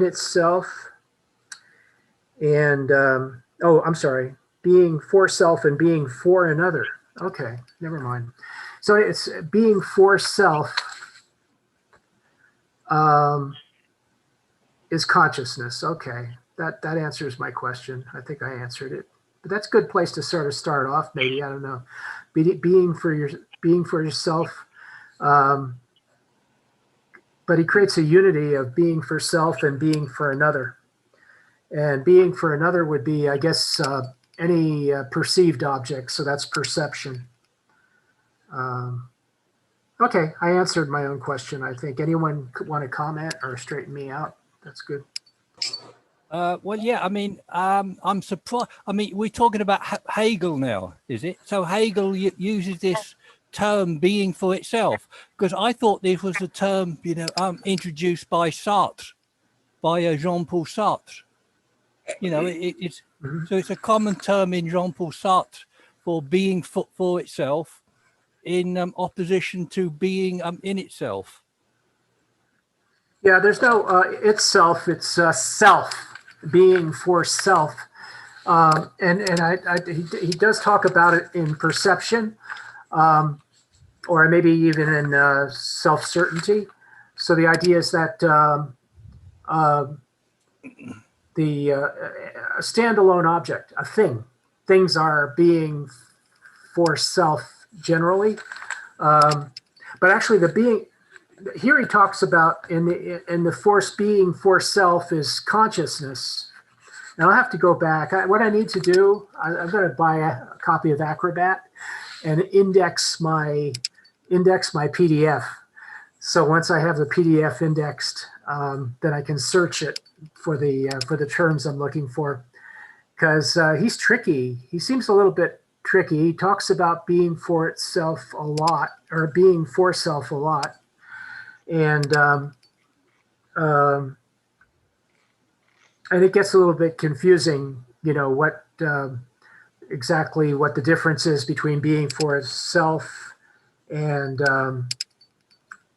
itself and oh, I'm sorry, being for self and being for another. Okay, never mind. So it's being for self is consciousness. Okay, that answers my question. I think I answered it. But that's a good place to sort of start off. Maybe, I don't know. Being for yourself. But he creates a unity of being for self and being for another. And being for another would be, I guess, any perceived object. So that's perception. Okay, I answered my own question. I think anyone could want to comment or straighten me out. That's good. Well, yeah, I mean, I'm surprised. I mean, we're talking about Hegel now, is it? So Hegel uses this term being for itself, because I thought this was a term, you know, introduced by Sartre, by Jean-Paul Sartre. You know, it's so it's a common term in Jean-Paul Sartre for being for itself, in opposition to being in itself. Yeah, there's no itself. It's self, being for self, and he does talk about it in perception, or maybe even in self-certainty. So the idea is that the a standalone object, a thing, things are being for self generally, but actually the being. Here he talks about in the force being for self is consciousness. And I'll have to go back. What I need to do, I'm going to buy a copy of Acrobat and index my PDF. So once I have the PDF indexed, then I can search it for the terms I'm looking for. Because he's tricky. He seems a little bit tricky. He talks about being for itself a lot, or being for self a lot. And it gets a little bit confusing, you know, what exactly what the difference is between being for self and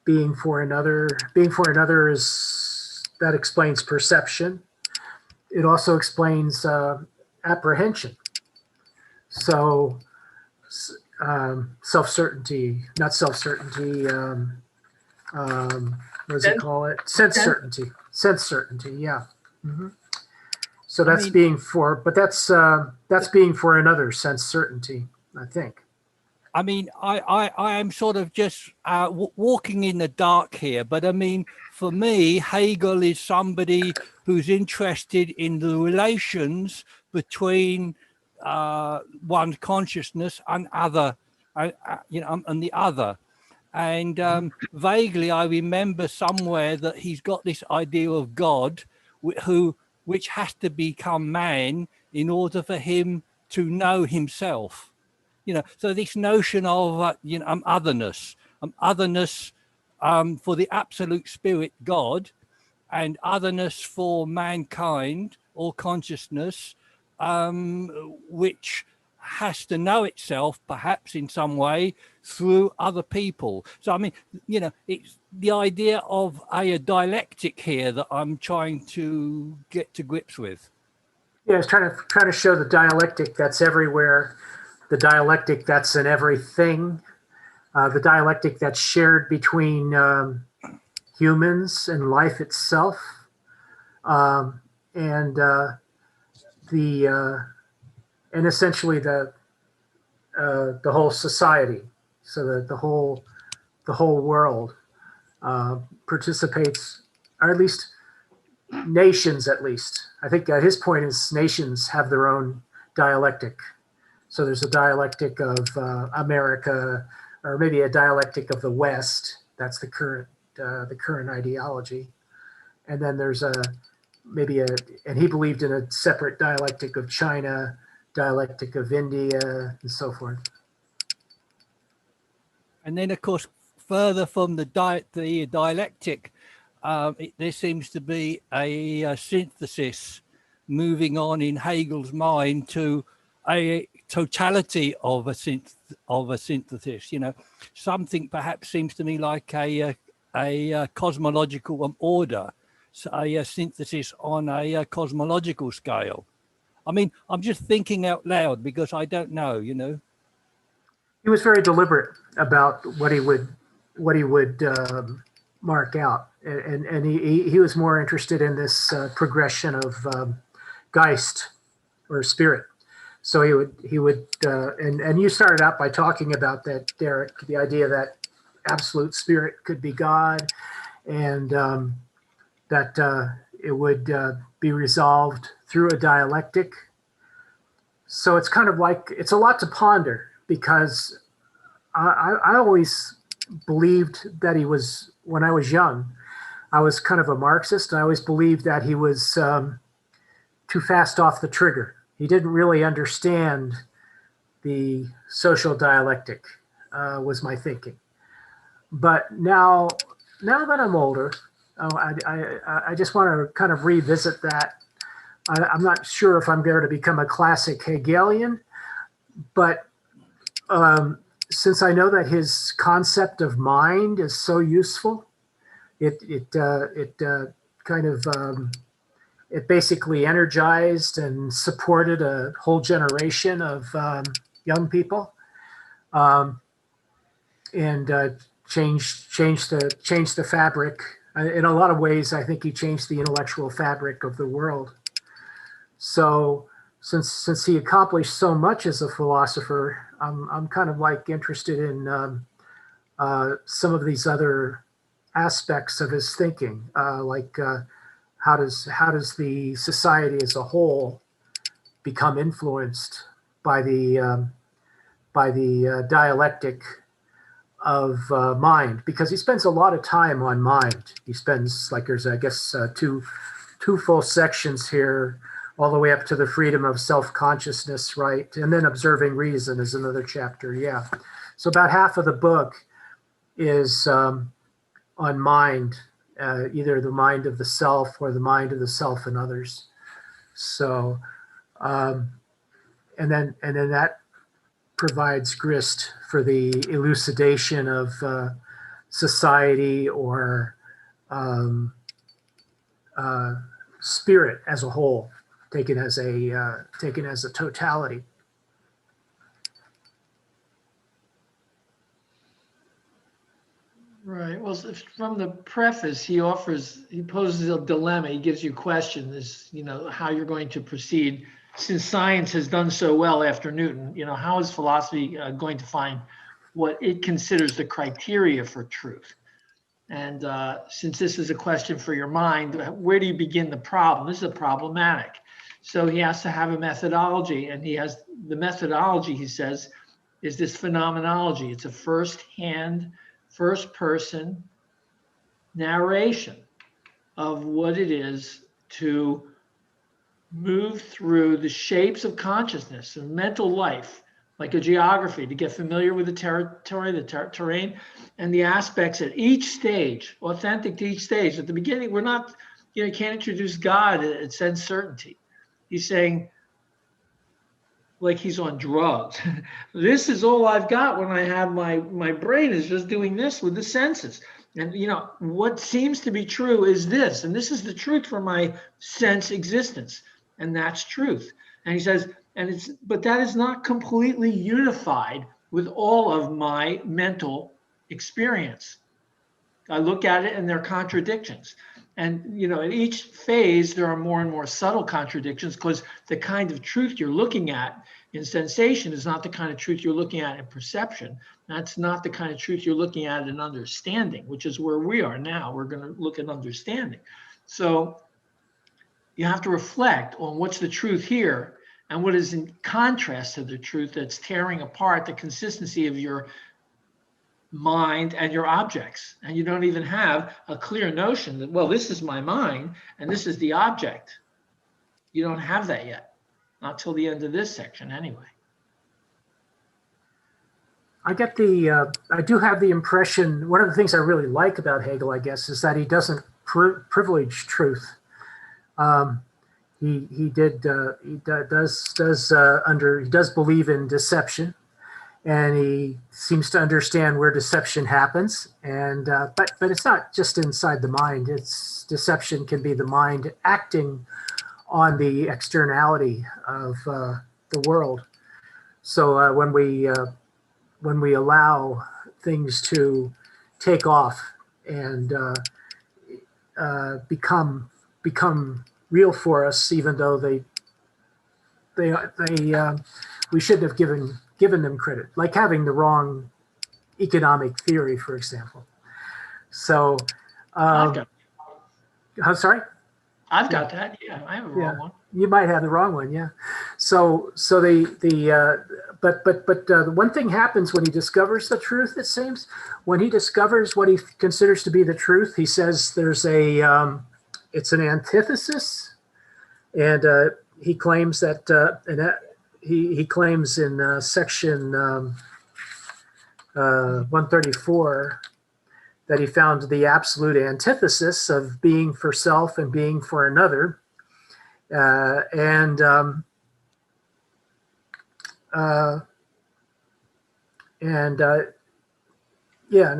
being for another. Being for another that explains perception. It also explains apprehension. So self-certainty, not self-certainty. What does he call it? Sense certainty. Sense certainty. Yeah. Mm-hmm. So that's being for, but that's being for another, sense certainty, I think. I mean, I am sort of just walking in the dark here, but I mean, for me, Hegel is somebody who's interested in the relations between one's consciousness and other, you know, and the other. And vaguely, I remember somewhere that he's got this idea of God, which has to become man in order for him to know himself. You know, so this notion of you know, otherness for the absolute spirit God, and otherness for mankind or consciousness, which has to know itself perhaps in some way through other people. So I mean, you know, it's the idea of a dialectic here that I'm trying to get to grips with. Yeah, it's trying to show the dialectic that's everywhere, the dialectic that's in everything, the dialectic that's shared between humans and life itself, and essentially the whole society, so that the whole world participates, or at least nations. At least I think his point is nations have their own dialectic. So there's a dialectic of America, or maybe a dialectic of the West. That's the current ideology, and then there's and he believed in a separate dialectic of China, dialectic of India, and so forth. And then, of course, further from the dialectic, there seems to be a synthesis moving on in Hegel's mind to a totality of a synthesis. You know, something perhaps seems to me like a cosmological order. a synthesis on a cosmological scale. I mean, I'm just thinking out loud because I don't know, you know. He was very deliberate about what he would mark out, and he was more interested in this progression of Geist or spirit. So he would and you started out by talking about that, Derek, the idea that absolute spirit could be God, and that it would be resolved through a dialectic. So it's kind of like, it's a lot to ponder, because I always believed that he was, when I was young, I was kind of a Marxist. And I always believed that he was too fast off the trigger. He didn't really understand the social dialectic, was my thinking. But now that I'm older, I just want to kind of revisit that. I'm not sure if I'm going to become a classic Hegelian, but since I know that his concept of mind is so useful, it kind of it basically energized and supported a whole generation of young people, and changed the fabric. In a lot of ways, I think he changed the intellectual fabric of the world. So since he accomplished so much as a philosopher, I'm kind of like interested in some of these other aspects of his thinking, like how does the society as a whole become influenced by the dialectic of mind? Because he spends a lot of time on mind. He spends, like, there's, I guess, two full sections here, all the way up to the freedom of self-consciousness, right? And then observing reason is another chapter, yeah. So about half of the book is on mind, either the mind of the self or the mind of the self and others. So, and then that provides grist for the elucidation of society or spirit as a whole, taken as a totality. Right. Well, from the preface, he poses a dilemma. He gives you questions, how you're going to proceed. Since science has done so well after Newton, how is philosophy going to find what it considers the criteria for truth? And since this is a question for your mind, where do you begin the problem? This is problematic. So he has to have a methodology, and the methodology, he says, is this phenomenology. It's a first person narration of what it is to move through the shapes of consciousness and mental life, like a geography, to get familiar with the territory, the terrain, and the aspects at each stage, authentic to each stage. At the beginning, we're not, you can't introduce God at sense certainty. He's saying, like he's on drugs. This is all I've got when I have my brain is just doing this with the senses. And what seems to be true is this, and this is the truth for my sense existence, and that's truth. And he says, but that is not completely unified with all of my mental experience. I look at it and there are contradictions. And, at each phase, there are more and more subtle contradictions, because the kind of truth you're looking at in sensation is not the kind of truth you're looking at in perception. That's not the kind of truth you're looking at in understanding, which is where we are now. We're going to look at understanding. So you have to reflect on what's the truth here and what is in contrast to the truth that's tearing apart the consistency of your mind and your objects. And you don't even have a clear notion that, well, this is my mind and this is the object. You don't have that yet, not till the end of this section anyway. I do have the impression, one of the things I really like about Hegel, I guess, is that he doesn't privilege truth. He does believe in deception, and he seems to understand where deception happens. And but it's not just inside the mind. It's deception can be the mind acting on the externality of the world. So when we allow things to take off and become real for us, even though they we shouldn't have given them credit, like having the wrong economic theory, for example. So, I'm sorry. I've got that. Yeah, I have a wrong one. You might have the wrong one. Yeah. So the one thing happens when he discovers the truth. It seems when he discovers what he considers to be the truth, he says there's it's an antithesis, and he claims that he claims in section 134 that he found the absolute antithesis of being for self and being for another, and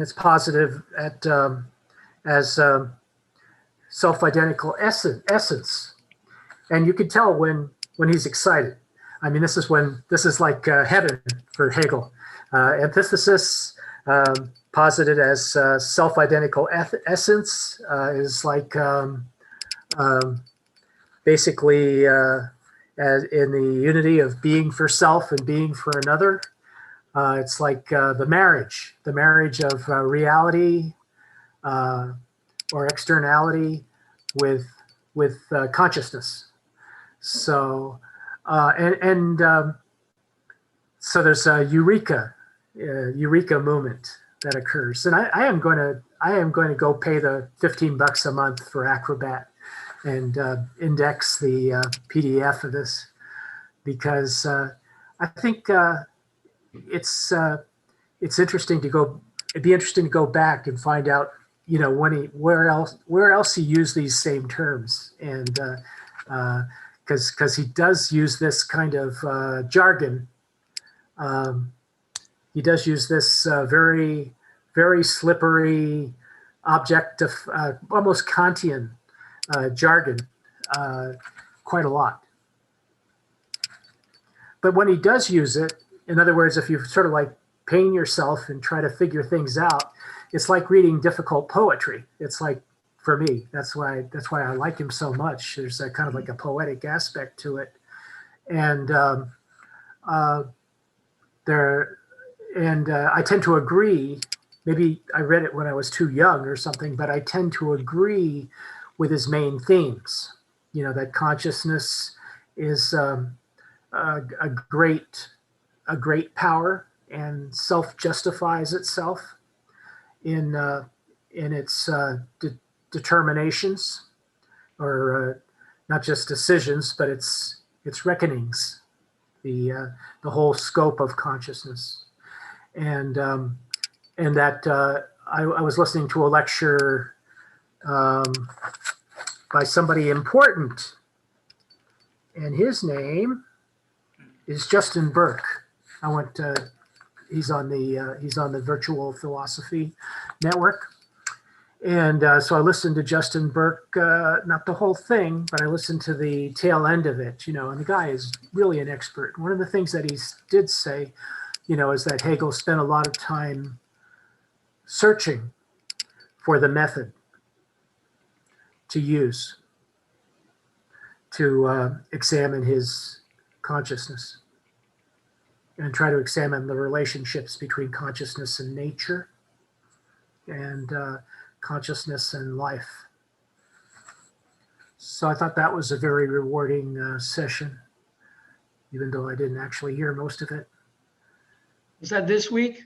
it's positive as self-identical essence, and you can tell when he's excited. I mean, this is like heaven for Hegel. Antithesis, posited as self-identical essence, is like basically as in the unity of being for self and being for another. It's like the marriage of reality or externality with consciousness. So so there's a eureka moment that occurs, and I am going to go pay the $15 a month for Acrobat and index the PDF of this, because I think it's interesting to go. It'd be interesting to go back and find out, where else he used these same terms, and because he does use this kind of jargon. He does use this very, very slippery, objective, almost Kantian jargon quite a lot. But when he does use it, in other words, if you sort of like pain yourself and try to figure things out, it's like reading difficult poetry. It's like, for me, that's why I like him so much. There's a kind of like a poetic aspect to it, and I tend to agree. Maybe I read it when I was too young or something, but I tend to agree with his main themes. That consciousness is a great power and self-justifies itself in its determinations, or not just decisions, but its reckonings, the whole scope of consciousness, and that I was listening to a lecture by somebody important, and his name is Justin Burke. He's on the Virtual Philosophy Network. And so I listened to Justin Burke, not the whole thing, but I listened to the tail end of it, and the guy is really an expert. One of the things that he did say, is that Hegel spent a lot of time searching for the method to use to examine his consciousness and try to examine the relationships between consciousness and nature and consciousness and life. So I thought that was a very rewarding session, even though I didn't actually hear most of it. Was that this week?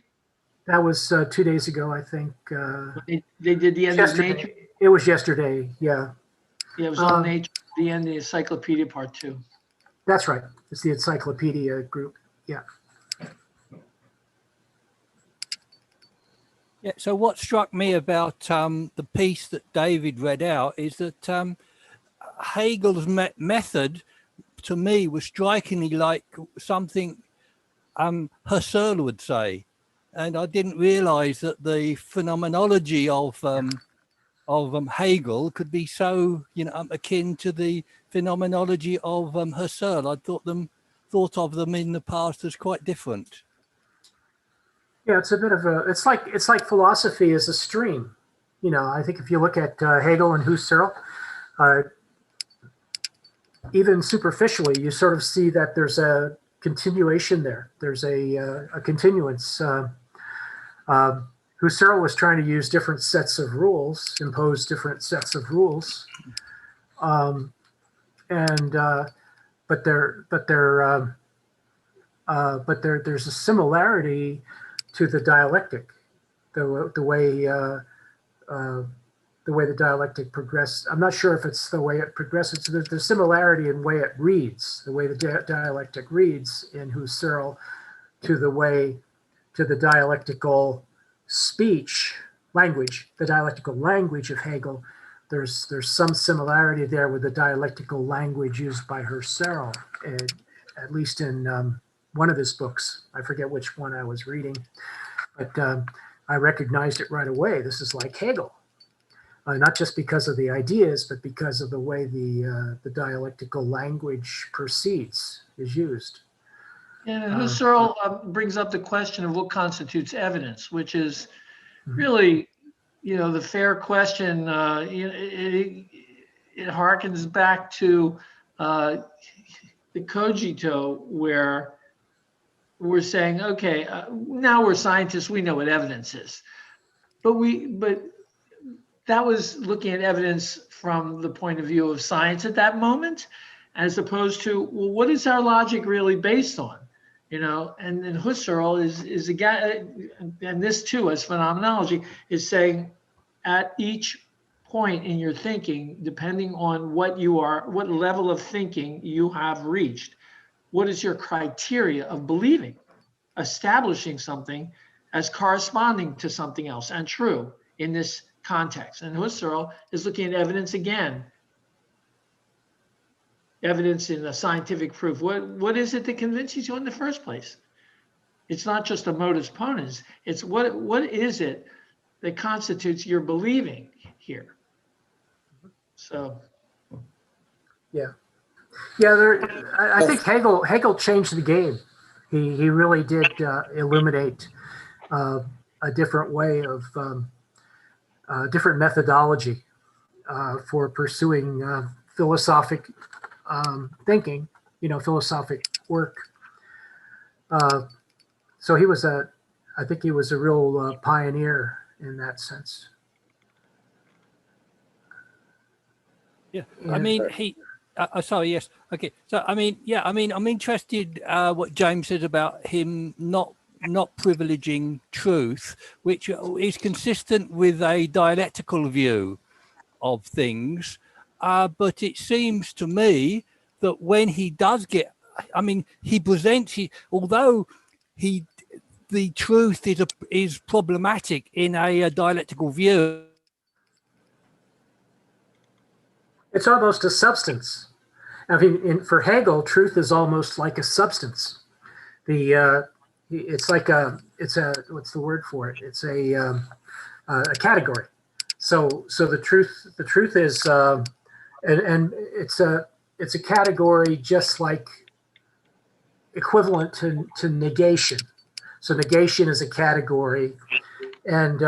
That was 2 days ago, I think. They did the end yesterday. of Nature? It was yesterday, yeah. Yeah, it was on Nature, the end of the Encyclopedia Part 2. That's right. It's the Encyclopedia group, yeah. Yeah, so what struck me about the piece that David read out is that Hegel's method, to me, was strikingly like something Husserl would say. And I didn't realize that the phenomenology of Hegel could be so, akin to the phenomenology of Husserl. I thought of them in the past as quite different. Yeah, it's a bit of a. It's like philosophy is a stream. I think if you look at Hegel and Husserl, even superficially, you sort of see that there's a continuation there. There's a continuance. Husserl was trying to use different sets of rules, impose different sets of rules, and but there's a similarity to the dialectic, the way the dialectic progresses. I'm not sure if it's the way it progresses. So there's similarity in the way it reads, the way the dialectic reads in Husserl to the dialectical language, the dialectical language of Hegel. There's some similarity there with the dialectical language used by Husserl, at least in one of his books. I forget which one I was reading, but I recognized it right away. This is like Hegel. Not just because of the ideas, but because of the way the dialectical language proceeds, is used. And Husserl brings up the question of what constitutes evidence, which is really, the fair question. It harkens back to the cogito, where we're saying, okay, now we're scientists, we know what evidence is, but that was looking at evidence from the point of view of science at that moment, as opposed to, well, what is our logic really based on? And then Husserl is again, and this too as phenomenology is saying, at each point in your thinking, depending on what level of thinking you have reached, what is your criteria of believing, establishing something as corresponding to something else and true in this context. And Husserl is looking at evidence again. Evidence in a scientific proof. What is it that convinces you in the first place? It's not just a modus ponens. It's what is it that constitutes your believing here? So. Yeah. I think Hegel changed the game. He really did illuminate a different way of different methodology for pursuing philosophic thinking, philosophic work. So I think he was a real pioneer in that sense. Yeah, I mean, sorry, yes, okay. So I'm interested what James said about him not privileging truth, which is consistent with a dialectical view of things. But it seems to me that when he does he presents, although the truth is problematic in a dialectical view. It's almost a substance. I mean, for Hegel, truth is almost like a substance. It's what's the word for it? It's a category. So the truth is, and it's a category just like equivalent to negation. So negation is a category, and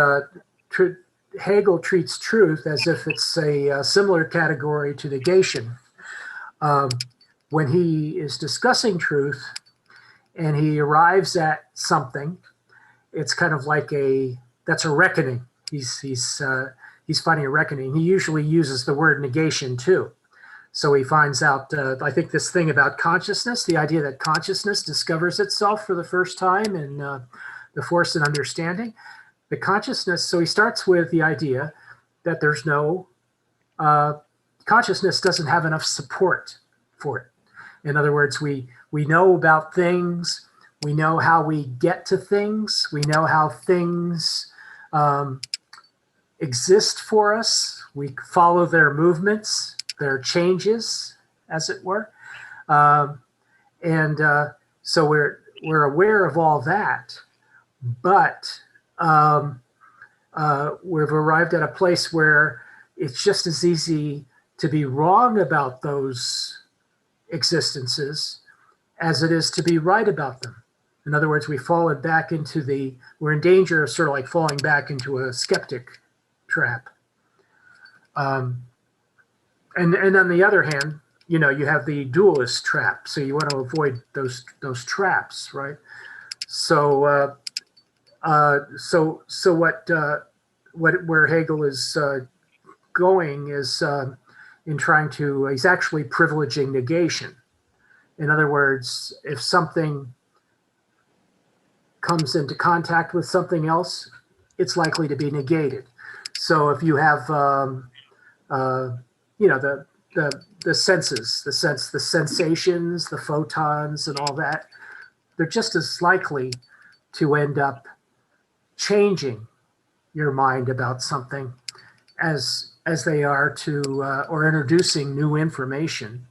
Hegel treats truth as if it's a similar category to negation. When he is discussing truth and he arrives at something, it's kind of like that's a reckoning. He's finding a reckoning. He usually uses the word negation too. So he finds out, I think, this thing about consciousness, the idea that consciousness discovers itself for the first time in The Force and Understanding. The consciousness, so he starts with the idea that there's no, consciousness doesn't have enough support for it. In other words, we know about things, we know how we get to things, we know how things exist for us, we follow their movements, their changes, as it were. So we're aware of all that, but we've arrived at a place where it's just as easy to be wrong about those existences as it is to be right about them. In other words, we're in danger of sort of like falling back into a skeptic trap. And on the other hand, you have the dualist trap. So you want to avoid those traps, right? So where Hegel is going is he's actually privileging negation. In other words, if something comes into contact with something else, it's likely to be negated. So if you have, the senses, the sensations, the photons, and all that, they're just as likely to end up changing your mind about something as they are to, or introducing new information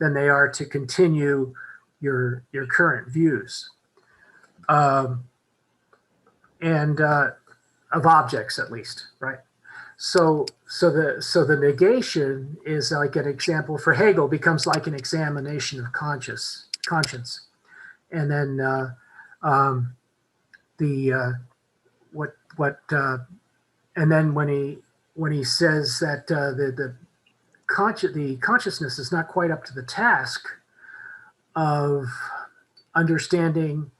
than they are to continue your current views. And of objects, at least, right? So the negation is like an example for Hegel, becomes like an examination of conscience, and then and then when he says that the consciousness is not quite up to the task of understanding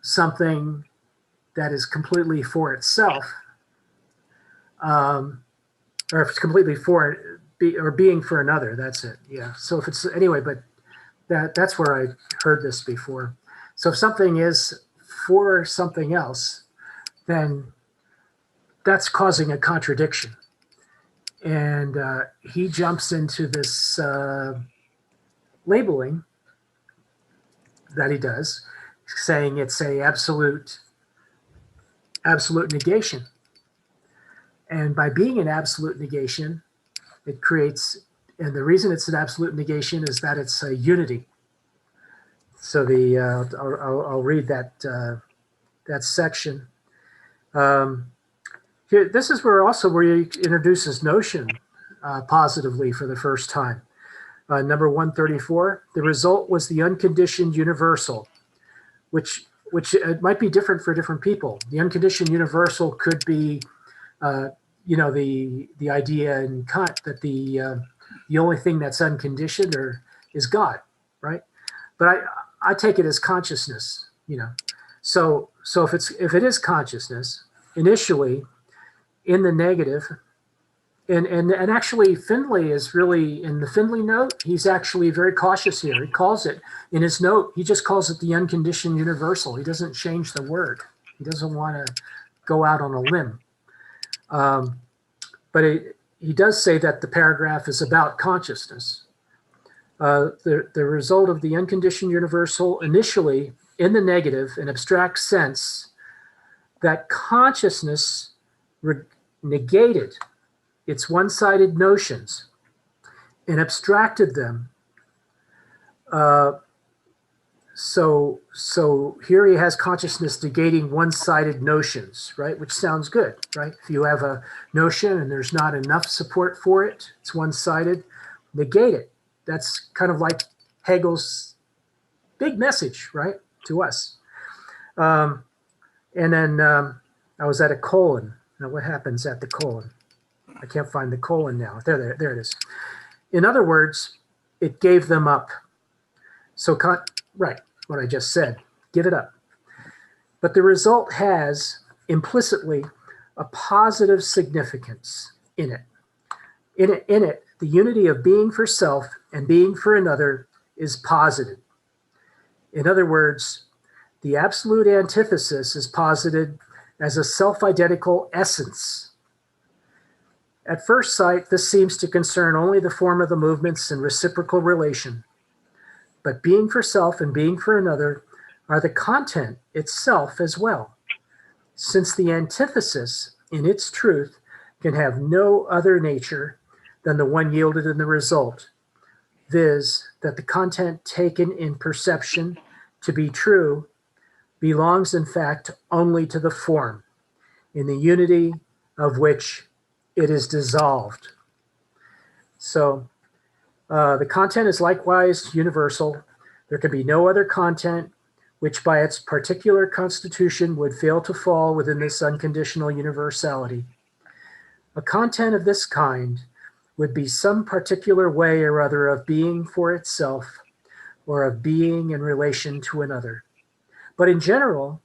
something that is completely for itself, or if it's completely for or being for another. That's it. Yeah. So if it's anyway, but that's where I heard this before. So if something is for something else, then that's causing a contradiction. And he jumps into this labeling that he does, saying it's a absolute negation. And by being an absolute negation, it creates, and the reason it's an absolute negation is that it's a unity. So I'll read that section. Here, this is where he introduces notion positively for the first time. Number 134, the result was the unconditioned universal, which might be different for different people. The unconditioned universal could be, the idea in Kant that the only thing that's unconditioned is God, right? But I take it as consciousness, So if it is consciousness, initially in the negative, and actually Findlay is really, in the Findlay note, he's actually very cautious here. He calls it, in his note, he just calls it the unconditioned universal. He doesn't change the word. He doesn't want to go out on a limb. But he does say that the paragraph is about consciousness. The result of the unconditioned universal, initially in the negative, an abstract sense that consciousness negated its one-sided notions and abstracted them. So here he has consciousness negating one-sided notions, right? Which sounds good, right? If you have a notion and there's not enough support for it, it's one-sided, negate it. That's kind of like Hegel's big message, right, to us. And then I was at a colon. Now what happens at the colon? I can't find the colon now. There it is. In other words, it gave them up. So, right, what I just said, give it up. But the result has implicitly a positive significance in it. In it, the unity of being for self and being for another is posited. In other words, the absolute antithesis is posited as a self-identical essence. At first sight, this seems to concern only the form of the movements and reciprocal relation. But being for self and being for another are the content itself as well, since the antithesis in its truth can have no other nature than the one yielded in the result, viz., that the content taken in perception to be true belongs in fact only to the form, in the unity of which it is dissolved. So the content is likewise universal. There can be no other content which by its particular constitution would fail to fall within this unconditional universality. A content of this kind would be some particular way or other of being for itself or of being in relation to another. But in general,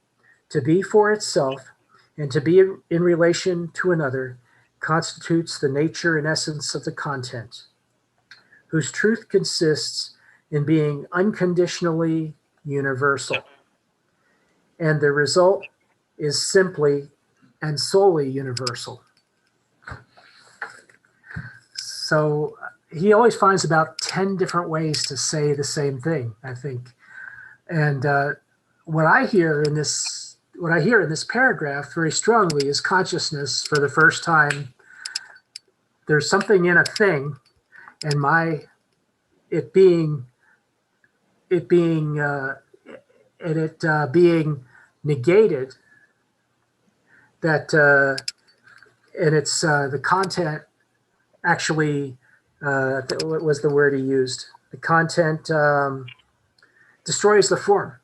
to be for itself and to be in relation to another constitutes the nature and essence of the content, whose truth consists in being unconditionally universal. And the result is simply and solely universal. So he always finds about 10 different ways to say the same thing, I think. And what I hear in this paragraph very strongly is consciousness for the first time. There's something in a thing, and it being negated, that and it's the content actually, what was the word he used? The content destroys the form.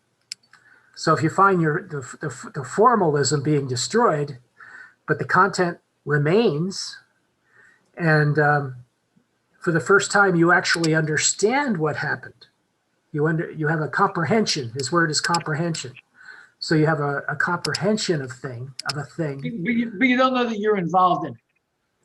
So if you find the formalism being destroyed, but the content remains, and for the first time you actually understand what happened. You have a comprehension. His word is comprehension. So you have a comprehension of a thing. But you don't know that you're involved in it.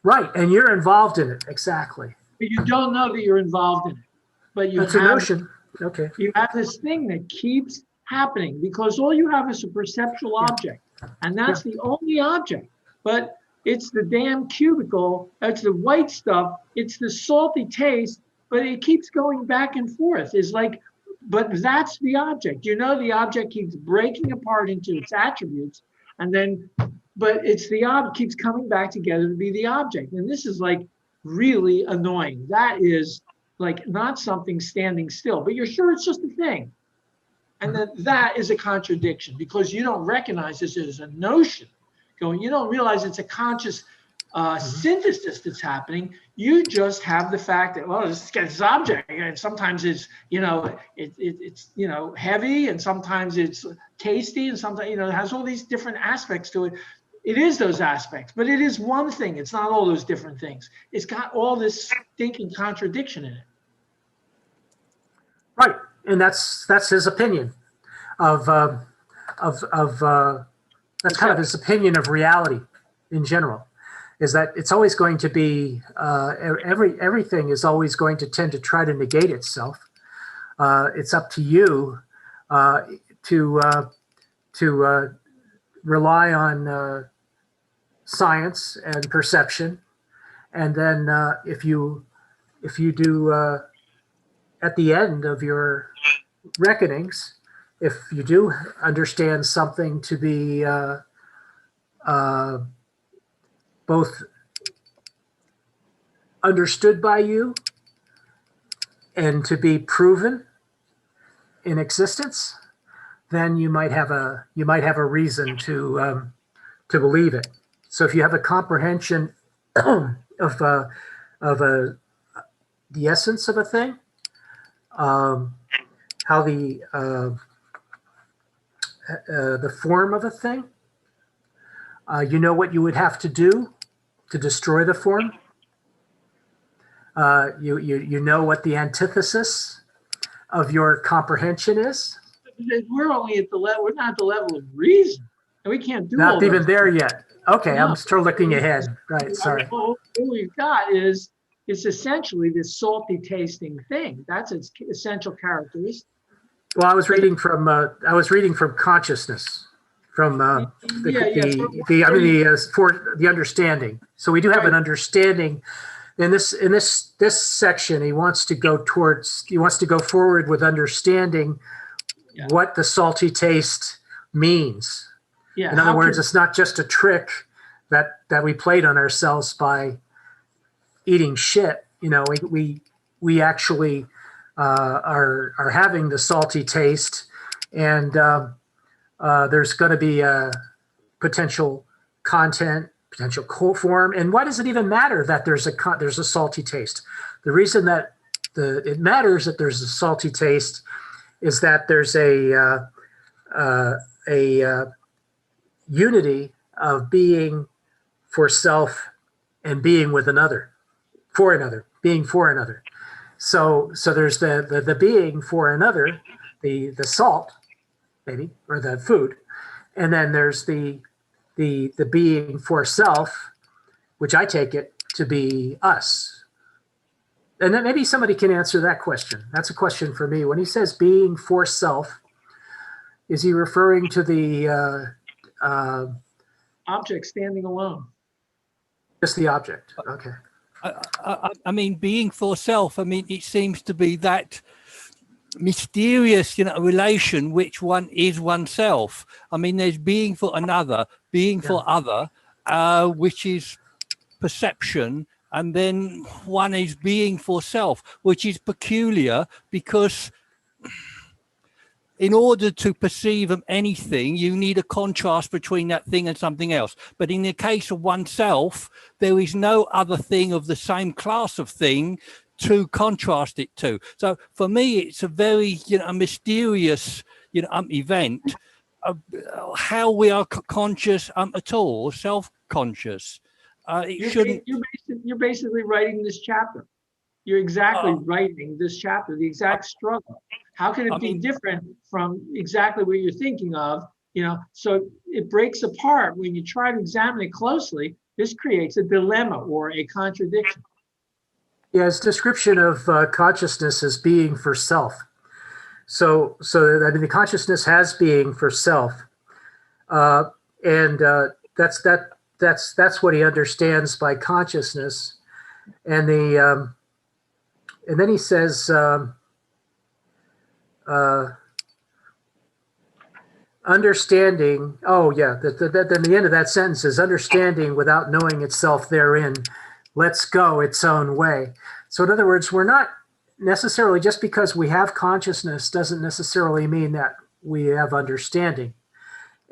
Right, and you're involved in it, exactly. But you don't know that you're involved in it. But you That's a have, notion. Okay. you have this thing that keeps happening because all you have is a perceptual object, and that's the only object. But it's the damn cubicle, it's the white stuff, it's the salty taste, but it keeps going back and forth. It's like, but that's the object. You know, the object keeps breaking apart into its attributes, and then, but it's the object keeps coming back together to be the object. And this is like really annoying. That is like not something standing still, but you're sure it's just a thing. And then that is a contradiction because you don't recognize this as a notion going, you don't realize it's a conscious synthesis that's happening. You just have the fact that, well, this object, and sometimes it's, it's, heavy, and sometimes it's tasty, and sometimes, it has all these different aspects to it. It is those aspects, but it is one thing. It's not all those different things. It's got all this stinking contradiction in it. Right, and that's his opinion of that's kind of his opinion of reality in general, is that it's always going to be everything is always going to tend to try to negate itself. It's up to you to rely on science and perception, and then if you do at the end of your reckonings, if you do understand something to be both understood by you and to be proven in existence, then you might have a reason to believe it. So if you have a comprehension of the essence of a thing, how the form of a thing, you know what you would have to do to destroy the form. You know what the antithesis of your comprehension is. We're only at the level. We're not at the level of reason, and we can't do. Not even there yet. Okay, no. I'm still looking ahead. Right, sorry. What we've got is it's essentially this salty tasting thing. That's its essential characteristic. Well, I was reading from consciousness, from the understanding. So we do have an understanding. In this section, he wants to go forward with understanding what the salty taste means. Yeah. In other words, it's not just a trick that we played on ourselves by eating shit. We actually are having the salty taste, and there's going to be a potential content, potential form. And why does it even matter that there's a salty taste? The reason that it matters that there's a salty taste is that there's a unity of being for self and being with another, for another, being for another. So there's the being for another, the salt, maybe, or the food, and then there's the being for self, which I take it to be us. And then maybe somebody can answer that question. That's a question for me. When he says being for self, is he referring to the Object standing alone. just the object? Okay. I mean, being for self, I mean, it seems to be that mysterious, relation which one is oneself. I mean, there's being for another, being for other, which is perception, and then one is being for self, which is peculiar because in order to perceive anything, you need a contrast between that thing and something else. But in the case of oneself, there is no other thing of the same class of thing to contrast it to. So for me, it's a very, mysterious, event of how we are conscious at all, self-conscious. You're basically writing this chapter. You're exactly writing this chapter, the exact struggle. How can it be different from exactly what you're thinking of? So it breaks apart when you try to examine it closely. This creates a dilemma or a contradiction. Yeah, his description of consciousness as being for self. So I mean, the consciousness has being for self, and that's what he understands by consciousness, and and then he says. Understanding, then the end of that sentence is understanding without knowing itself therein, lets go its own way. So in other words, we're not necessarily, just because we have consciousness doesn't necessarily mean that we have understanding.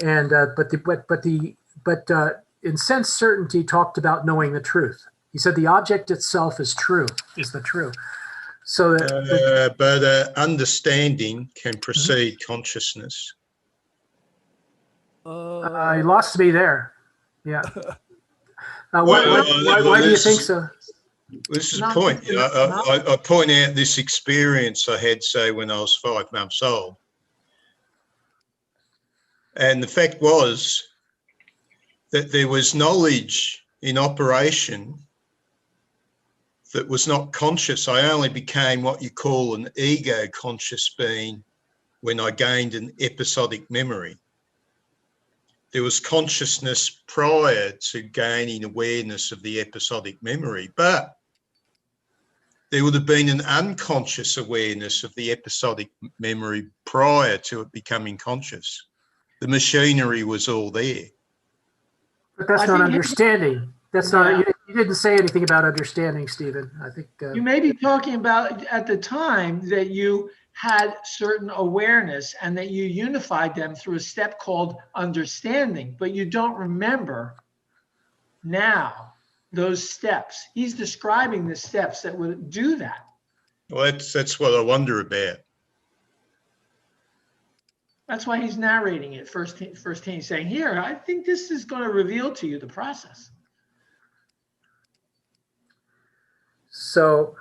And but in sense certainty talked about knowing the truth. He said the object itself is the true. So but understanding can precede consciousness. He lost me there. Yeah. Why do you think so? This is the point. I point out this experience I had, say, when I was 5 months old. And the fact was that there was knowledge in operation that was not conscious. I only became what you call an ego-conscious being when I gained an episodic memory. There was consciousness prior to gaining awareness of the episodic memory, but there would have been an unconscious awareness of the episodic memory prior to it becoming conscious. The machinery was all there. But that's not understanding. That's not. You didn't say anything about understanding, Stephen. I think you may be talking about at the time that you had certain awareness and that you unified them through a step called understanding, but you don't remember now those steps. He's describing the steps that would do that. Well, that's what I wonder about. That's why he's narrating it first hand, saying, here, I think this is going to reveal to you the process. So,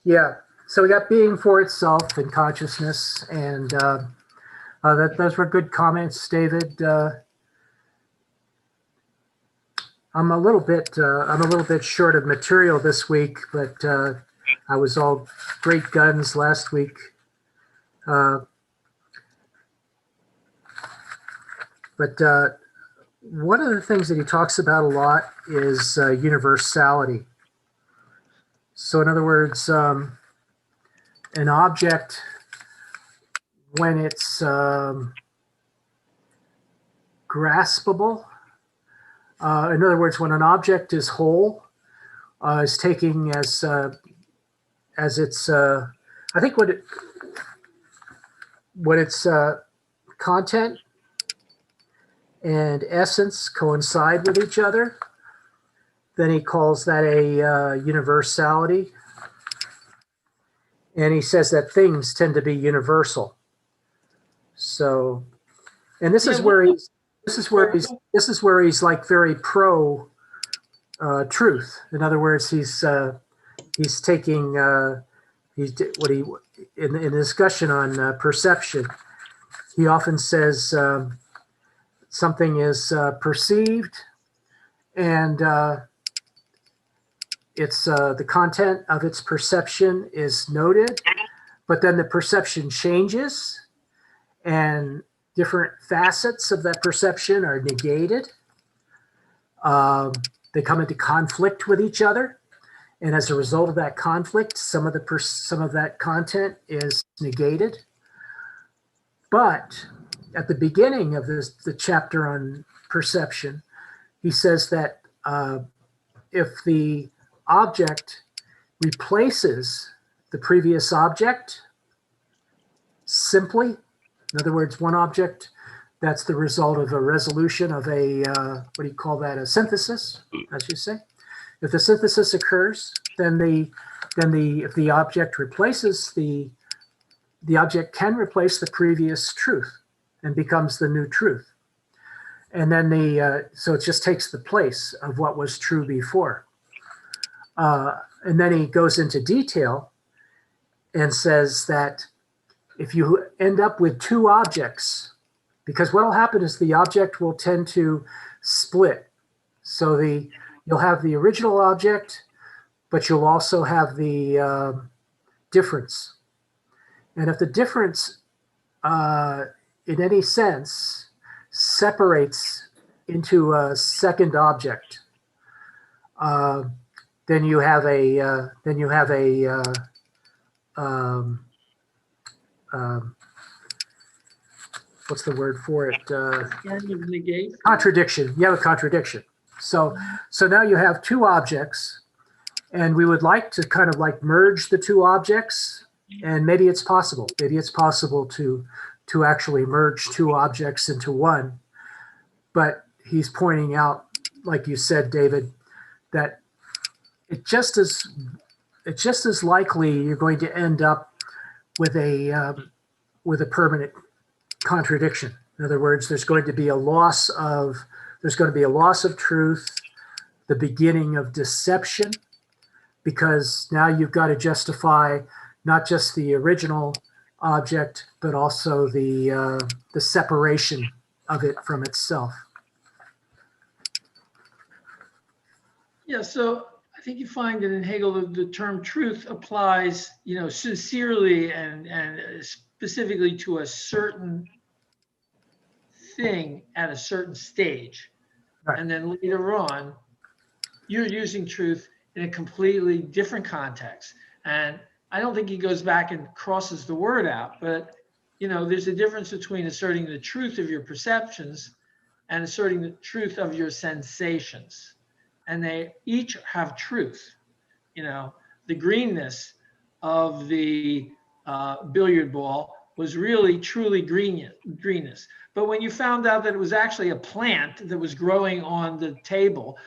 yeah. So we got being for itself and consciousness, and those were good comments, David. I'm a little bit short of material this week, but I was all great guns last week. But one of the things that he talks about a lot is universality. So in other words, an object, when it's graspable, in other words, when an object is whole, is taking as its, I think what it's content and essence coincide with each other, then he calls that a universality. And he says that things tend to be universal. So, and this is where he's like very pro truth. In other words, he's taking what he in the discussion on perception. He often says something is perceived, and it's the content of its perception is noted, but then the perception changes, and different facets of that perception are negated. They come into conflict with each other, and as a result of that conflict, some of that content is negated. But at the beginning of the chapter on perception, he says that if the object replaces the previous object simply, in other words, one object that's the result of a resolution of a, what do you call that, a synthesis, as you say. If the synthesis occurs, then if the object replaces the object can replace the previous truth and becomes the new truth. And then so it just takes the place of what was true before. And then he goes into detail and says that if you end up with two objects, because what will happen is the object will tend to split. So you'll have the original object, but you'll also have the difference. And if the difference, in any sense, separates into a second object, then you have a what's the word for it? Contradiction. You have a contradiction. So now you have two objects, and we would like to kind of like merge the two objects, and maybe it's possible. Maybe it's possible to actually merge two objects into one. But he's pointing out, like you said, David, that it's just as likely you're going to end up with a permanent contradiction. In other words, there's going to be a loss of truth, the beginning of deception, because now you've got to justify not just the original object, but also the separation of it from itself. Yeah, so I think you find that in Hegel, the term truth applies, sincerely and specifically to a certain thing at a certain stage. Right. And then later on, you're using truth in a completely different context. And I don't think he goes back and crosses the word out, but there's a difference between asserting the truth of your perceptions and asserting the truth of your sensations. And they each have truth. The greenness of the billiard ball was really truly greenness. But when you found out that it was actually a plant that was growing on the table,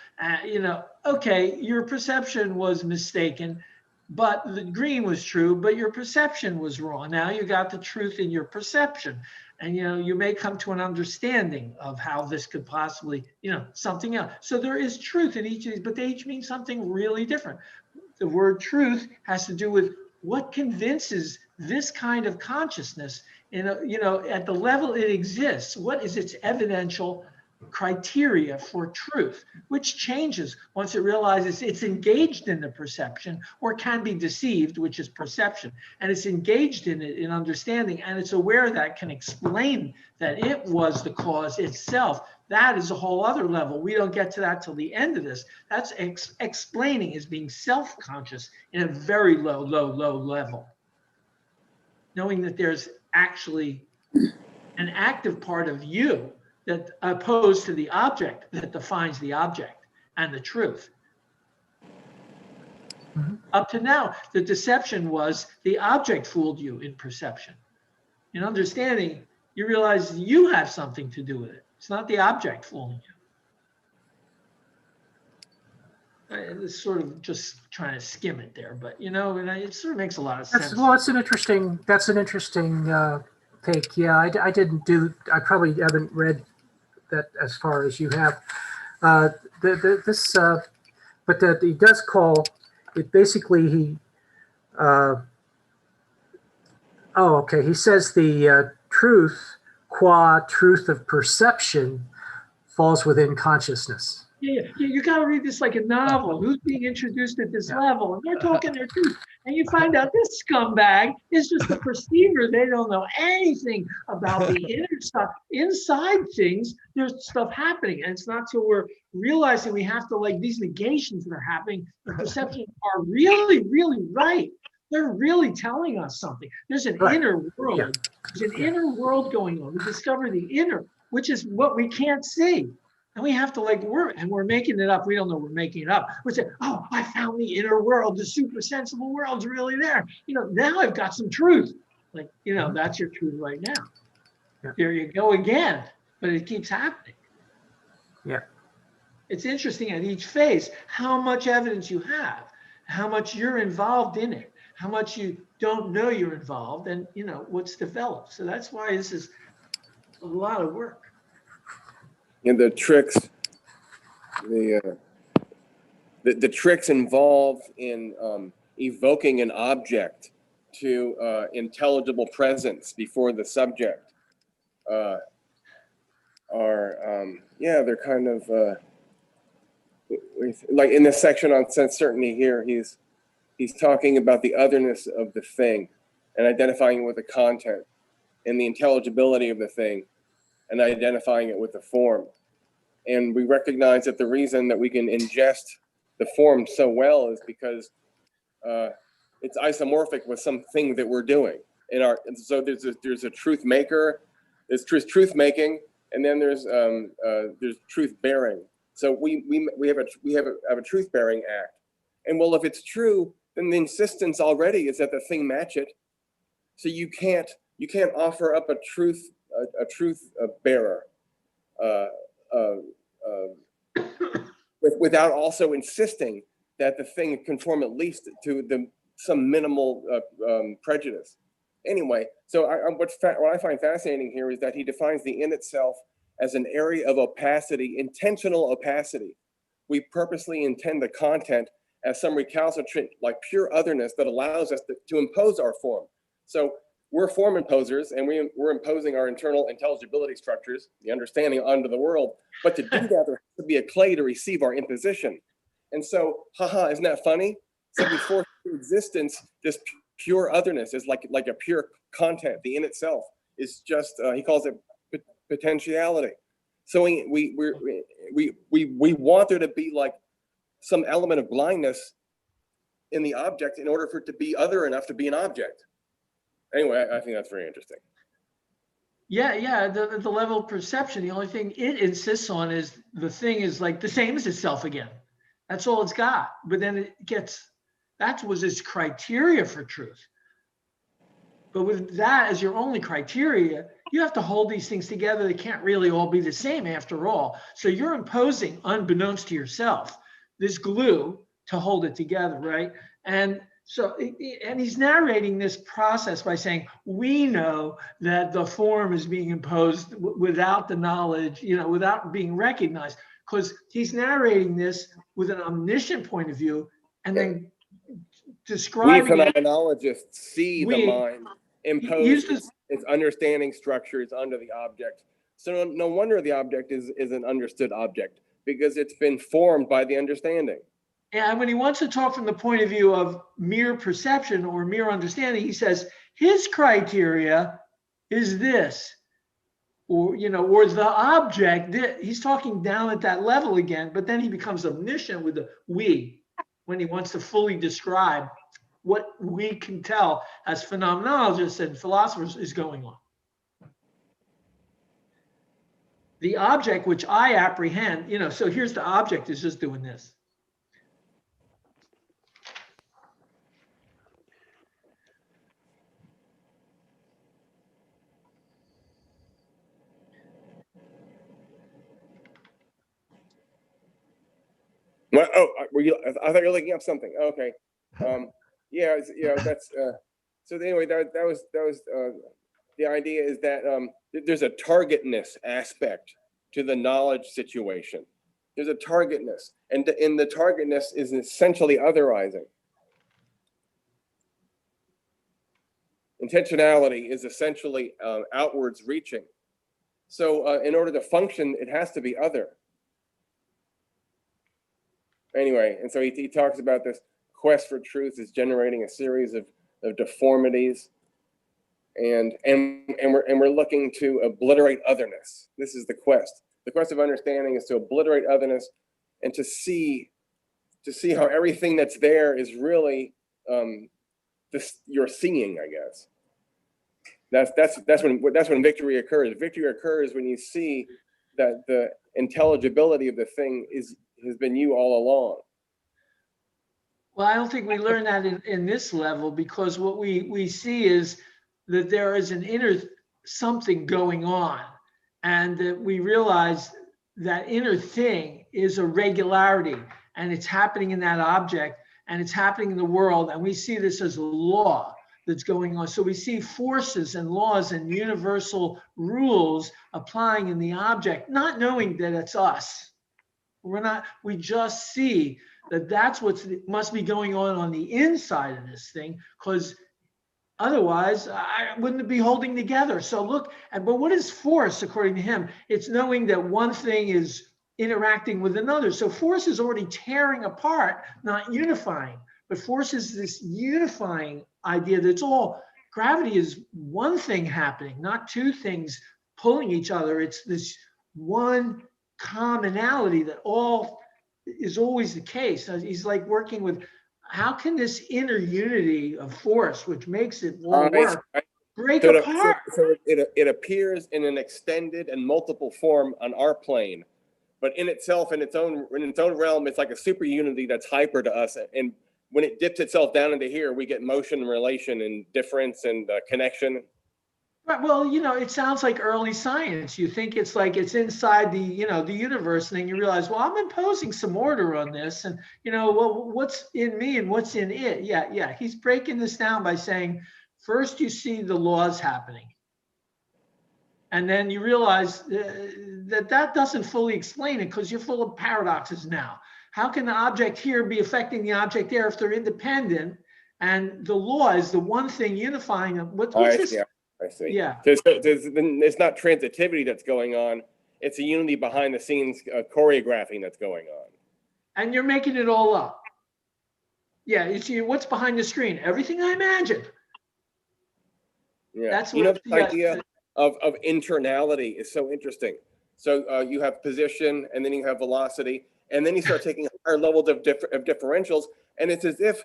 okay, your perception was mistaken, but the green was true, but your perception was wrong. Now you got the truth in your perception. And, you may come to an understanding of how this could possibly, something else. So there is truth in each of these, but they each mean something really different. The word truth has to do with what convinces this kind of consciousness at the level it exists. What is its evidential criteria for truth, which changes once it realizes it's engaged in the perception or can be deceived, which is perception, and it's engaged in it in understanding, and it's aware that can explain that it was the cause itself. That is a whole other level. We don't get to that till the end of this. That's explaining is being self-conscious in a very low level, knowing that there's actually an active part of you that opposed to the object that defines the object and the truth. Mm-hmm. Up to now, the deception was the object fooled you in perception. In understanding, you realize you have something to do with it. It's not the object fooling you. It's sort of just trying to skim it there, but you know, and it sort of makes a lot of sense. Well, that's an interesting take. Yeah, I didn't do. I probably haven't read that as far as you have. But that he does call it basically he. Okay. He says the truth, qua truth of perception, falls within consciousness. Yeah, you got to read this like a novel. Who's being introduced at this level? And they're talking their truth. And you find out this scumbag is just a perceiver. They don't know anything about the inner stuff. Inside things, there's stuff happening. And it's not till we're realizing we have to, like, these negations that are happening in perception are really, really right. They're really telling us something. There's an inner world. Yeah. There's an inner world going on. We discover the inner, which is what we can't see. And we have to, like, we're making it up. We don't know we're making it up. We say, oh, I found the inner world. The super sensible world's really there. You know, now I've got some truth. Like, you know, that's your truth right now. Yeah. There you go again. But it keeps happening. Yeah. It's interesting at each phase how much evidence you have, how much you're involved in it, how much you don't know you're involved, and, you know, what's developed. So that's why this is a lot of work. And the tricks, the tricks involved in evoking an object to intelligible presence before the subject are, they're kind of like in this section on sense certainty here. He's talking about the otherness of the thing and identifying it with the content, and the intelligibility of the thing and identifying it with the form. And we recognize that the reason that we can ingest the form so well is because it's isomorphic with something that we're doing. And so there's a truth maker, there's truth making, and then there's truth bearing. So we have a truth bearing act. And well, if it's true, then the insistence already is that the thing match it. So you can't offer up a truth bearer without also insisting that the thing conform at least to some minimal prejudice. Anyway, so what I find fascinating here is that he defines the in itself as an area of opacity, intentional opacity. We purposely intend the content as some recalcitrant, like pure otherness that allows us to impose our form. So we're form imposers, and we're imposing our internal intelligibility structures, the understanding onto the world. But to do that, there has to be a clay to receive our imposition. And so, isn't that funny? So we force into existence this pure otherness is like a pure content. The in itself is just he calls it potentiality. So we want there to be like some element of blindness in the object in order for it to be other enough to be an object. Anyway, I think that's very interesting. Yeah, the level of perception, the only thing it insists on is the thing is like the same as itself again. That's all it's got. But then that was its criteria for truth. But with that as your only criteria, you have to hold these things together. They can't really all be the same after all. So you're imposing, unbeknownst to yourself, this glue to hold it together, right? And so, and he's narrating this process by saying, we know that the form is being imposed without the knowledge, without being recognized, because he's narrating this with an omniscient point of view, and then describing we phenomenologists see the mind impose its understanding structures onto the object. So no wonder the object is an understood object, because it's been formed by the understanding. And when he wants to talk from the point of view of mere perception or mere understanding, he says his criteria is this, or the object. He's talking down at that level again, but then he becomes omniscient with the we when he wants to fully describe what we can tell as phenomenologists and philosophers is going on. The object which I apprehend, so here's the object is just doing this. Well, oh, were you? I thought you were looking up something. Okay. Yeah, that's. So anyway, that was the idea is that there's a targetness aspect to the knowledge situation. There's a targetness, and in the targetness is essentially otherizing. Intentionality is essentially outwards reaching. So in order to function, it has to be other. Anyway, and so he talks about this quest for truth is generating a series of deformities, and we're looking to obliterate otherness. This is the quest. The quest of understanding is to obliterate otherness and to see how everything that's there is really you're seeing, I guess. That's when victory occurs. Victory occurs when you see that the intelligibility of the thing has been you all along. Well, I don't think we learn that in this level, because what we see is that there is an inner something going on, and that we realize that inner thing is a regularity, and it's happening in that object, and it's happening in the world, and we see this as a law that's going on. So we see forces and laws and universal rules applying in the object, not knowing that it's us. We just see that that's what must be going on the inside of this thing, because otherwise I wouldn't be holding together. So look, but what is force according to him? It's knowing that one thing is interacting with another. So force is already tearing apart, not unifying. But force is this unifying idea that's all, gravity is one thing happening, not two things pulling each other. It's this one commonality that all is always the case. He's like working with, how can this inner unity of force, which makes it all work, break apart? So it appears in an extended and multiple form on our plane, but in itself, in its own realm, it's like a super unity that's hyper to us. And when it dips itself down into here, we get motion and relation and difference and connection. Right. Well, it sounds like early science. You think it's like it's inside the, the universe, and then you realize, well, I'm imposing some order on this, and well, what's in me and what's in it? Yeah. He's breaking this down by saying, first you see the laws happening, and then you realize that doesn't fully explain it, because you're full of paradoxes now. How can the object here be affecting the object there if they're independent? And the law is the one thing unifying them. What's this? Yeah. I see. Yeah. It's not transitivity that's going on. It's a unity behind the scenes choreographing that's going on. And you're making it all up. Yeah. You see what's behind the screen? Everything I imagined. Yeah. That's what the idea of internality is so interesting. So you have position, and then you have velocity, and then you start taking higher levels of differentials, and it's as if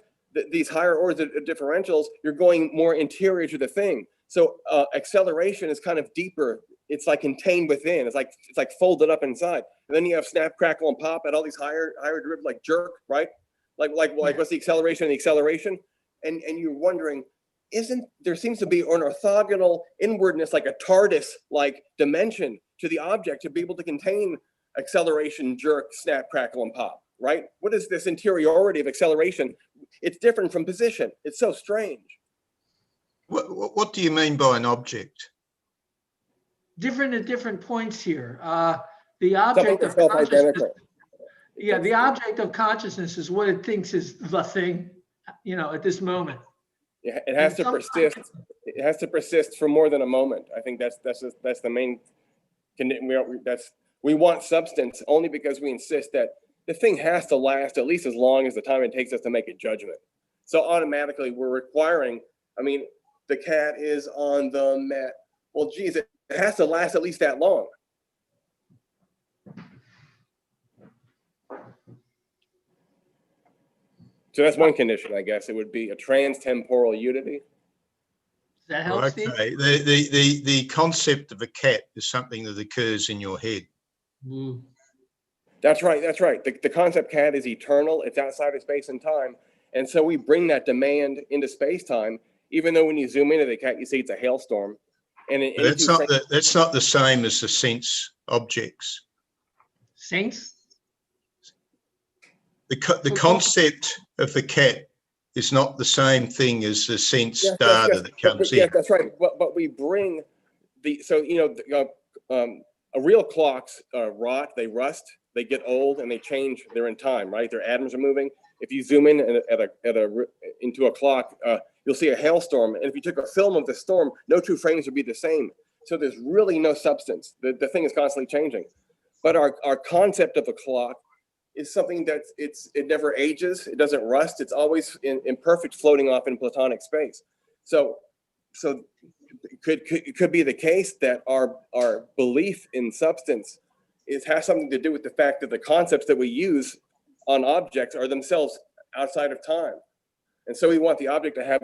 these higher orders of differentials, you're going more interior to the thing. So acceleration is kind of deeper. It's like contained within. It's like folded up inside. And then you have snap, crackle, and pop at all these higher derivatives, like jerk, right? Like what's the acceleration and the acceleration? And you're wondering, there seems to be an orthogonal inwardness, like a TARDIS-like dimension to the object to be able to contain acceleration, jerk, snap, crackle, and pop, right? What is this interiority of acceleration? It's different from position. It's so strange. What do you mean by an object? Different at different points here. The object of consciousness, the object of consciousness is what it thinks is the thing, at this moment. Yeah, it has to persist. It has to persist for more than a moment. I think that's the main. We want substance only because we insist that the thing has to last at least as long as the time it takes us to make a judgment. So automatically we're requiring. I mean, the cat is on the mat. Well, geez, it has to last at least that long. So that's one condition, I guess. It would be a trans-temporal unity. Does that help, Steve? Okay. The concept of a cat is something that occurs in your head. Mm. That's right. The concept cat is eternal. It's outside of space and time. And so we bring that demand into space-time, even though when you zoom into the cat, you see it's a hailstorm. And that's not the same as the sense objects. Saints? The concept of the cat is not the same thing as the sense Yes, data that comes in. yes, that's right. But we bring so a real clocks rot, they rust, they get old, and they change. They're in time, right? Their atoms are moving. If you zoom in into a clock, you'll see a hailstorm, and if you took a film of the storm, no two frames would be the same. So there's really no substance. The thing is constantly changing. But our concept of a clock is something that it never ages, it doesn't rust, it's always in perfect floating off in Platonic space. So it could be the case that our belief in substance has something to do with the fact that the concepts that we use on objects are themselves outside of time. And so we want the object to have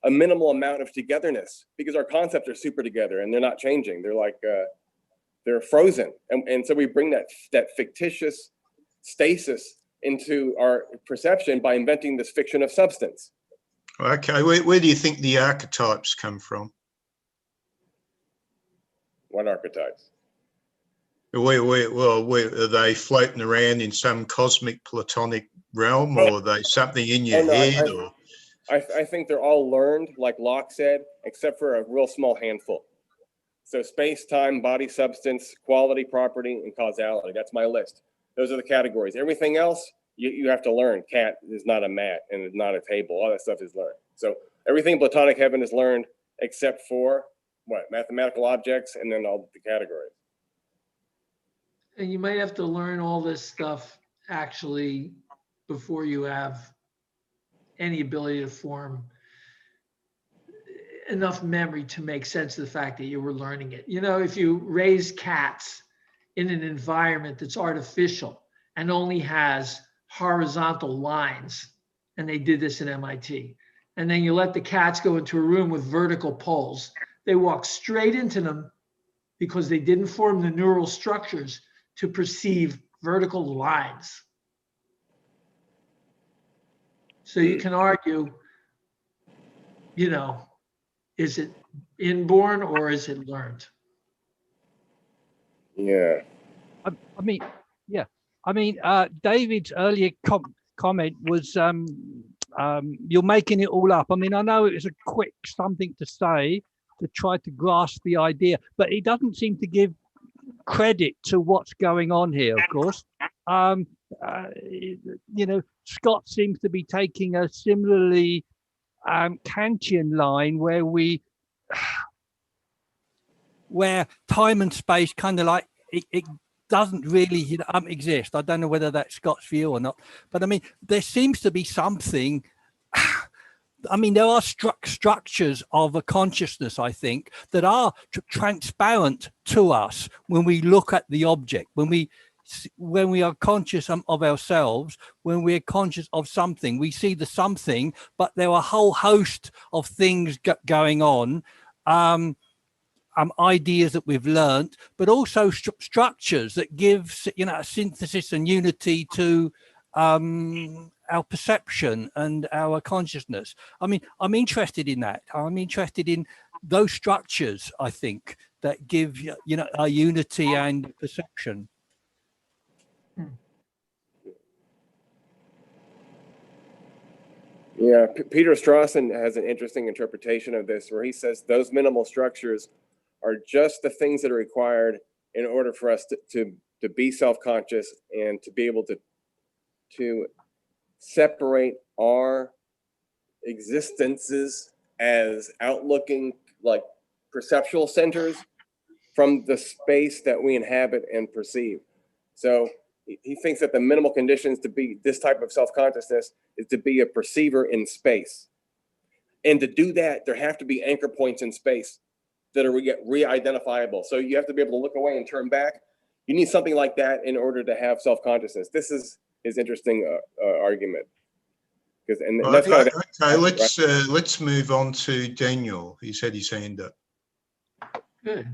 a minimal amount of togetherness, because our concepts are super together and they're not changing. They're like, they're frozen. And so we bring that fictitious stasis into our perception by inventing this fiction of substance. Okay, where do you think the archetypes come from? What archetypes? Are they floating around in some cosmic Platonic realm, or are they something in your head? I think they're all learned, like Locke said, except for a real small handful. So space, time, body, substance, quality, property, and causality. That's my list. Those are the categories. Everything else, you have to learn. Cat is not a mat and it's not a table. All that stuff is learned. So everything in Platonic heaven is learned except for what? Mathematical objects, and then all the categories. And you might have to learn all this stuff actually before you have any ability to form enough memory to make sense of the fact that you were learning it. You know, if you raise cats in an environment that's artificial and only has horizontal lines, and they did this at MIT, and then you let the cats go into a room with vertical poles, they walk straight into them because they didn't form the neural structures to perceive vertical lines. So you can argue, you know, is it inborn or is it learned? Yeah. I mean, yeah. I mean, David's earlier comment was you're making it all up. I mean, I know it was a quick something to say to try to grasp the idea, but it doesn't seem to give credit to what's going on here, of course. You know, Scott seems to be taking a similarly Kantian line where time and space kind of like it doesn't really exist. I don't know whether that's Scott's view or not, but I mean, there seems to be something. I mean, there are structures of a consciousness, I think, that are transparent to us when we look at the object, when we are conscious of ourselves, when we're conscious of something, we see the something, but there are a whole host of things going on, ideas that we've learned, but also structures that give, you know, a synthesis and unity to our perception and our consciousness. I mean, I'm interested in that. I'm interested in those structures, I think, that give, you know, a unity and perception. Yeah, Peter Strawson has an interesting interpretation of this, where he says those minimal structures are just the things that are required in order for us to be self-conscious and to be able to separate our existences as outlooking, like, perceptual centers from the space that we inhabit and perceive. So he thinks that the minimal conditions to be this type of self-consciousness is to be a perceiver in space. And to do that, there have to be anchor points in space that are re-identifiable. So you have to be able to look away and turn back. You need something like that in order to have self-consciousness. This is his interesting argument. And that's kind of okay. Let's move on to Daniel. He's had his hand up. Good.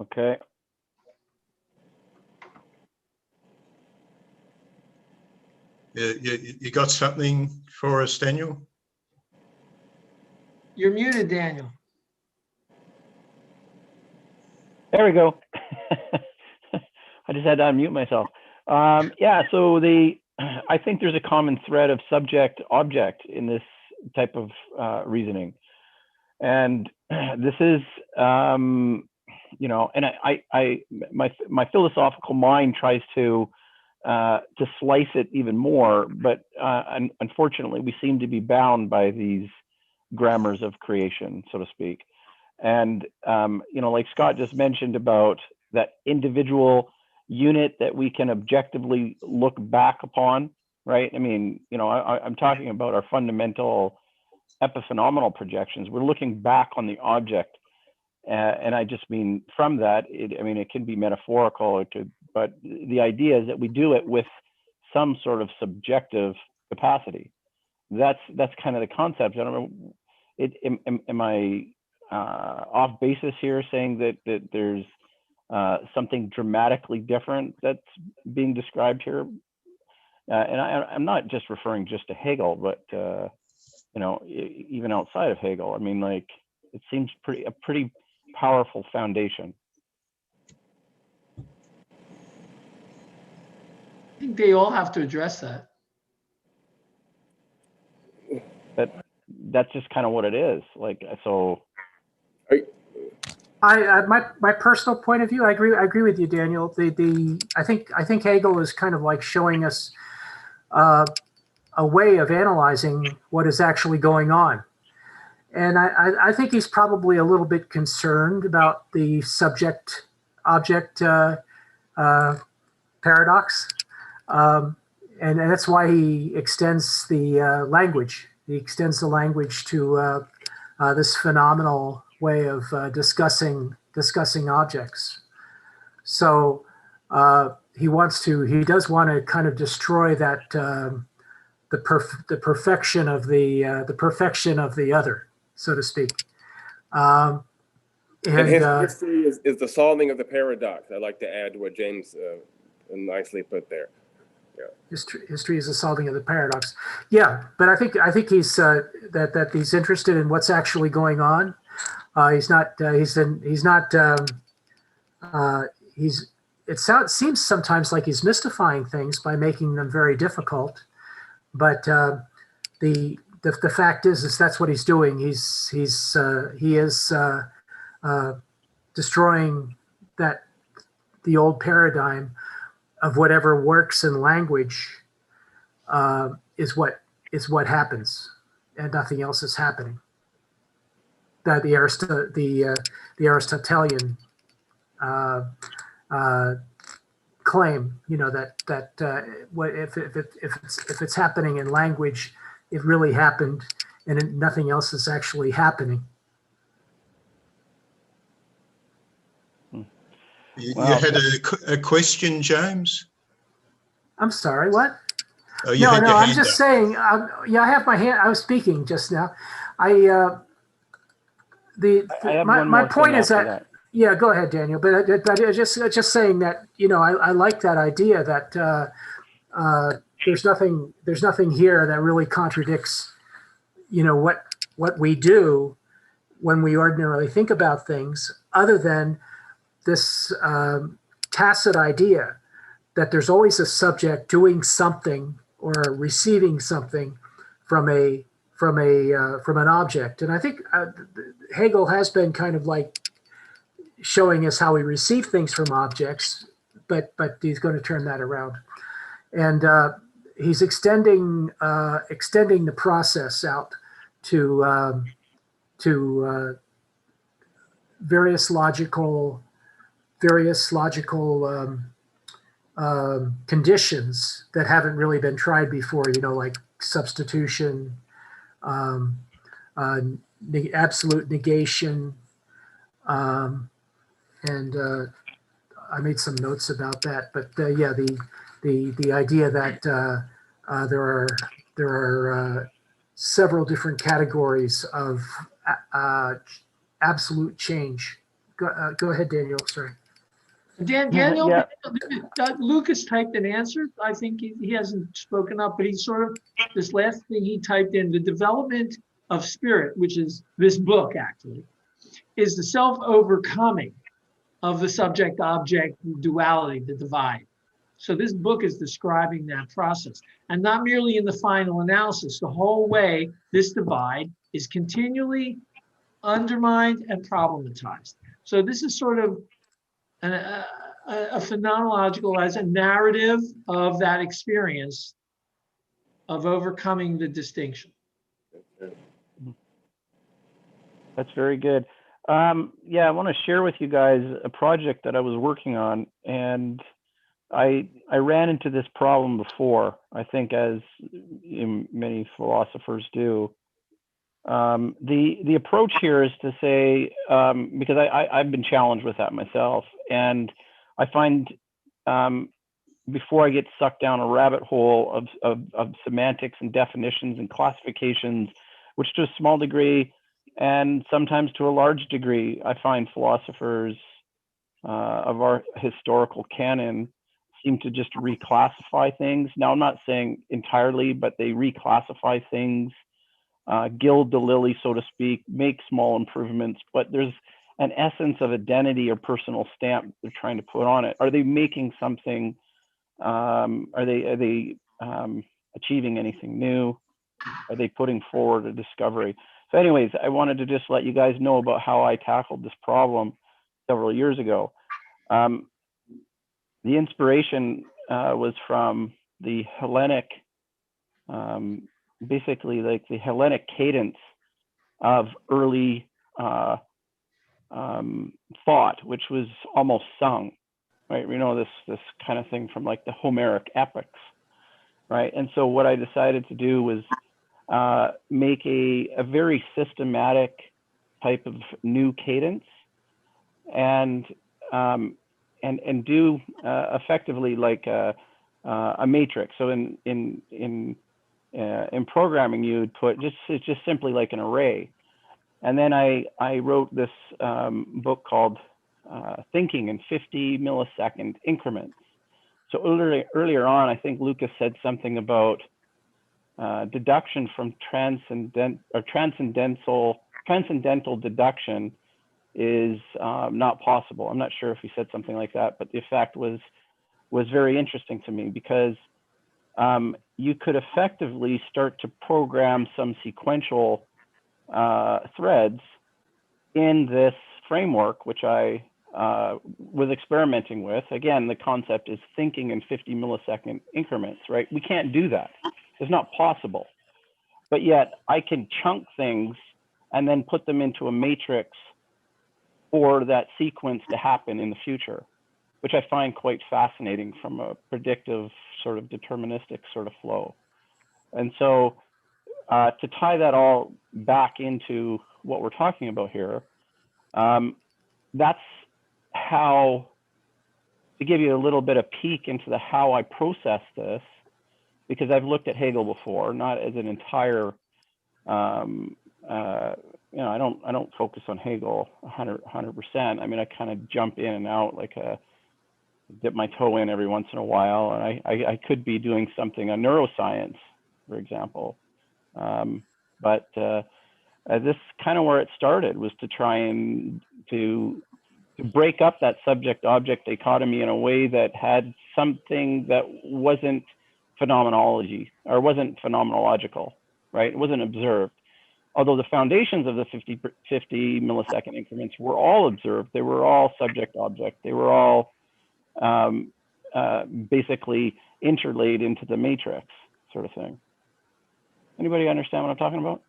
Okay. You got something for us, Daniel? You're muted, Daniel. There we go. I just had to unmute myself. Yeah, so I think there's a common thread of subject-object in this type of reasoning. And this is, you know, and my philosophical mind tries to slice it even more, but unfortunately, we seem to be bound by these grammars of creation, so to speak. And you know, like Scott just mentioned about that individual unit that we can objectively look back upon, right? I mean, you know, I'm talking about our fundamental epiphenomenal projections. We're looking back on the object, and I just mean from that, I mean, it can be metaphorical, but the idea is that we do it with some sort of subjective capacity. That's kind of the concept. I don't know. Am I off basis here, saying that there's something dramatically different that's being described here? And I'm not just referring just to Hegel, but you know, even outside of Hegel. I mean, like, it seems a pretty powerful foundation. I think they all have to address that. But that's just kind of what it is. Like, so. My personal point of view, I agree with you, Daniel. I think Hegel is kind of like showing us a way of analyzing what is actually going on. And I think he's probably a little bit concerned about the subject-object paradox. And that's why he extends the language. He extends the language to this phenomenal way of discussing objects. So he does want to kind of destroy that the perfection of the other, so to speak. And history is the solving of the paradox. I'd like to add to what James nicely put there. Yeah. History is the solving of the paradox. Yeah, but I think he's that he's interested in what's actually going on. It seems sometimes like he's mystifying things by making them very difficult. But the fact is that's what he's doing. He is destroying the old paradigm of whatever works in language is what happens, and nothing else is happening. The Aristotelian claim, you know, that if it's happening in language, it really happened, and nothing else is actually happening. You had a question, James? I'm sorry, what? Oh, you had your I'm hand just up. saying. I have my hand. I was speaking just now. I have one my more point thing is after that. Yeah, go ahead, Daniel. But just saying that, you know, I like that idea that there's nothing here that really contradicts, you know, what we do when we ordinarily think about things, other than this tacit idea that there's always a subject doing something or receiving something from an object. And I think Hegel has been kind of like showing us how we receive things from objects, but he's going to turn that around, and he's extending the process out to various logical conditions that haven't really been tried before, you know, like substitution, absolute negation, and I made some notes about that. But yeah, the idea that there are several different categories of absolute change. Go ahead, Daniel. Sorry. Daniel, Yeah. Lucas typed an answer. I think he hasn't spoken up, but he sort of, this last thing he typed in, the development of spirit, which is this book actually, is the self-overcoming of the subject-object duality, the divide. So this book is describing that process, and not merely in the final analysis. The whole way, this divide is continually undermined and problematized. So this is sort of a phenomenological, as a narrative of that experience of overcoming the distinction. That's very good. Yeah, I want to share with you guys a project that I was working on, and I ran into this problem before, I think, as many philosophers do. The approach here is to say, because I've been challenged with that myself, and I find before I get sucked down a rabbit hole of semantics and definitions and classifications, which to a small degree and sometimes to a large degree, I find philosophers of our historical canon seem to just reclassify things. Now, I'm not saying entirely, but they reclassify things, gild the lily, so to speak, make small improvements, but there's an essence of identity or personal stamp they're trying to put on it. Are they making something? Are they achieving anything new? Are they putting forward a discovery? So anyways, I wanted to just let you guys know about how I tackled this problem several years ago. The inspiration was from the Hellenic, basically like the Hellenic cadence of early thought, which was almost sung, right? You know, this kind of thing from like the Homeric epics, right? And so what I decided to do was make a very systematic type of new cadence, and do effectively like a matrix. So in programming, you would put it's just simply like an array. And then I wrote this book called Thinking in 50 millisecond increments. So earlier on, I think Lucas said something about deduction from transcendental deduction is not possible. I'm not sure if he said something like that, but the effect was very interesting to me, because you could effectively start to program some sequential threads in this framework, which I was experimenting with. Again, the concept is thinking in 50 millisecond increments, right? We can't do that. It's not possible. But yet I can chunk things and then put them into a matrix for that sequence to happen in the future, which I find quite fascinating from a predictive sort of deterministic sort of flow. And so to tie that all back into what we're talking about here, that's how, to give you a little bit of peek into the how I process this, because I've looked at Hegel before, not as an entire, you know, I don't focus on Hegel 100%. I mean, I kind of jump in and out, like dip my toe in every once in a while, and I could be doing something on neuroscience, for example. But this kind of where it started, was to try and to break up that subject-object dichotomy in a way that had something that wasn't phenomenology, or wasn't phenomenological, right? It wasn't observed. Although the foundations of the 50 millisecond increments were all observed, they were all subject-object, they were all basically interlaid into the matrix sort of thing. Anybody understand what I'm talking about?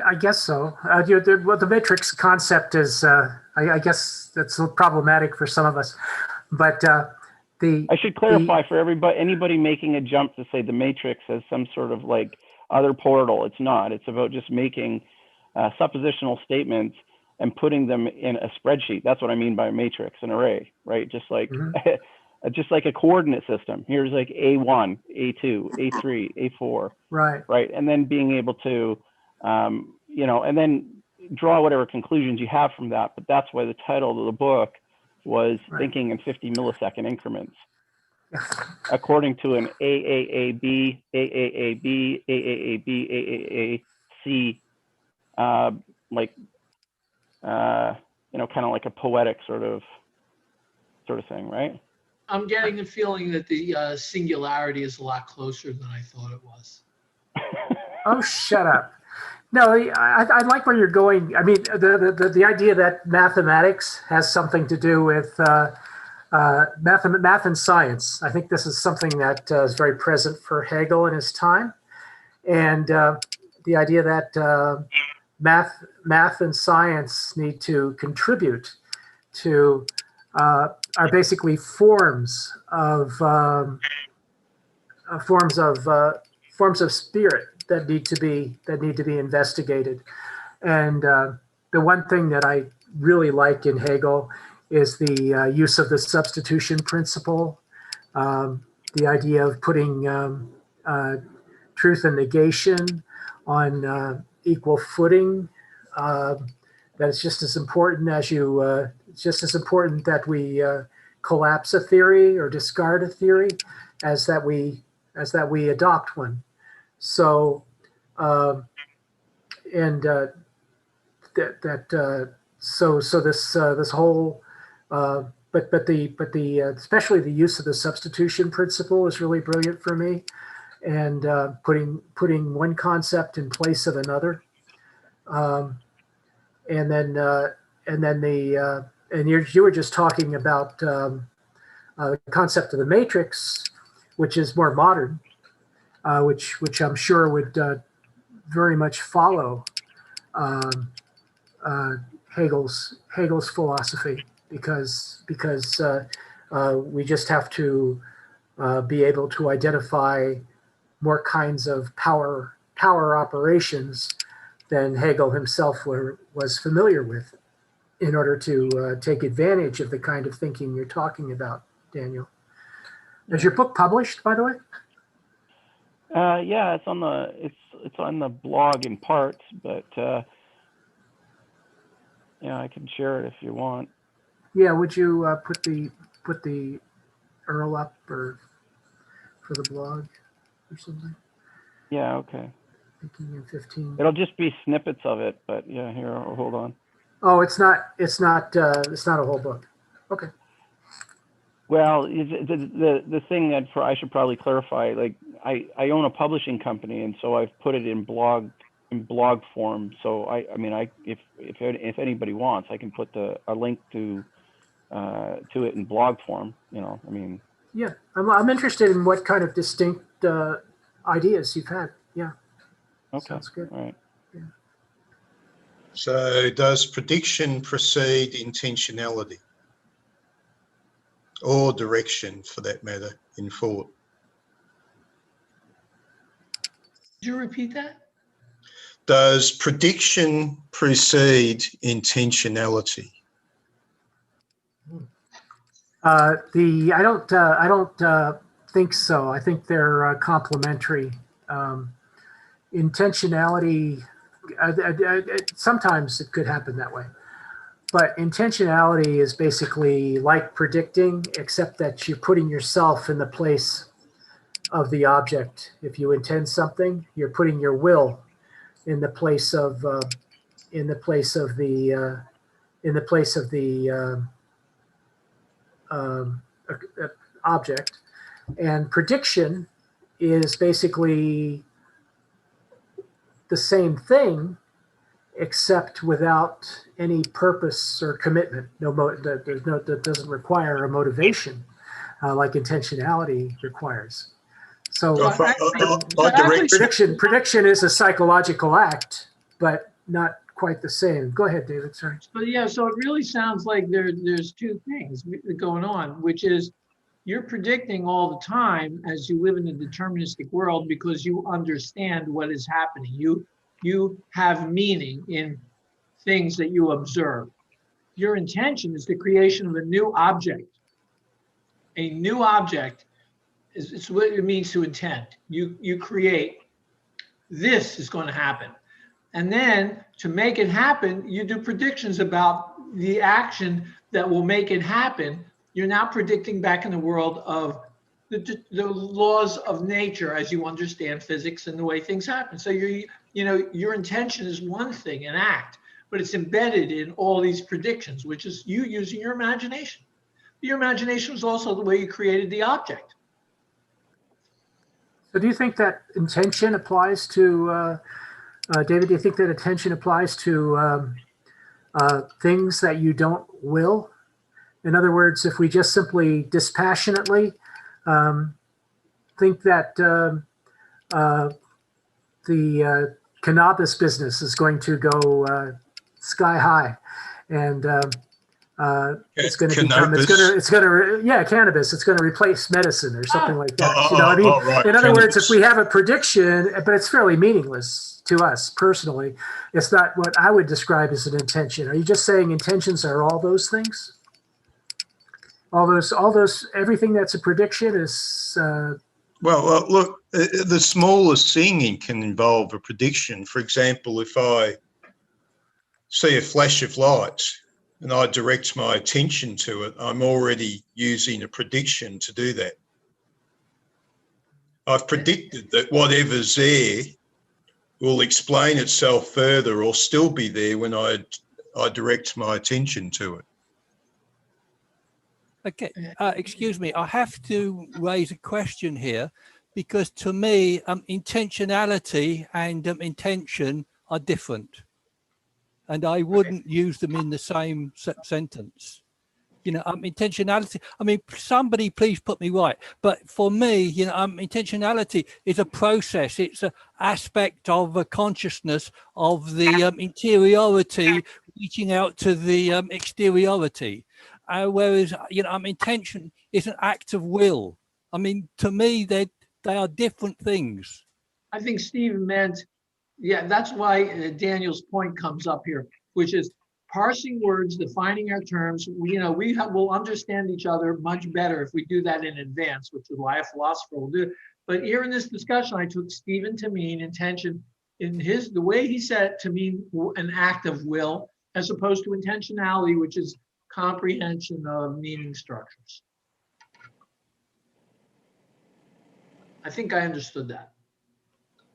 I guess so. The matrix concept is, I guess that's problematic for some of us. But I should clarify for anybody making a jump to say the matrix as some sort of like other portal. It's not. It's about just making suppositional statements and putting them in a spreadsheet. That's what I mean by a matrix, an array, right? Just like just like a coordinate system. Here's like A1, A2, A3, A4, right? And then being able to, you know, and then draw whatever conclusions you have from that. But that's why the title of the book was Thinking in 50 millisecond increments, according to an AAAB, AAAB, AAAB, AAAC, like, you know, kind of like a poetic sort of thing, right? I'm getting the feeling that the singularity is a lot closer than I thought it was. Oh, shut up. No, I like where you're going. I mean, the idea that mathematics has something to do with math and science. I think this is something that is very present for Hegel in his time. And the idea that math and science need to contribute to are basically forms of spirit that need to be investigated. And the one thing that I really like in Hegel is the use of the substitution principle, the idea of putting truth and negation on equal footing. That it's just as important as it's just as important that we collapse a theory or discard a theory as that we adopt one. So, and so this whole but the especially the use of the substitution principle is really brilliant for me, and putting one concept in place of another, and then you were just talking about the concept of the matrix, which is more modern, which I'm sure would very much follow Hegel's philosophy, because we just have to be able to identify more kinds of power operations than Hegel himself was familiar with, in order to take advantage of the kind of thinking you're talking about, Daniel. Is your book published, by the way? Yeah, it's on the blog in parts, but yeah, I can share it if you want. Yeah, would you put the URL up or for the blog or something? Yeah, okay. Thinking in 15. It'll just be snippets of it, but yeah, here, hold on. Oh, it's not a whole book. Okay. Well, the thing that I should probably clarify, like I own a publishing company, and so I've put it in blog form. So I mean, if anybody wants, I can put a link to it in blog form. You know, I mean. Yeah, I'm interested in what kind of distinct ideas you've had. Yeah. Okay. Sounds good. All right. Yeah. So does prediction precede intentionality, or direction for that matter, in thought? Could you repeat that? Does prediction precede intentionality? I don't think so. I think they're complementary. Intentionality, sometimes it could happen that way, but intentionality is basically like predicting, except that you're putting yourself in the place of the object. If you intend something, you're putting your will in the place of the object. And prediction is basically the same thing, except without any purpose or commitment. That doesn't require a motivation like intentionality requires. So prediction is a psychological act, but not quite the same. Go ahead, David. Sorry. But yeah, so it really sounds like there's two things going on, which is you're predicting all the time as you live in a deterministic world because you understand what is happening. You have meaning in things that you observe. Your intention is the creation of a new object. A new object is what it means to intend. You create, this is going to happen. And then to make it happen, you do predictions about the action that will make it happen. You're now predicting back in the world of the laws of nature as you understand physics and the way things happen. So your intention is one thing, an act, but it's embedded in all these predictions, which is you using your imagination. Your imagination was also the way you created the object. So do you think that intention applies to, David, do you think that attention applies to things that you don't will? In other words, if we just simply dispassionately think that the cannabis business is going to go sky high, and it's going to become, yeah, cannabis, it's going to replace medicine or something like that. You know, I mean, right, in other words, if we have a prediction, but it's fairly meaningless to us personally, it's not what I would describe as an intention. Are you just saying intentions are all those things? All those, everything that's a prediction is. Well, look, the smallest thing can involve a prediction. For example, if I see a flash of light and I direct my attention to it, I'm already using a prediction to do that. I've predicted that whatever's there will explain itself further or still be there when I direct my attention to it. Okay, excuse me, I have to raise a question here, because to me, intentionality and intention are different, and I wouldn't use them in the same sentence. You know, intentionality, I mean, somebody please put me right, but for me, you know, intentionality is a process. It's an aspect of a consciousness of the interiority reaching out to the exteriority. Whereas, you know, intention is an act of will. I mean, to me, they are different things. I think Stephen meant, yeah, that's why Daniel's point comes up here, which is parsing words, defining our terms. We'll understand each other much better if we do that in advance, which is why a philosopher will do it. But here in this discussion, I took Stephen to mean intention in the way he said it, to mean an act of will, as opposed to intentionality, which is comprehension of meaning structures. I think I understood that.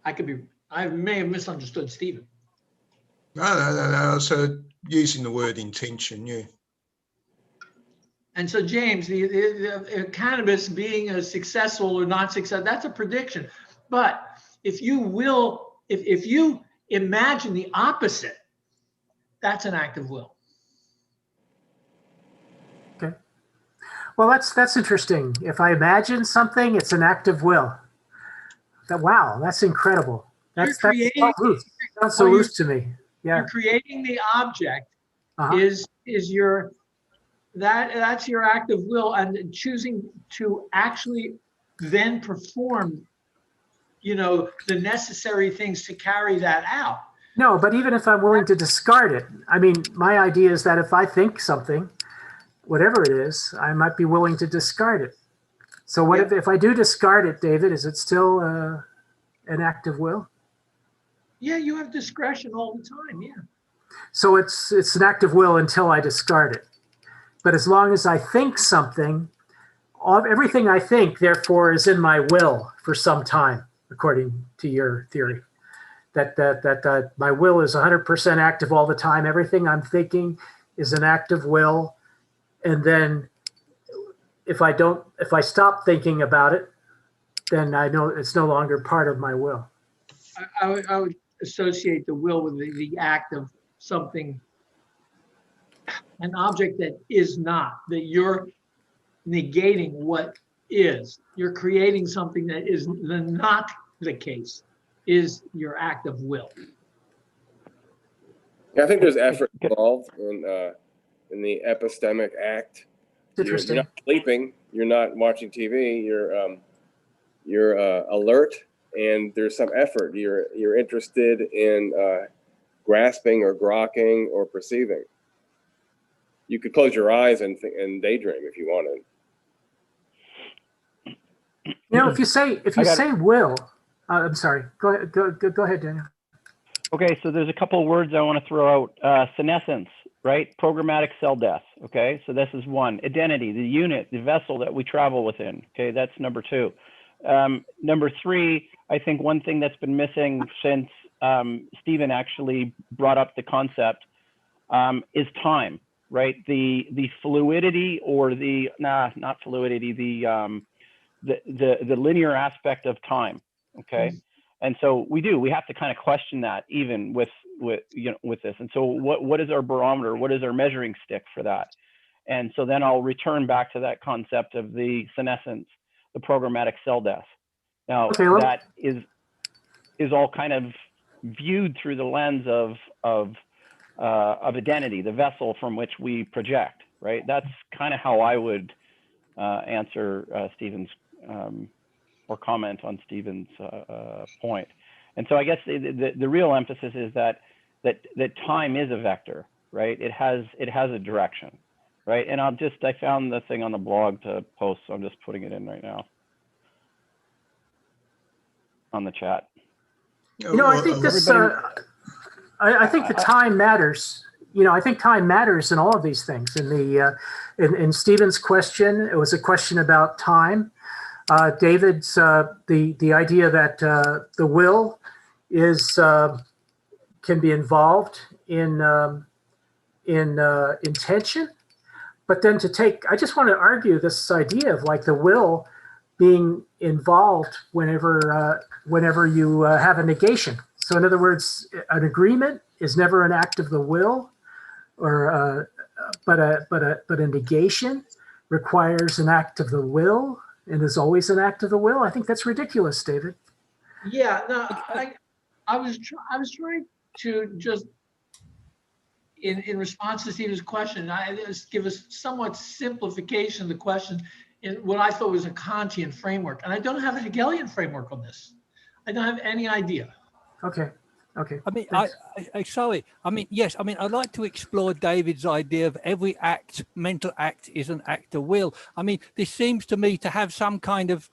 I may have misunderstood Stephen. No. So using the word intention, yeah. And so, James, the cannabis being a successful or not successful, that's a prediction. But if you imagine the opposite, that's an act of will. Okay. Well, that's interesting. If I imagine something, it's an act of will. Wow, that's incredible. That's so loose. Sounds so loose to me. Yeah. You're creating the object is your that's your act of will, and choosing to actually then perform, the necessary things to carry that out. No, but even if I'm willing to discard it, I mean, my idea is that if I think something, whatever it is, I might be willing to discard it. So what if I do discard it, David, is it still an act of will? Yeah, you have discretion all the time, yeah. So it's an act of will until I discard it. But as long as I think something, everything I think, therefore, is in my will for some time, according to your theory. That my will is 100% active all the time. Everything I'm thinking is an act of will. And then if I stop thinking about it, then I know it's no longer part of my will. I would associate the will with the act of something, an object that is not, that you're negating what is. You're creating something that is not the case, is your act of will. Yeah, I think there's effort involved in the epistemic act. You're not sleeping. You're not watching TV. You're alert, and there's some effort. You're interested in grasping or grokking or perceiving. You could close your eyes and daydream if you wanted. If you say will, I'm sorry. Go ahead, Daniel. Okay, so there's a couple of words I want to throw out. Senescence, right? Programmatic cell death. Okay, so this is one. Identity, the unit, the vessel that we travel within. Okay, that's number two. Number three, I think one thing that's been missing since Stephen actually brought up the concept is time, right? The fluidity, or the not fluidity, the linear aspect of time. Okay. And so we have to kind of question that, even with this. And so what is our barometer? What is our measuring stick for that? And so then I'll return back to that concept of the senescence, the programmatic cell death. Now, Okay, well, that is all kind of viewed through the lens of identity, the vessel from which we project, right? That's kind of how I would answer Stephen's or comment on Stephen's point. And so I guess the real emphasis is that time is a vector, right? It has a direction, right? And I found the thing on the blog to post, so I'm just putting it in right now on the chat. I think this. I think the time matters. I think time matters in all of these things. In Stephen's question, it was a question about time. David's the idea that the will can be involved in intention, but then I just want to argue this idea of like the will being involved whenever you have a negation. So in other words, an agreement is never an act of the will, but a negation requires an act of the will and is always an act of the will. I think that's ridiculous, David. Yeah, no, I was trying to just in response to Stephen's question, I just give a somewhat simplification of the question in what I thought was a Kantian framework, and I don't have a Hegelian framework on this. I don't have any idea. Okay. I mean, sorry. I mean, yes. I mean, I'd like to explore David's idea of every mental act is an act of will. I mean, this seems to me to have some kind of.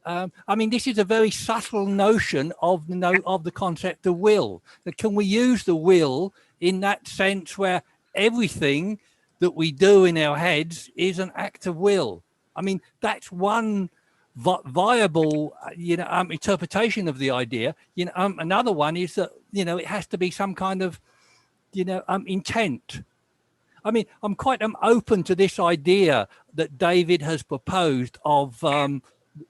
I mean, this is a very subtle notion of the concept of will. That can we use the will in that sense where everything that we do in our heads is an act of will? I mean, that's one viable interpretation of the idea. Another one is that it has to be some kind of intent. I mean, I'm quite open to this idea that David has proposed of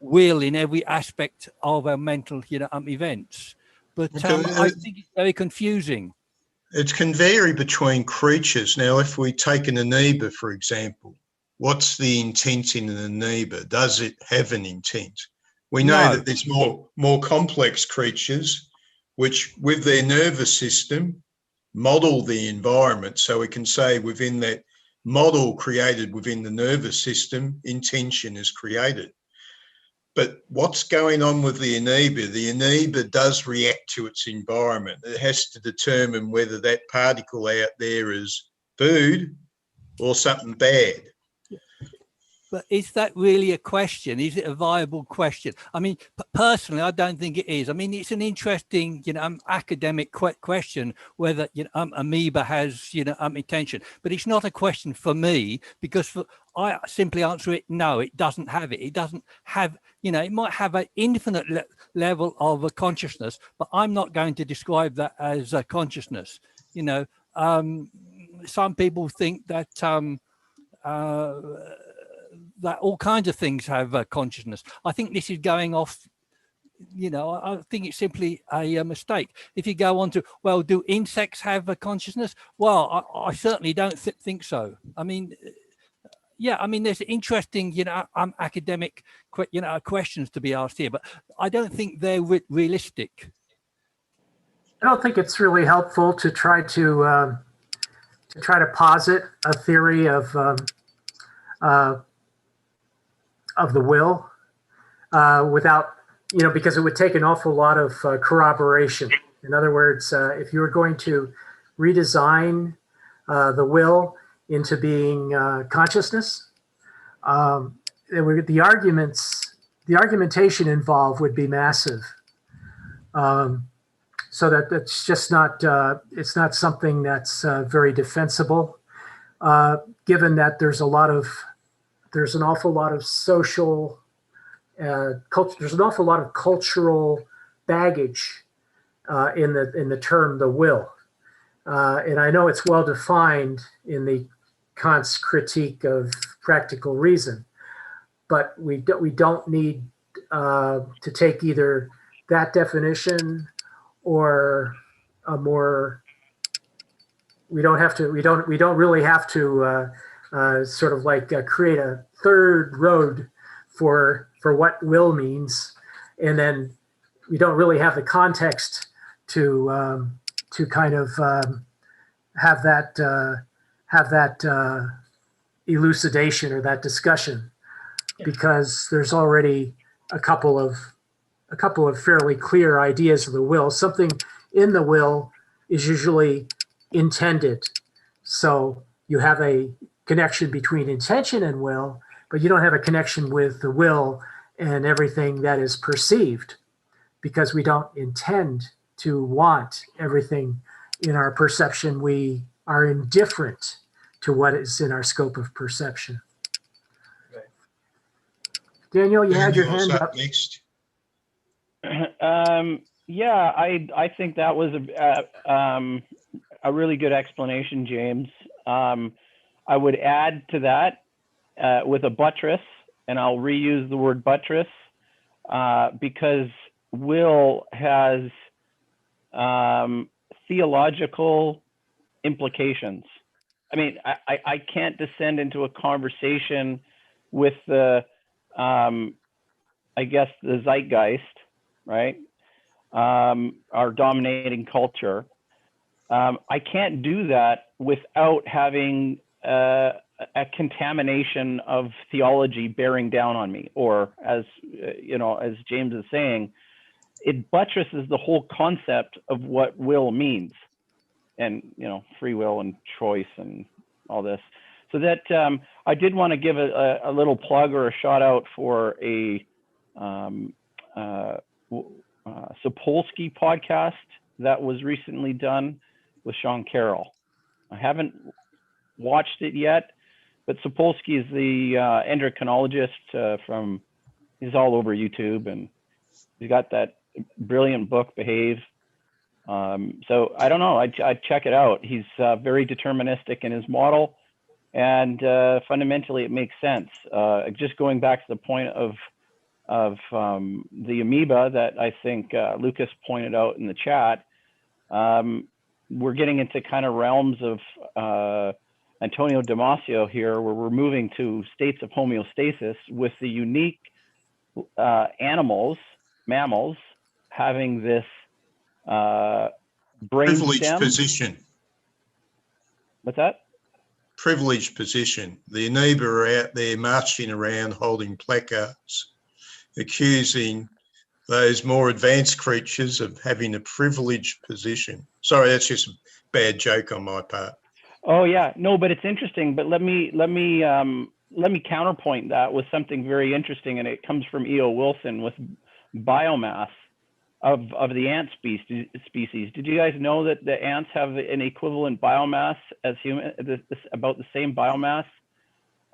will in every aspect of our mental events, but I think it's very confusing. It can vary between creatures. Now, if we take an amoeba, for example, what's the intent in an amoeba? Does it have an intent? We know that there's more complex creatures which, with their nervous system, model the environment. So we can say within that model created within the nervous system, intention is created. But what's going on with the amoeba? The amoeba does react to its environment. It has to determine whether that particle out there is food or something bad. But is that really a question? Is it a viable question? I mean, personally, I don't think it is. I mean, it's an interesting, academic question whether amoeba has, intention. But it's not a question for me because I simply answer it: no, it doesn't have it. It doesn't have, it might have an infinite level of a consciousness, but I'm not going to describe that as a consciousness. Some people think that. That all kinds of things have consciousness. I think this is going off, I think it's simply a mistake. If you go on to, well, do insects have a consciousness? Well, I certainly don't think so. I mean, yeah, I mean, there's interesting, academic, questions to be asked here, but I don't think they're realistic. I don't think it's really helpful to try to posit a theory of the will without, because it would take an awful lot of corroboration. In other words, if you were going to redesign the will into being consciousness, the argumentation involved would be massive. So that it's just not, it's not something that's very defensible, given that there's an awful lot of social culture. There's an awful lot of cultural baggage in the term the will. and I know it's well defined in the Kant's critique of practical reason, but we don't need to take either that definition or a more. We don't have to. We don't really have to sort of like create a third road for what will means, and then we don't really have the context to kind of have that elucidation or that discussion, because there's already a couple of fairly clear ideas of the will. Something in the will is usually intended, so you have a connection between intention and will, but you don't have a connection with the will and everything that is perceived, because we don't intend to want everything in our perception. We are indifferent to what is in our scope of perception. Okay. Daniel, you had your Daniel's hand up. next. Yeah, I think that was a really good explanation, James. I would add to that with a buttress, and I'll reuse the word buttress because will has theological implications. I mean, I can't descend into a conversation with the, I guess, the zeitgeist, right? Our dominating culture. I can't do that without having a contamination of theology bearing down on me, or as you know, as James is saying, it buttresses the whole concept of what will means, and you know, free will and choice and all this. So that I did want to give a little plug or a shout out for a Sapolsky podcast that was recently done with Sean Carroll. I haven't watched it yet, but Sapolsky is the endocrinologist from, he's all over YouTube, and he's got that brilliant book, Behave. So I don't know, I'd check it out. He's very deterministic in his model, and fundamentally it makes sense. Just going back to the point of the amoeba that I think Lucas pointed out in the chat, we're getting into kind of realms of Antonio Damasio here, where we're moving to states of homeostasis with the unique mammals, having this brain Privileged stem. position. What's that? Privileged position. The amoeba are out there marching around holding placards, accusing those more advanced creatures of having a privileged position. Sorry, that's just a bad joke on my part. Oh yeah, no, but it's interesting. But let me counterpoint that with something very interesting, and it comes from E.O. Wilson with biomass of the ant species. Did you guys know that the ants have an equivalent biomass as human, about the same biomass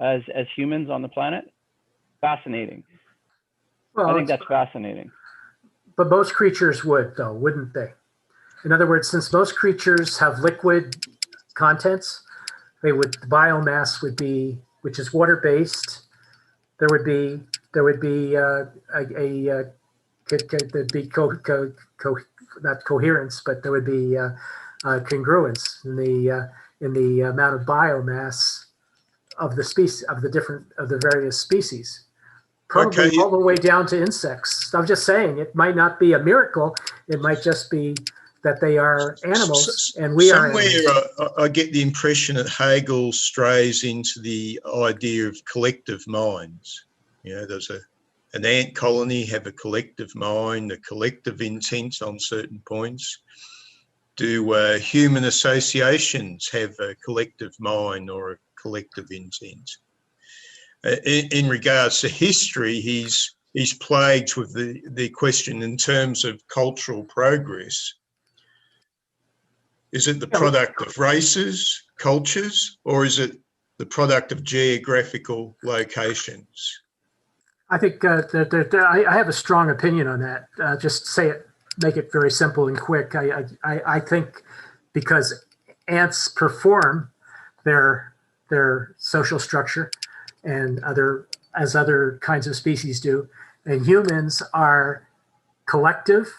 as humans on the planet? Fascinating. Well, I think that's fascinating. But most creatures would, though, wouldn't they? In other words, since most creatures have liquid contents, the biomass would be, which is water-based. There'd be not coherence, but there would be congruence in the amount of biomass of the species, of the various species. Probably Okay. all the way down to insects. I'm just saying, it might not be a miracle. It might just be that they are animals and we are animals. Somewhere I get the impression that Hegel strays into the idea of collective minds. You know, there's an ant colony have a collective mind, a collective intent on certain points. Do human associations have a collective mind or a collective intent? In regards to history, he's plagued with the question in terms of cultural progress. Is it the product of races, cultures, or is it the product of geographical locations? I think I have a strong opinion on that. Just say it, make it very simple and quick. I think because ants perform their social structure and other kinds of species do, and humans are collective,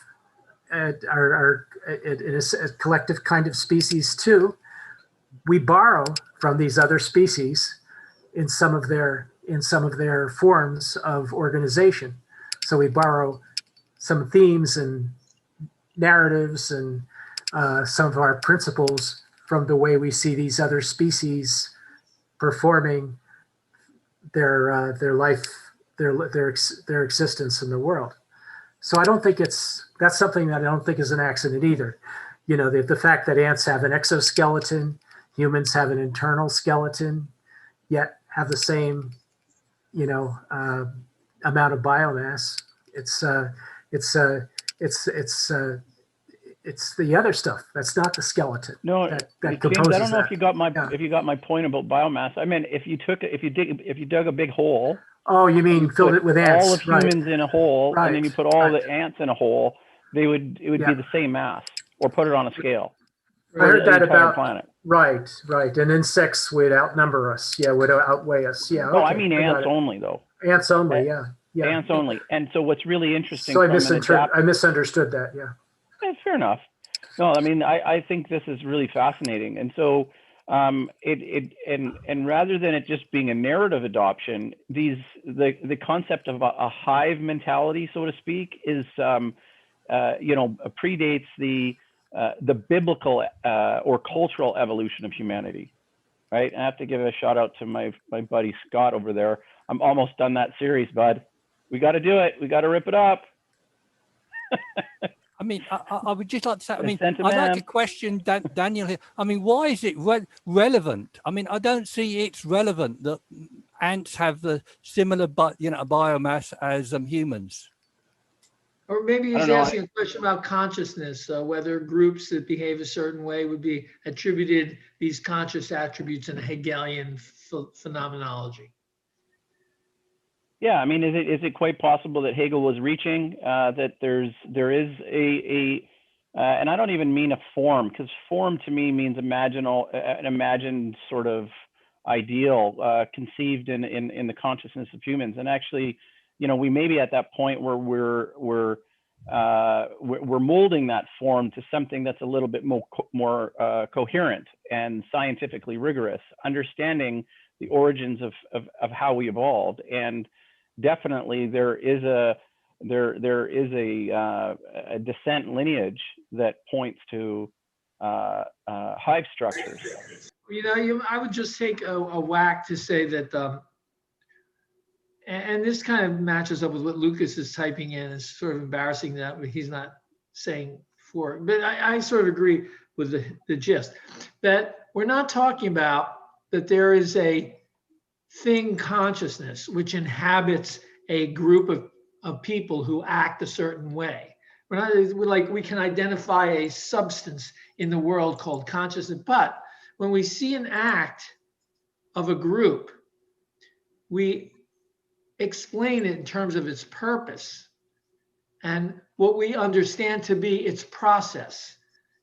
are in a collective kind of species too. We borrow from these other species in some of their forms of organization. So we borrow some themes and narratives and some of our principles from the way we see these other species performing their life, their existence in the world. So I don't think that's something that I don't think is an accident either. You know, the fact that ants have an exoskeleton, humans have an internal skeleton, yet have the same, amount of biomass. It's the other stuff. That's not the skeleton. No, that James, composes I don't know that. if you got my Yeah. if you got my point about biomass. I mean, if you dug a big hole. Oh, you mean filled it with ants? All of humans in a hole, and then you put all the ants in a hole. It would be the same mass, or put it on a scale. I heard that about planet. Right. And insects would outnumber us. Yeah, would outweigh us. Yeah. No, I mean ants only, though. Ants only. Yeah. Ants only. And so what's really interesting? So I misunderstood that. Yeah. That's fair enough. No, I mean I think this is really fascinating, and so and rather than it just being a narrative adoption, the concept of a hive mentality, so to speak, is predates the biblical or cultural evolution of humanity, right? I have to give a shout out to my buddy Scott over there. I'm almost done that series, bud. We got to do it. We got to rip it up. I mean, I would just like to say, I mean, I'd like to question Daniel here. I mean, why is it relevant? I mean, I don't see it's relevant that ants have the similar, biomass as humans. Or maybe he's asking a question about consciousness, whether groups that behave a certain way would be attributed these conscious attributes in a Hegelian phenomenology. Yeah, I mean, is it quite possible that Hegel was reaching that there is a and I don't even mean a form, because form to me means an imagined sort of ideal conceived in the consciousness of humans. And actually, we may be at that point where we're molding that form to something that's a little bit more coherent and scientifically rigorous, understanding the origins of how we evolved. And definitely there is a descent lineage that points to hive structures. I would just take a whack to say that, and this kind of matches up with what Lucas is typing in. It's sort of embarrassing that he's not saying for it, but I sort of agree with the gist that we're not talking about that there is a thing consciousness which inhabits a group of people who act a certain way. We can identify a substance in the world called consciousness, but when we see an act of a group, we explain it in terms of its purpose and what we understand to be its process.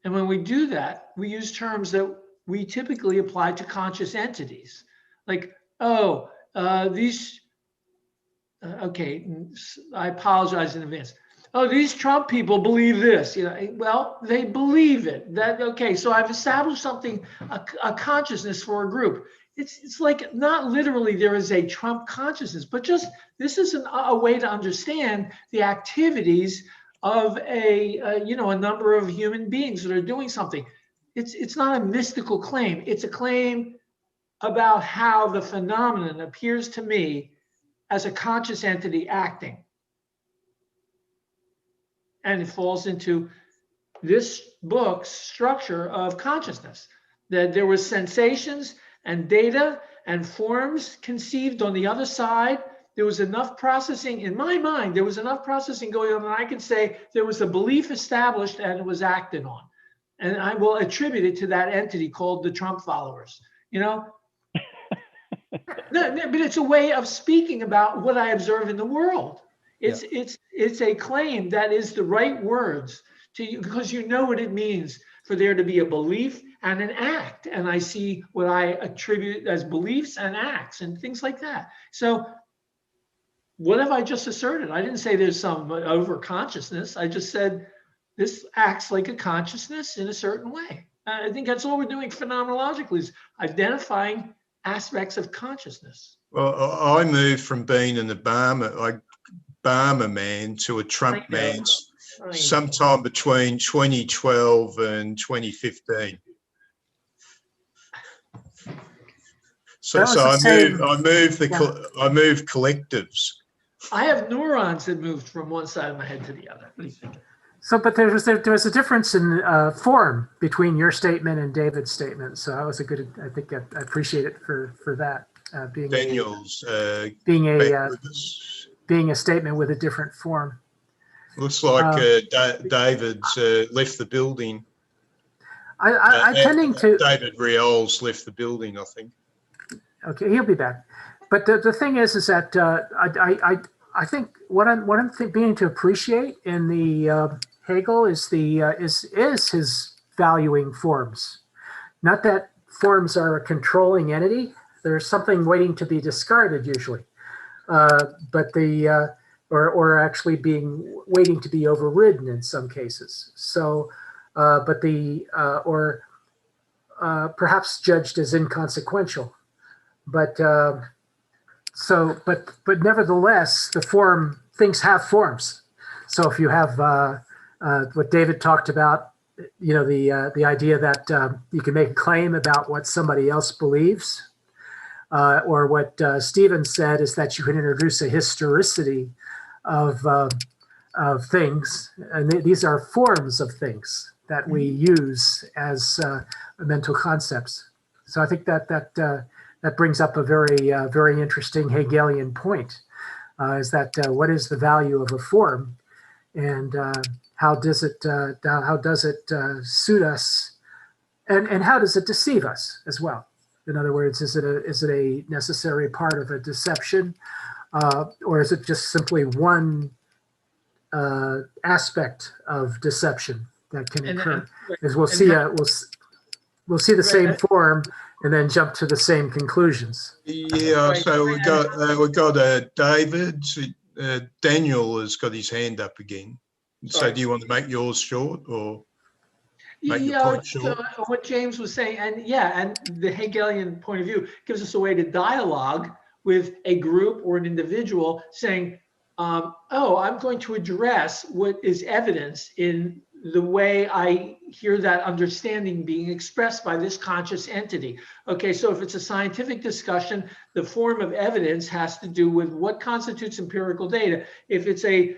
And when we do that, we use terms that we typically apply to conscious entities, like, okay, I apologize in advance. Oh, these Trump people believe this. Well, they believe it. Okay, so I've established something, a consciousness for a group. It's like not literally there is a Trump consciousness, but just this is a way to understand the activities of a number of human beings that are doing something. It's not a mystical claim. It's a claim about how the phenomenon appears to me as a conscious entity acting. And it falls into this book's structure of consciousness, that there was sensations and data and forms conceived on the other side. There was enough processing, in my mind, there was enough processing going on, and I could say there was a belief established and it was acted on. And I will attribute it to that entity called the Trump followers, No, but it's a way of speaking about what I observe in the world. It's a claim that is the right words to you, because you know what it means for there to be a belief and an act, and I see what I attribute as beliefs and acts and things like that. So what have I just asserted? I didn't say there's some over consciousness. I just said this acts like a consciousness in a certain way. I think that's all we're doing phenomenologically, is identifying aspects of consciousness. Well, I moved from being an Obama man to a Trump man sometime between 2012 and 2015. So I moved collectives. I have neurons that moved from one side of my head to the other. What do you think? So, but there was a difference in form between your statement and David's statement. So that was a good. I think I appreciate it for that being Daniel's being a statement with a different form. Looks like David's left the building. I'm tending to David Riol's left the building, I think. Okay, he'll be back. But the thing is that I think what I'm beginning to appreciate in the Hegel is his valuing forms. Not that forms are a controlling entity. There's something waiting to be discarded usually, but or actually waiting to be overridden in some cases. So, or perhaps judged as inconsequential. But nevertheless, the form, things have forms. So if you have what David talked about, the idea that you can make a claim about what somebody else believes, or what Stephen said is that you can introduce a historicity of things, and these are forms of things that we use as mental concepts. So I think that brings up a very interesting Hegelian point, is that what is the value of a form, and how does it suit us, and how does it deceive us as well? In other words, is it a necessary part of a deception, or is it just simply one aspect of deception that can occur? As we'll see the same form and then jump to the same conclusions. Yeah, so we got David. Daniel has got his hand up again. So do you want to make yours short or make your point short? So what James was saying, and the Hegelian point of view gives us a way to dialogue with a group or an individual saying, oh, I'm going to address what is evidence in the way I hear that understanding being expressed by this conscious entity. Okay, so if it's a scientific discussion, the form of evidence has to do with what constitutes empirical data. If it's a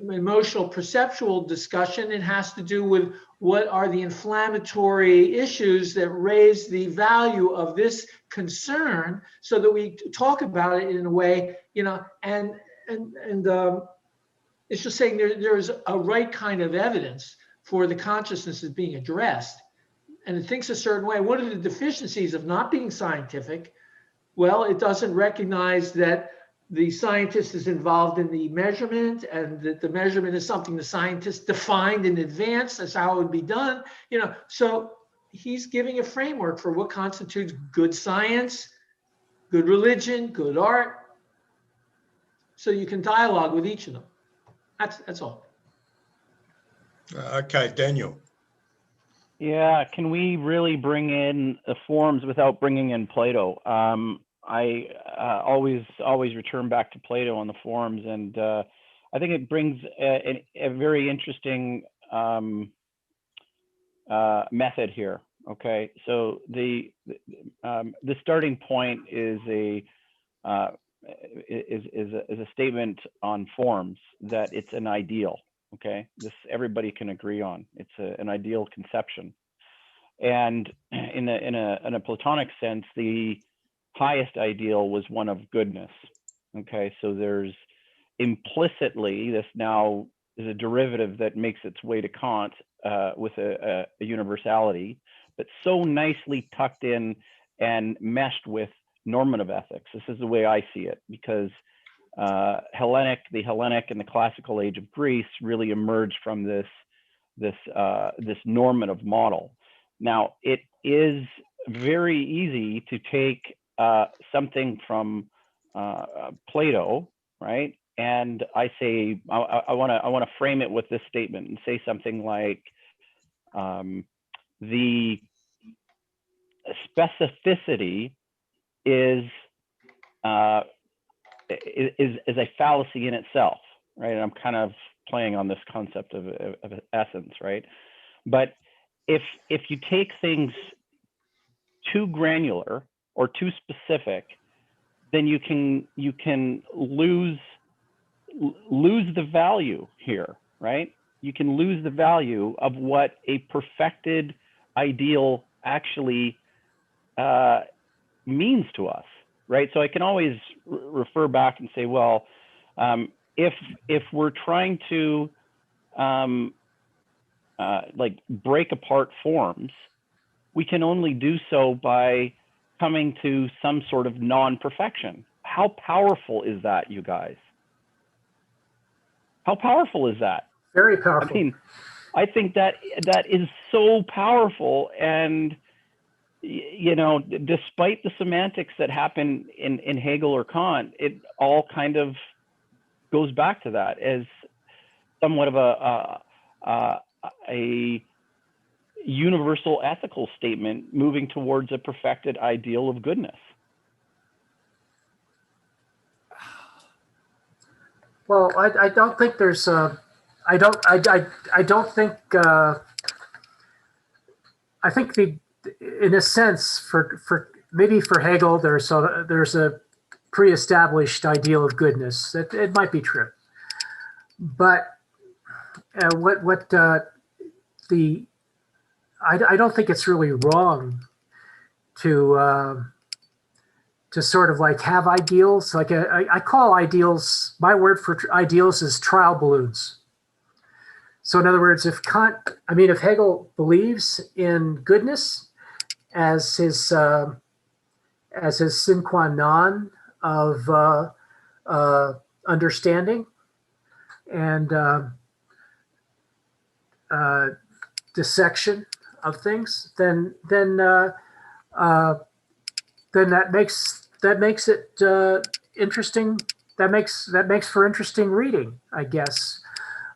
emotional perceptual discussion, it has to do with what are the inflammatory issues that raise the value of this concern, so that we talk about it in a way, and it's just saying there's a right kind of evidence for the consciousness that's being addressed, and it thinks a certain way. What are the deficiencies of not being scientific? Well, it doesn't recognize that the scientist is involved in the measurement, and that the measurement is something the scientist defined in advance. That's how it would be done. So he's giving a framework for what constitutes good science, good religion, good art. So you can dialogue with each of them. That's all. Okay, Daniel. Yeah, can we really bring in the forms without bringing in Plato? I always return back to Plato on the forms, and I think it brings a very interesting method here. Okay, so the starting point is a statement on forms, that it's an ideal. Okay, this everybody can agree on. It's an ideal conception, and in a Platonic sense, the highest ideal was one of goodness. Okay, so there's implicitly, this now is a derivative that makes its way to Kant with a universality, but so nicely tucked in and meshed with normative ethics. This is the way I see it, because the Hellenic and the classical age of Greece really emerged from this this normative model. Now, it is very easy to take something from Plato, right? And I say I want to frame it with this statement and say something like the specificity is a fallacy in itself, right? And I'm kind of playing on this concept of essence, right? But if you take things too granular or too specific, then you can lose the value here, right? You can lose the value of what a perfected ideal actually means to us, right? So I can always refer back and say, well, if we're trying to like break apart forms, we can only do so by coming to some sort of non-perfection. How powerful is that, you guys? How powerful is that? Very powerful. I mean, I think that is so powerful, and you know, despite the semantics that happen in Hegel or Kant, it all kind of goes back to that as somewhat of a universal ethical statement moving towards a perfected ideal of goodness. Well, I don't think there's I don't think I think in a sense for maybe for Hegel there's a pre-established ideal of goodness. It might be true, but I don't think it's really wrong to sort of like have ideals. Like I call ideals, my word for ideals is trial balloons. So in other words, if Hegel believes in goodness as his sine qua non of understanding and dissection of things, then that makes it interesting. That makes for interesting reading, I guess,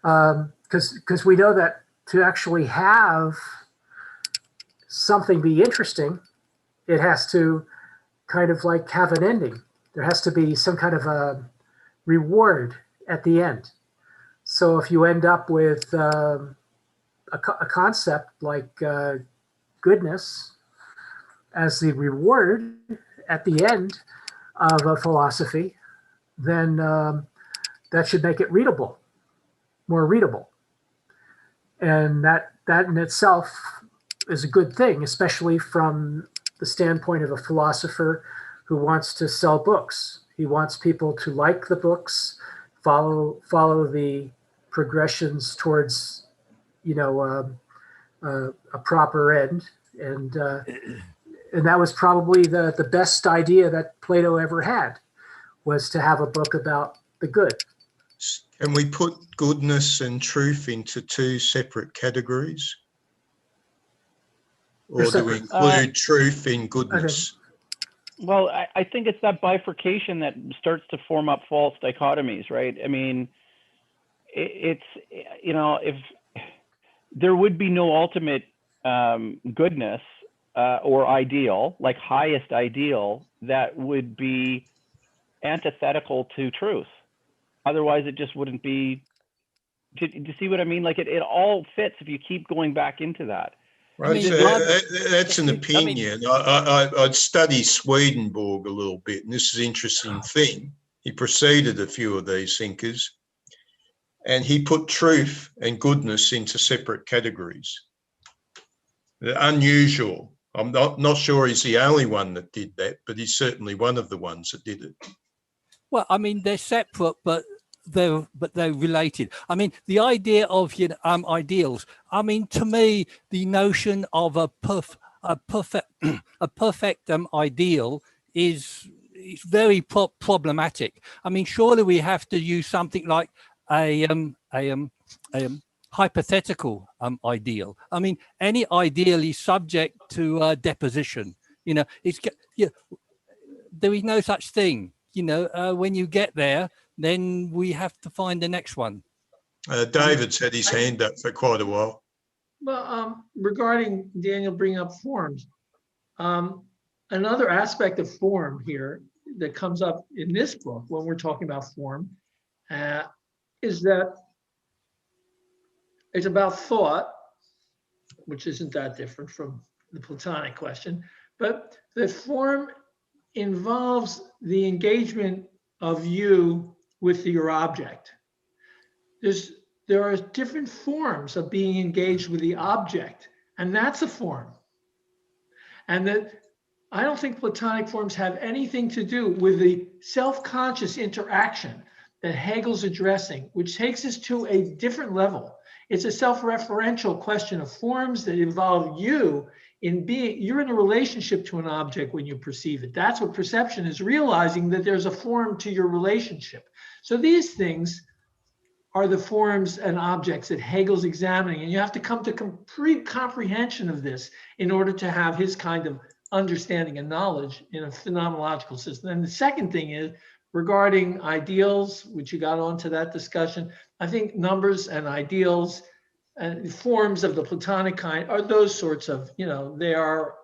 because we know that to actually have something be interesting, it has to kind of like have an ending. There has to be some kind of a reward at the end. So if you end up with a concept like goodness as the reward at the end of a philosophy, then that should make it readable, more readable. And that in itself is a good thing, especially from the standpoint of a philosopher who wants to sell books. He wants people to like the books, follow the progressions towards, a proper end, and that was probably the best idea that Plato ever had, was to have a book about the good. Can we put goodness and truth into two separate categories? Or do we include truth in goodness? Well, I think it's that bifurcation that starts to form up false dichotomies, right? I mean, it's, if there would be no ultimate goodness or ideal, like highest ideal, that would be antithetical to truth. Otherwise, it just wouldn't be. Do you see what I mean? Like it all fits if you keep going back into that. Right, that's an opinion. I'd study Swedenborg a little bit, and this is an interesting thing. He preceded a few of these thinkers, and he put truth and goodness into separate categories. They're unusual. I'm not sure he's the only one that did that, but he's certainly one of the ones that did it. Well, I mean, they're separate, but they're related. I mean, the idea of ideals. I mean, to me, the notion of a perfect ideal is very problematic. I mean, surely we have to use something like a hypothetical ideal. I mean, any ideal is subject to deposition. You know, there is no such thing. You know, when you get there, then we have to find the next one. David's had his hand up for quite a while. Well, regarding Daniel bringing up forms, another aspect of form here that comes up in this book when we're talking about form is that it's about thought, which isn't that different from the Platonic question, but the form involves the engagement of you with your object. There are different forms of being engaged with the object, and that's a form. And that I don't think Platonic forms have anything to do with the self-conscious interaction that Hegel's addressing, which takes us to a different level. It's a self-referential question of forms that involve you in being, you're in a relationship to an object when you perceive it. That's what perception is, realizing that there's a form to your relationship. So these things are the forms and objects that Hegel's examining. And you have to come to complete comprehension of this in order to have his kind of understanding and knowledge in a phenomenological system. And the second thing is regarding ideals, which you got onto that discussion. I think numbers and ideals and forms of the Platonic kind are those sorts of, you know, they are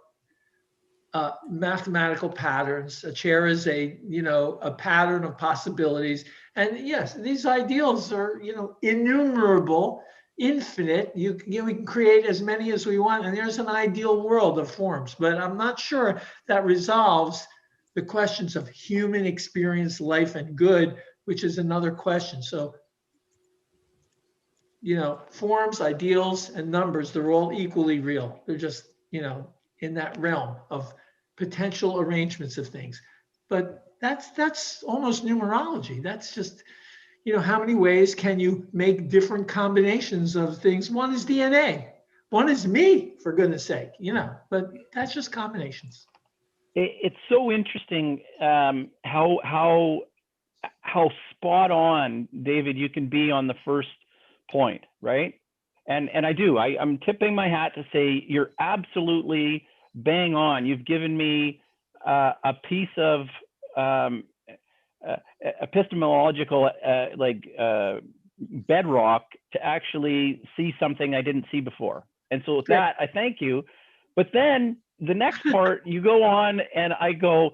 mathematical patterns. A chair is a, you know, a pattern of possibilities. And yes, these ideals are, you know, innumerable, infinite. We can create as many as we want, and there's an ideal world of forms. But I'm not sure that resolves the questions of human experience, life, and good, which is another question. So, you know, forms, ideals, and numbers, they're all equally real. They're just, you know, in that realm of potential arrangements of things. But that's almost numerology. That's just, you know, how many ways can you make different combinations of things? One is DNA. One is me, for goodness sake, you know, but that's just combinations. It's so interesting how spot on, David, you can be on the first point, right? And I'm tipping my hat to say you're absolutely bang on. You've given me a piece of epistemological bedrock to actually see something I didn't see before. And so with that, I thank you. But then the next part, you go on and I go,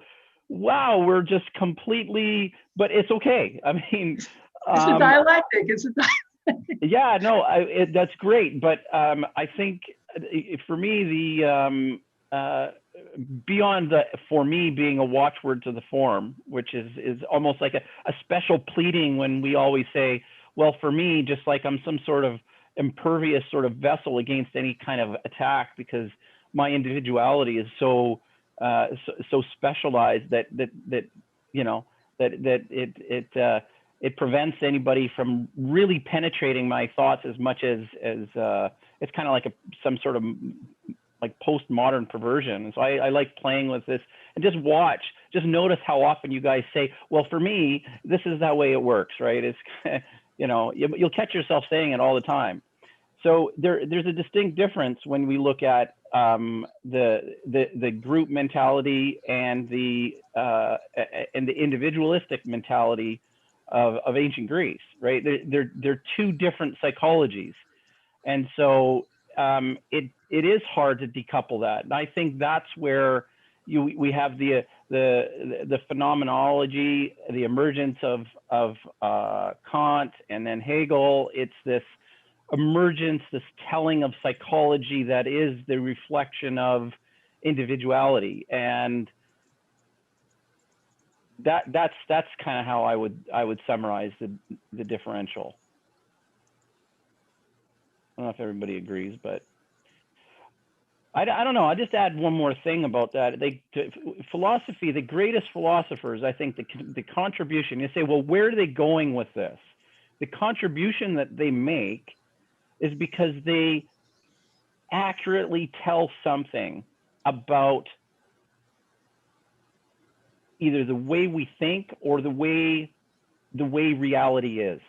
wow, we're just completely, but it's okay. I mean, it's a dialectic. It's a dialectic. Yeah, no, that's great. But I think for me, beyond for me being a watchword to the form, which is almost like a special pleading when we always say, well, for me, just like I'm some sort of impervious sort of vessel against any kind of attack because my individuality is so specialized that you know that it prevents anybody from really penetrating my thoughts as much as it's kind of like some sort of like postmodern perversion. And so I like playing with this and just notice how often you guys say, well, for me, this is that way it works, right? It's, you know, you'll catch yourself saying it all the time. So there's a distinct difference when we look at the group mentality and the individualistic mentality of ancient Greece, right? They're two different psychologies, and so it is hard to decouple that. And I think that's where we have the phenomenology, the emergence of Kant and then Hegel. It's this emergence, this telling of psychology that is the reflection of individuality, and that's kind of how I would summarize the differential. I don't know if everybody agrees, but I don't know. I'll just add one more thing about that. Philosophy, the greatest philosophers, I think the contribution, you say, well, where are they going with this? The contribution that they make is because they accurately tell something about either the way we think or the way reality is.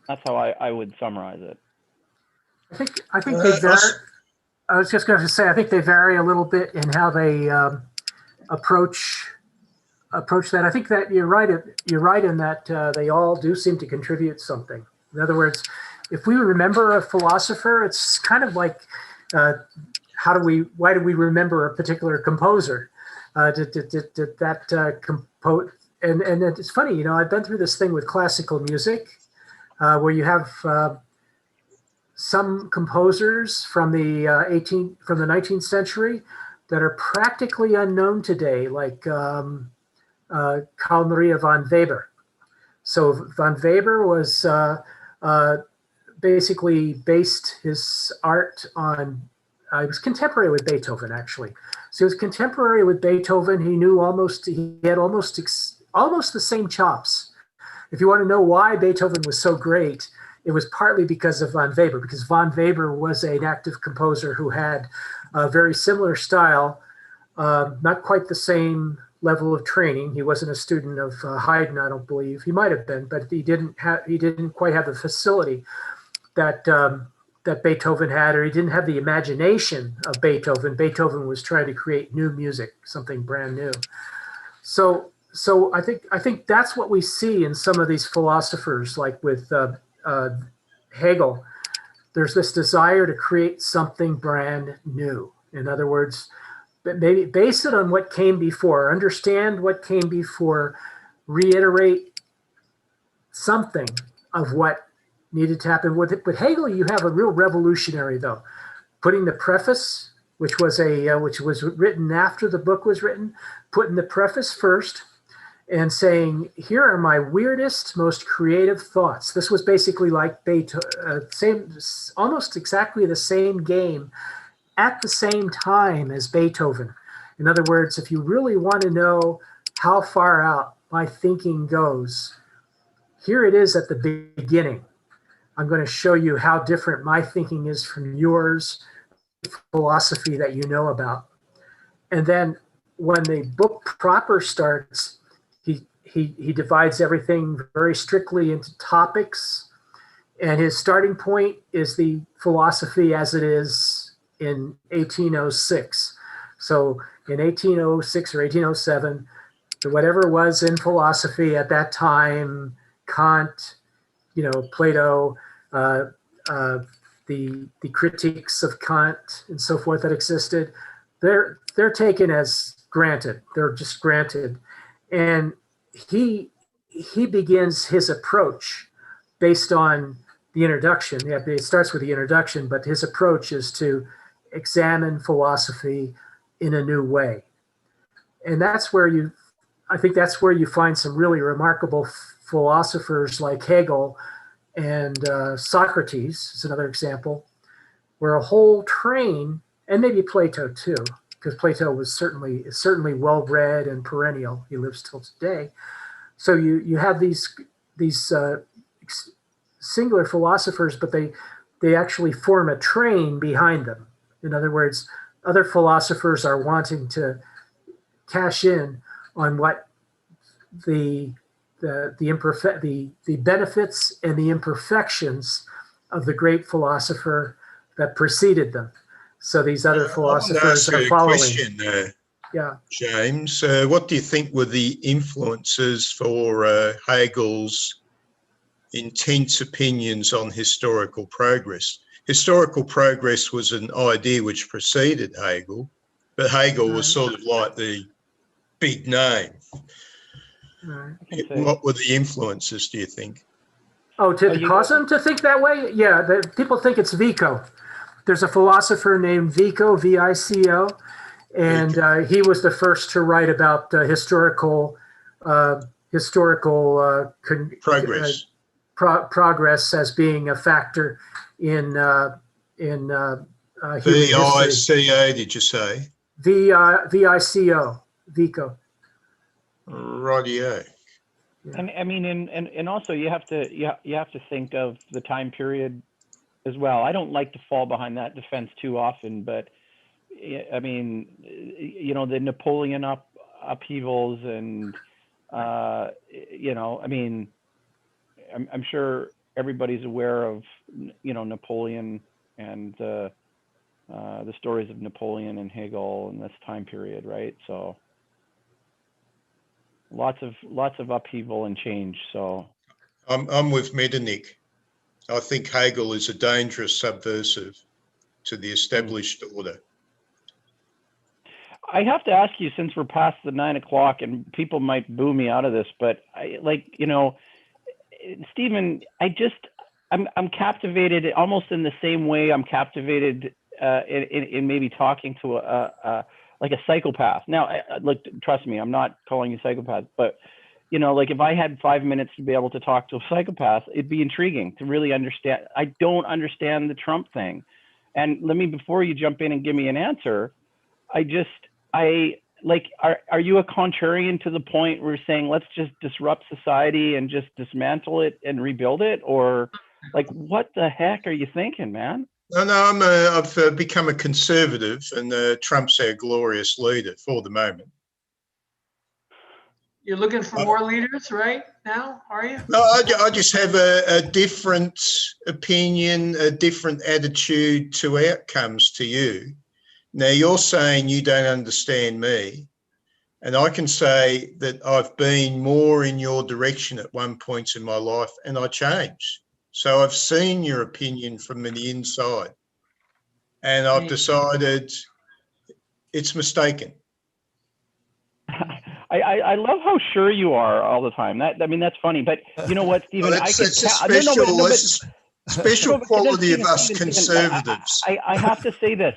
That's how I would summarize it. I think they vary. I was just going to say, I think they vary a little bit in how they approach that. I think that you're right. You're right in that they all do seem to contribute something. In other words, if we remember a philosopher, it's kind of like why do we remember a particular composer? Did that compose? And it's funny, you know, I've been through this thing with classical music, where you have some composers from the 19th century that are practically unknown today, like Carl Maria von Weber. So von Weber was basically based his art on, he was contemporary with Beethoven, actually. So he was contemporary with Beethoven. He had almost the same chops. If you want to know why Beethoven was so great, it was partly because of von Weber, because von Weber was an active composer who had a very similar style, not quite the same level of training. He wasn't a student of Haydn, I don't believe. He might have been, but he didn't quite have the facility that that Beethoven had, or he didn't have the imagination of Beethoven. Beethoven was trying to create new music, something brand new. So I think that's what we see in some of these philosophers, like with Hegel. There's this desire to create something brand new. In other words, maybe base it on what came before, understand what came before, reiterate something of what needed to happen. With Hegel, you have a real revolutionary, though, putting the preface, which was written after the book was written, putting the preface first and saying, here are my weirdest, most creative thoughts. This was basically like Beethoven, almost exactly the same game at the same time as Beethoven. In other words, if you really want to know how far out my thinking goes, here it is at the beginning. I'm going to show you how different my thinking is from yours, philosophy that you know about. And then when the book proper starts, he divides everything very strictly into topics. And his starting point is the philosophy as it is in 1806. So in 1806 or 1807, whatever was in philosophy at that time, Kant, Plato, the critiques of Kant and so forth that existed, they're taken as granted. They're just granted. And he begins his approach based on the introduction. Yeah, it starts with the introduction, but his approach is to examine philosophy in a new way. And I think that's where you find some really remarkable philosophers like Hegel and Socrates is another example, where a whole train, and maybe Plato too, because Plato was certainly well-read and perennial. He lives till today. So you have these singular philosophers, but they actually form a train behind them. In other words, other philosophers are wanting to cash in on what the benefits and the imperfections of the great philosopher that preceded them. So these other philosophers are following. Question there, yeah, James. What do you think were the influences for Hegel's intense opinions on historical progress? Historical progress was an idea which preceded Hegel, but Hegel was sort of like the big name. What were the influences, do you think? Oh, to cause them to think that way? Yeah, people think it's Vico. There's a philosopher named Vico, V-I-C-O, and he was the first to write about historical Progress. Progress as being a factor in human history. V-I-C-O, did you say? V-I-C-O, Vico. Radio. And I mean, and also you have to think of the time period as well. I don't like to fall behind that defense too often, but I mean, the Napoleon upheavals and I mean, I'm sure everybody's aware of, you know, Napoleon and the stories of Napoleon and Hegel in this time period, right? So lots of upheaval and change. So I'm with Metternich. I think Hegel is a dangerous subversive to the established order. I have to ask you, since we're past the 9 o'clock and people might boo me out of this, but you know, Stephen, I'm captivated almost in the same way I'm captivated in maybe talking to like a psychopath. Now, look, trust me, I'm not calling you psychopath, but you know, like if I had 5 minutes to be able to talk to a psychopath, it'd be intriguing to really understand. I don't understand the Trump thing. And let me, before you jump in and give me an answer, are you a contrarian to the point where you're saying, let's just disrupt society and just dismantle it and rebuild it? Or like, what the heck are you thinking, man? No, I've become a conservative, and Trump's our glorious leader for the moment. You're looking for more leaders right now, are you? No, I just have a different opinion, a different attitude to outcomes to you. Now, you're saying you don't understand me, and I can say that I've been more in your direction at one point in my life, and I changed. So I've seen your opinion from the inside, and I've decided it's mistaken. I love how sure you are all the time. I mean, that's funny. But you know what, Stephen? Well, that's a special quality of us conservatives. I have to say this.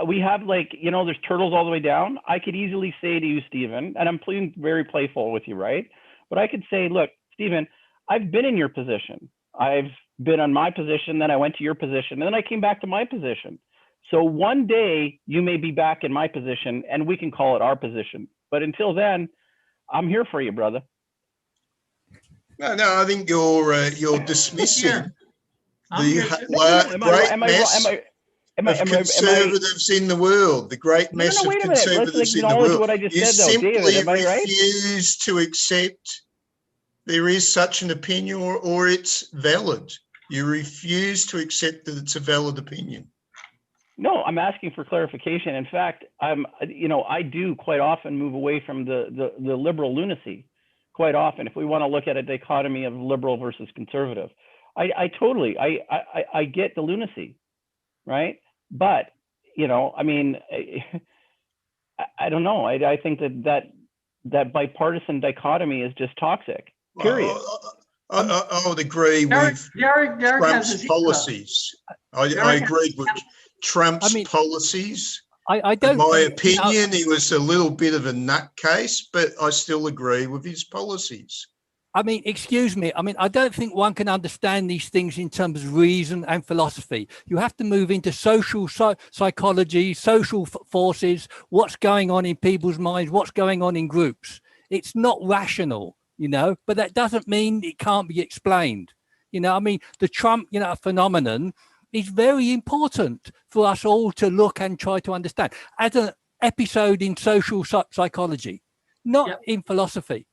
We have, like, you know, there's turtles all the way down. I could easily say to you, Stephen, and I'm being very playful with you, right? But I could say, look, Stephen, I've been in your position. I've been on my position, then I went to your position, and then I came back to my position. So one day you may be back in my position, and we can call it our position. But until then, I'm here for you, brother. No, I think you're dismissing the great mass of conservatives in the world. The great mass of conservatives in the world. What I just you said, though, simply David, am I right? refuse to accept there is such an opinion, or it's valid. You refuse to accept that it's a valid opinion. No, I'm asking for clarification. In fact, I do quite often move away from the liberal lunacy. Quite often, if we want to look at a dichotomy of liberal versus conservative, I totally get the lunacy, right? But you know, I mean, I don't know. I think that bipartisan dichotomy is just toxic. Period. I would agree with Trump's policies. I agreed with Trump's policies. I don't. In my opinion, he was a little bit of a nutcase, but I still agree with his policies. I mean, excuse me. I mean, I don't think one can understand these things in terms of reason and philosophy. You have to move into social psychology, social forces, what's going on in people's minds, what's going on in groups. It's not rational, you know, but that doesn't mean it can't be explained. You know, I mean, the Trump, you know, phenomenon is very important for us all to look and try to understand as an episode in social psychology, not in philosophy.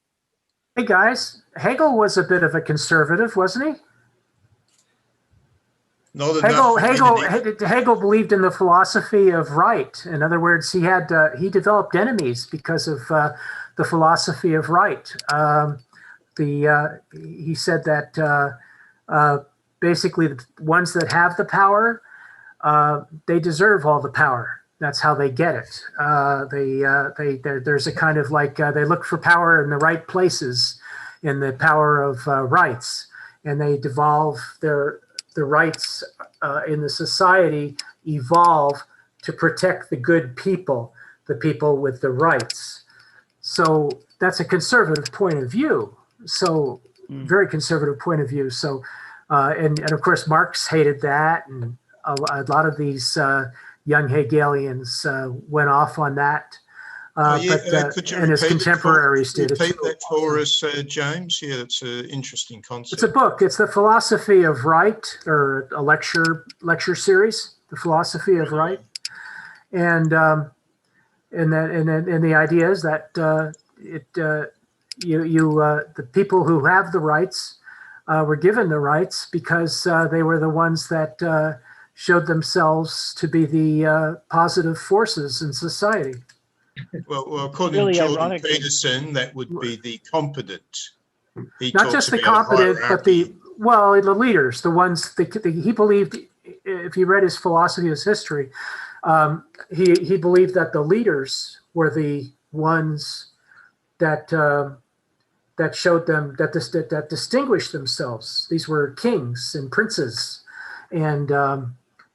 Hey guys, Hegel was a bit of a conservative, wasn't he? Not Hegel believed in the philosophy of right. In other words, he developed enemies because of the philosophy of right. He said that basically the ones that have the power, they deserve all the power. That's how they get it. There's a kind of like they look for power in the right places, in the power of rights, and they devolve the rights in the society evolve to protect the good people, the people with the rights. So that's a conservative point of view. So very conservative point of view. So and of course Marx hated that, and a lot of these young Hegelians went off on that, and his contemporaries did it too. Repeat that for us, James. Yeah, that's an interesting concept. It's a book. It's The Philosophy of Right, or a lecture series, The Philosophy of Right, and the idea is that the people who have the rights were given the rights because they were the ones that showed themselves to be the positive forces in society. Well, according Really to Jordan ironic. Peterson, that would be the competent. He Not talks just the about a competent, but hierarchy. the leaders, the ones he believed. If you read his philosophy, his history, he believed that the leaders were the ones that that showed them that distinguished themselves. These were kings and princes and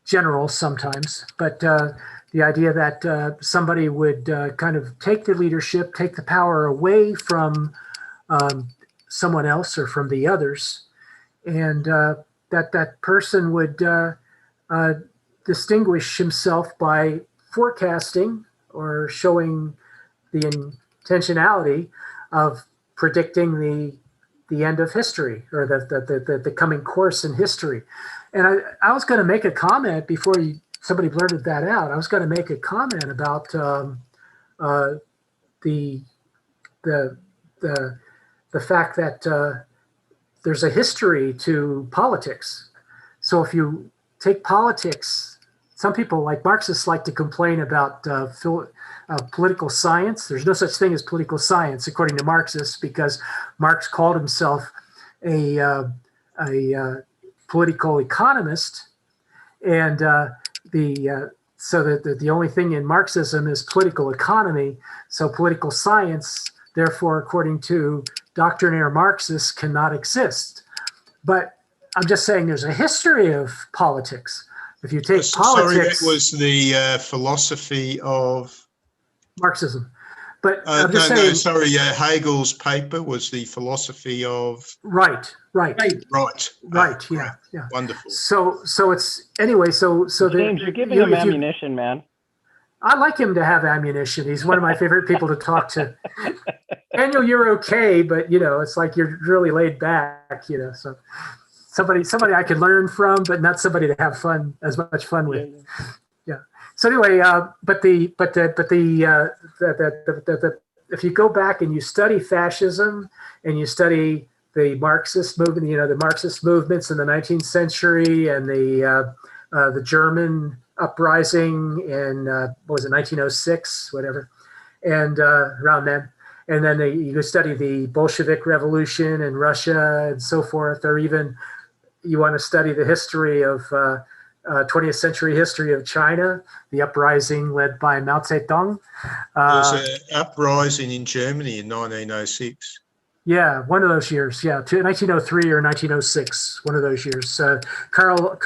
generals sometimes, but the idea that somebody would kind of take the leadership, take the power away from someone else or from the others, and that person would distinguish himself by forecasting or showing the intentionality of predicting the end of history or the coming course in history. And I was going to make a comment before somebody blurted that out. I was going to make a comment about the the the fact that there's a history to politics. So if you take politics, some people like Marxists like to complain about political science. There's no such thing as political science, according to Marxists, because Marx called himself a political economist, and so the only thing in Marxism is political economy. So political science, therefore, according to doctrinaire Marxists, cannot exist. But I'm just saying there's a history of politics. If you take politics, Sorry, that was the philosophy of Marxism. But I'm no, just saying, sorry. Hegel's paper was the philosophy of right. Yeah. Wonderful. So it's anyway. So James, you're giving him ammunition, man. I like him to have ammunition. He's one of my favorite people to talk to. Daniel, you're okay, but it's like you're really laid back. So somebody I could learn from, but not somebody to have as much fun with. Yeah. So anyway, if you go back and you study fascism and you study the Marxist movement, the Marxist movements in the 19th century and the German uprising in what was it, 1906, whatever, and around then, and then you study the Bolshevik Revolution in Russia and so forth, or even you want to study the history of 20th century history of China, the uprising led by Mao Zedong. There was an uprising in Germany in 1906. Yeah, one of those years. Yeah, 1903 or 1906, one of those years. Karl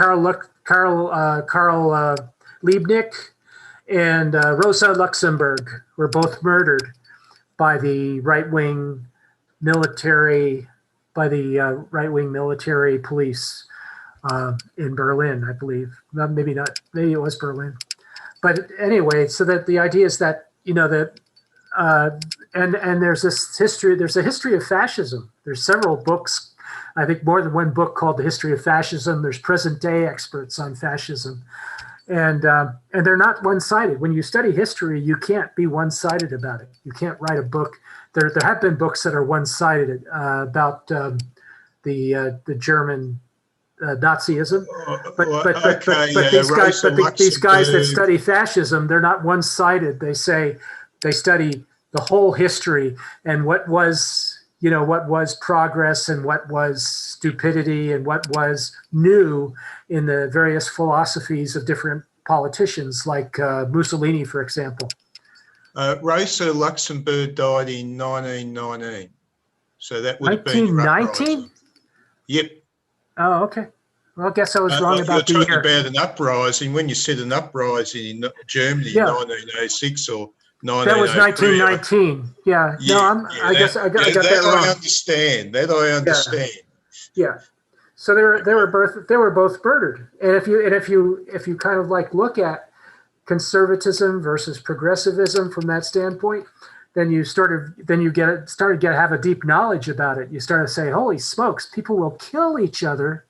Liebknecht and Rosa Luxemburg were both murdered by the right-wing military police in Berlin, I believe. Maybe not. Maybe it was Berlin. But anyway, so that the idea is that and there's this history. There's a history of fascism. There's several books. I think more than one book called The History of Fascism. There's present-day experts on fascism, and they're not one-sided. When you study history, you can't be one-sided about it. You can't write a book. There have been books that are one-sided about the German Nazism, but these guys that study fascism, they're not one-sided. They study the whole history and what was progress and what was stupidity and what was new in the various philosophies of different politicians, like Mussolini, for example. Rosa Luxemburg died in 1919, so that would have been 1919. Yep. Oh, okay. Well, I guess I was wrong about the year. You're talking about an uprising. When you said an uprising in Germany in 1906 or 1903. That was 1919. Yeah. No, I guess I got that wrong. I understand. That I understand. Yeah. So they were both murdered. And if you kind of like look at conservatism versus progressivism from that standpoint, then you started to have a deep knowledge about it. You start to say, holy smokes, people will kill each other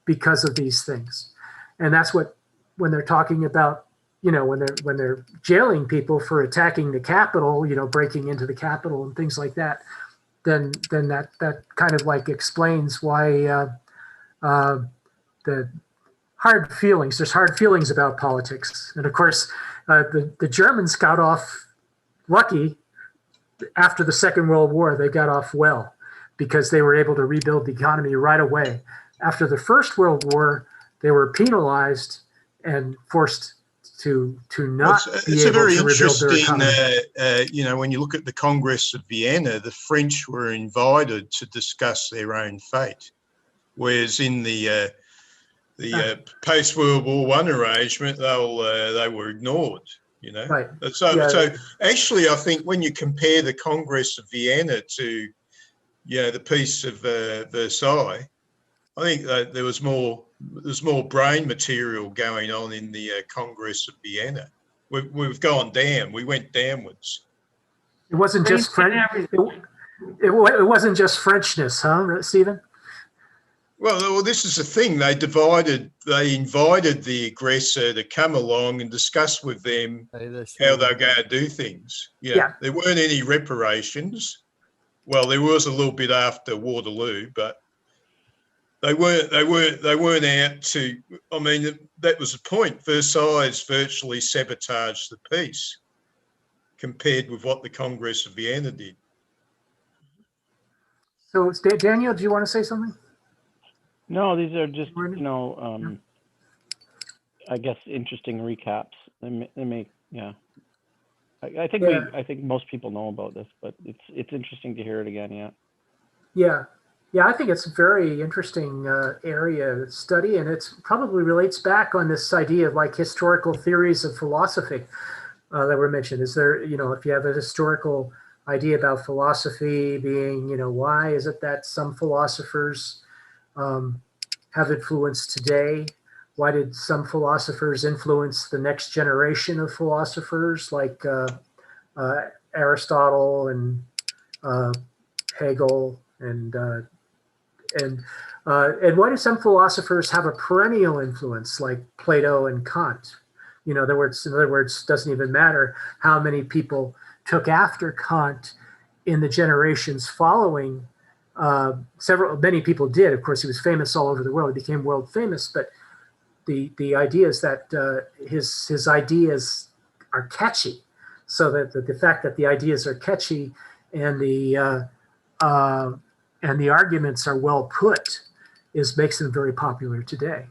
because of these things. And that's what, when they're talking about, when they're jailing people for attacking the Capitol, breaking into the Capitol and things like that, then that kind of like explains why the hard feelings. There's hard feelings about politics, and of course, the Germans got off lucky after the Second World War. They got off well because they were able to rebuild the economy right away. After the First World War, they were penalized and forced to not be able to rebuild their economy. You know, when you look at the Congress of Vienna, the French were invited to discuss their own fate, whereas in the post-World War I arrangement, they were ignored. You know, right? So actually, I think when you compare the Congress of Vienna to, you know, the Peace of Versailles, I think that there's more brain material going on in the Congress of Vienna. We've gone down. We went downwards. It wasn't just French. It wasn't just Frenchness, huh, Stephen? Well, this is the thing. They invited the aggressor to come along and discuss with them how they're going to do things. Yeah. There weren't any reparations. Well, there was a little bit after Waterloo, but they weren't out to. I mean, that was the point. Versailles virtually sabotaged the peace compared with what the Congress of Vienna did. So, Daniel, do you want to say something? No, these are just, you know, I guess interesting recaps. They make, yeah. I think most people know about this, but it's interesting to hear it again. Yeah. Yeah. I think it's a very interesting area of study, and it probably relates back on this idea of like historical theories of philosophy that were mentioned. Is there, you know, if you have a historical idea about philosophy being, you know, why is it that some philosophers have influence today? Why did some philosophers influence the next generation of philosophers like Aristotle and Hegel and why do some philosophers have a perennial influence like Plato and Kant? You know, in other words, doesn't even matter how many people took after Kant in the generations following. Many people did. Of course, he was famous all over the world. He became world famous. But the idea is that his ideas are catchy, so that the fact that the ideas are catchy and the arguments are well put makes them very popular today.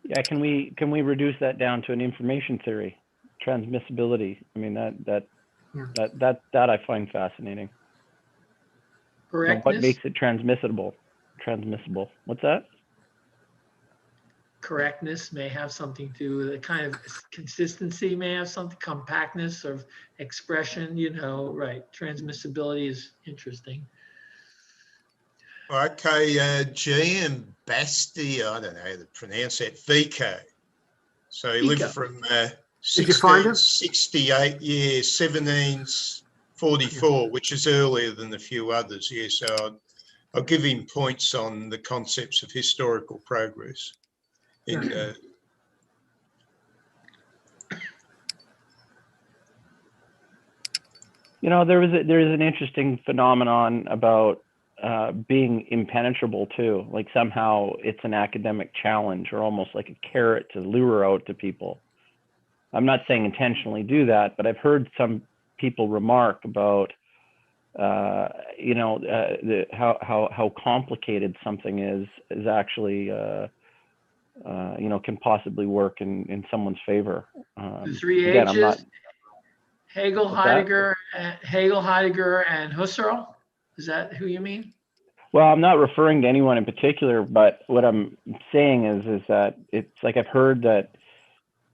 Yeah, can we reduce that down to an information theory, transmissibility? I mean that I find fascinating. Correctness. What makes it transmissible? What's that? Correctness may have something to do with the kind of consistency, may have something, compactness of expression, you know, right. Transmissibility is interesting. Okay, G.M. Basti, I don't know how to pronounce that, Vico. So he lived from 1668, 1744, which is earlier than a few others. Yeah, so I'll give him points on the concepts of historical progress. You know, there is an interesting phenomenon about being impenetrable too. Like somehow it's an academic challenge or almost like a carrot to lure out to people. I'm not saying intentionally do that, but I've heard some people remark about, you know, how complicated something is actually, you know, can possibly work in someone's favor. The three again, H's, I'm not, Hegel, Heidegger, and Husserl. Is that who you mean? Well, I'm not referring to anyone in particular, but what I'm saying is that it's like I've heard that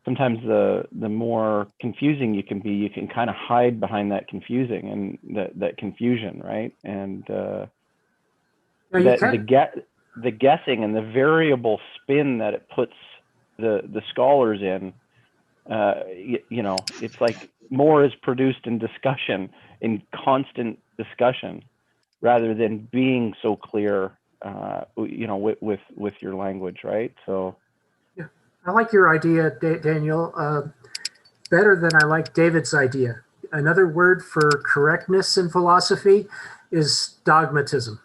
sometimes the more confusing you can be, you can kind of hide behind that confusing and that confusion, right? And the guessing and the variable spin that it puts the scholars in, you know, it's like more is produced in discussion, in constant discussion, rather than being so clear, you know, with your language, right? So, yeah, I like your idea, Daniel, better than I like David's idea. Another word for correctness in philosophy is dogmatism.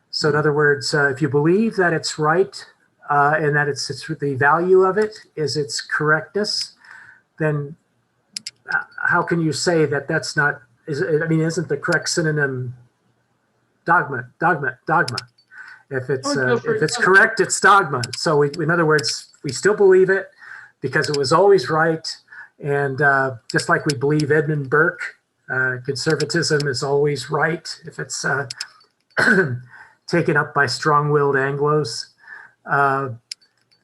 So in other words, if you believe that it's right and that it's the value of it is its correctness, then how can you say that that's not, isn't the correct synonym dogma? If it's correct, it's dogma. So in other words, we still believe it because it was always right. And just like we believe Edmund Burke, conservatism is always right if it's taken up by strong-willed Anglos.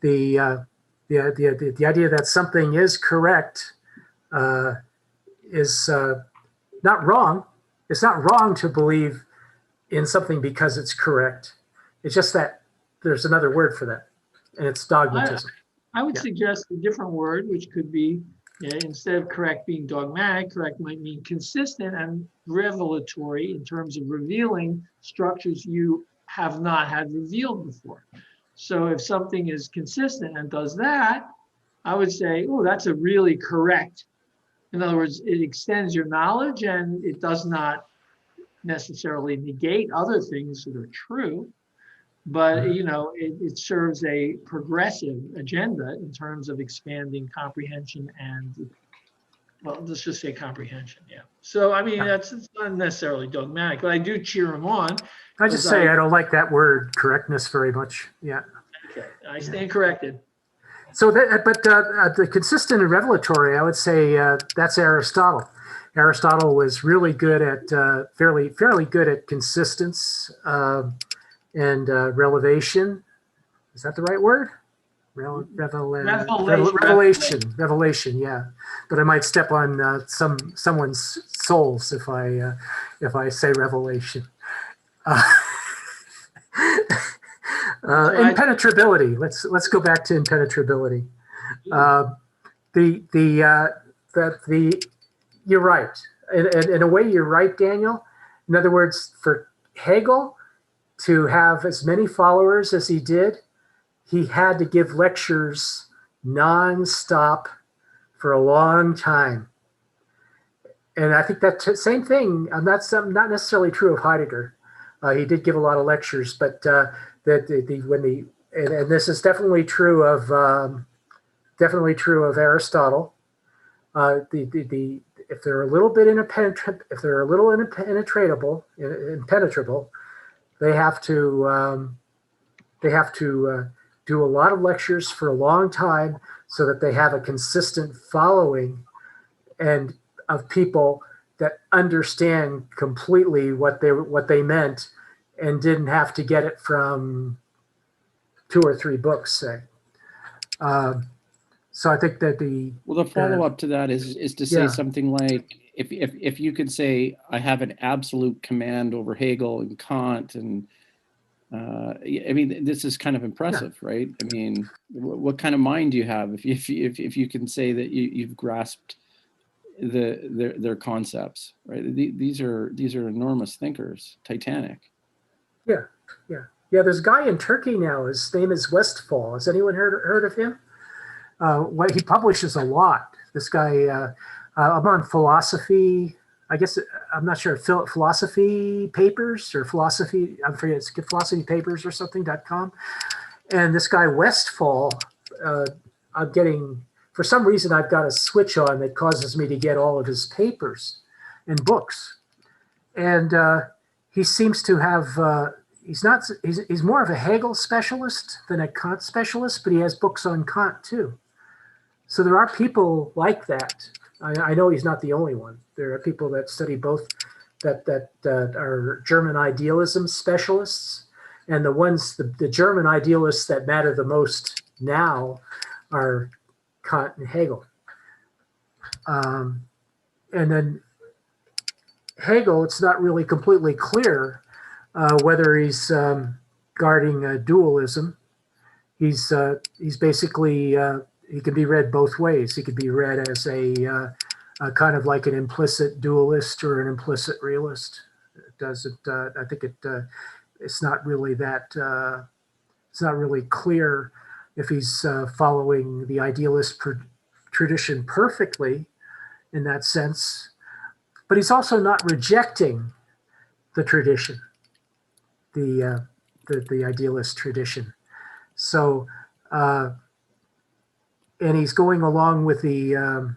The idea that something is correct is not wrong. It's not wrong to believe in something because it's correct. It's just that there's another word for that, and it's dogmatism. I would suggest a different word, which could be, instead of correct being dogmatic, correct might mean consistent and revelatory in terms of revealing structures you have not had revealed before. So if something is consistent and does that, I would say, oh, that's a really correct. In other words, it extends your knowledge and it does not necessarily negate other things that are true, but it serves a progressive agenda in terms of expanding comprehension and, well, let's just say comprehension. Yeah. So it's not necessarily dogmatic, but I do cheer him on. I just say I don't like that word correctness very much. Yeah. Okay, I stand corrected. So the consistent and revelatory, I would say that's Aristotle. Aristotle was really good at fairly good at consistence and revelation. Is that the right word? Revelation. Yeah, but I might step on someone's souls if I say revelation. Impenetrability. Let's go back to impenetrability. You're right. In a way, you're right, Daniel. In other words, for Hegel to have as many followers as he did, he had to give lectures nonstop for a long time. And I think that same thing, not necessarily true of Heidegger. He did give a lot of lectures, but and this is definitely true of Aristotle. If they're a little bit impenetrable, they have to do a lot of lectures for a long time so that they have a consistent following and of people that understand completely what they meant and didn't have to get it from 2 or 3 books, say. So I think that the follow-up to that is to say something like, if you could say, I have an absolute command over Hegel and Kant, and this is kind of impressive, right? I mean, what kind of mind do you have if you can say that you've grasped their concepts, right? These are enormous thinkers, titanic. Yeah. There's a guy in Turkey now. His name is Westphal. Has anyone heard of him? He publishes a lot. This guy, I'm on philosophy. I guess I'm not sure. Philosophy papers or philosophy. I forget. It's philosophy papers or something.com. And this guy Westphal, I'm getting, for some reason, I've got a switch on that causes me to get all of his papers and books. And he seems to have. He's more of a Hegel specialist than a Kant specialist, but he has books on Kant too. So there are people like that. I know he's not the only one. There are people that study both, that are German idealism specialists, and the German idealists that matter the most now are Kant and Hegel. And then Hegel, it's not really completely clear whether he's guarding dualism. He's basically, he can be read both ways. He could be read as a kind of like an implicit dualist or an implicit realist. It doesn't. I think it's not really that. It's not really clear if he's following the idealist tradition perfectly in that sense. But he's also not rejecting the tradition, the idealist tradition. So, and he's going along with the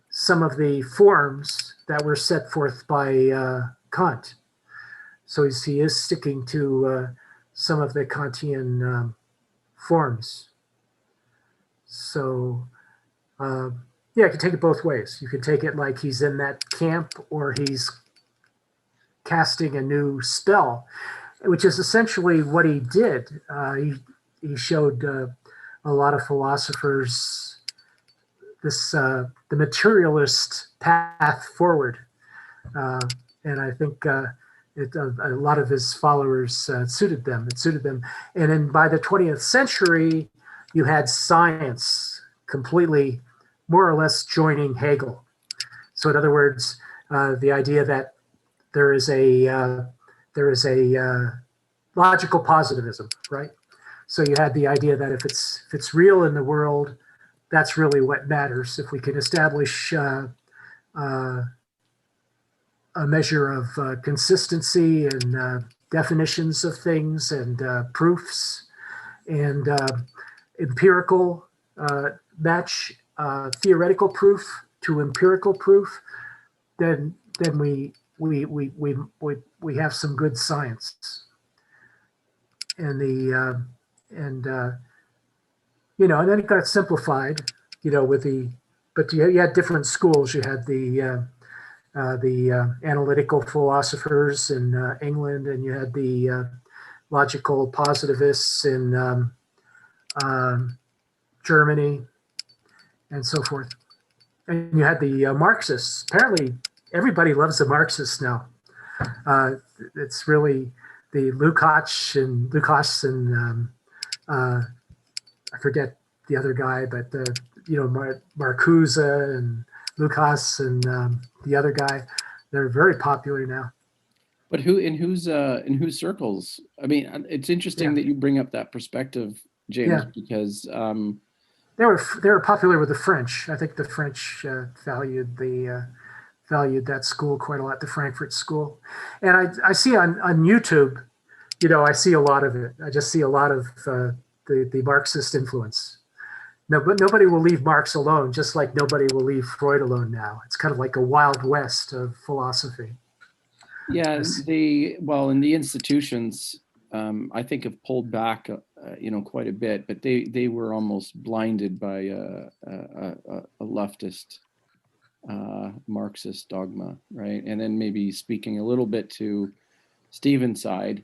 some of the forms that were set forth by Kant. So he is sticking to some of the Kantian forms. So, yeah, you can take it both ways. You can take it like he's in that camp, or he's casting a new spell, which is essentially what he did. He showed a lot of philosophers this the materialist path forward, and I think a lot of his followers suited them. It suited them, and then by the 20th century, you had science completely, more or less, joining Hegel. So, in other words, the idea that there is a logical positivism, right? So you had the idea that if it's real in the world, that's really what matters. If we can establish a measure of consistency and definitions of things and proofs and empirical match theoretical proof to empirical proof, then we have some good science. And and then it got simplified, with but you had different schools. You had the analytical philosophers in England, and you had the logical positivists in Germany, and so forth. And you had the Marxists. Apparently, everybody loves the Marxists now. It's really the Lukács and I forget the other guy, but Marcuse and Lukács and the other guy, they're very popular now. But in whose circles? I mean, it's interesting that you bring up that perspective, James, because they were popular with the French. I think the French valued that school quite a lot, the Frankfurt School. And I see on YouTube, I see a lot of it. I just see a lot of the Marxist influence. No, but nobody will leave Marx alone, just like nobody will leave Freud alone now. It's kind of like a wild west of philosophy. Yeah, in the institutions, I think have pulled back, quite a bit, but they were almost blinded by a leftist Marxist dogma, right? And then maybe speaking a little bit to Stephen's side,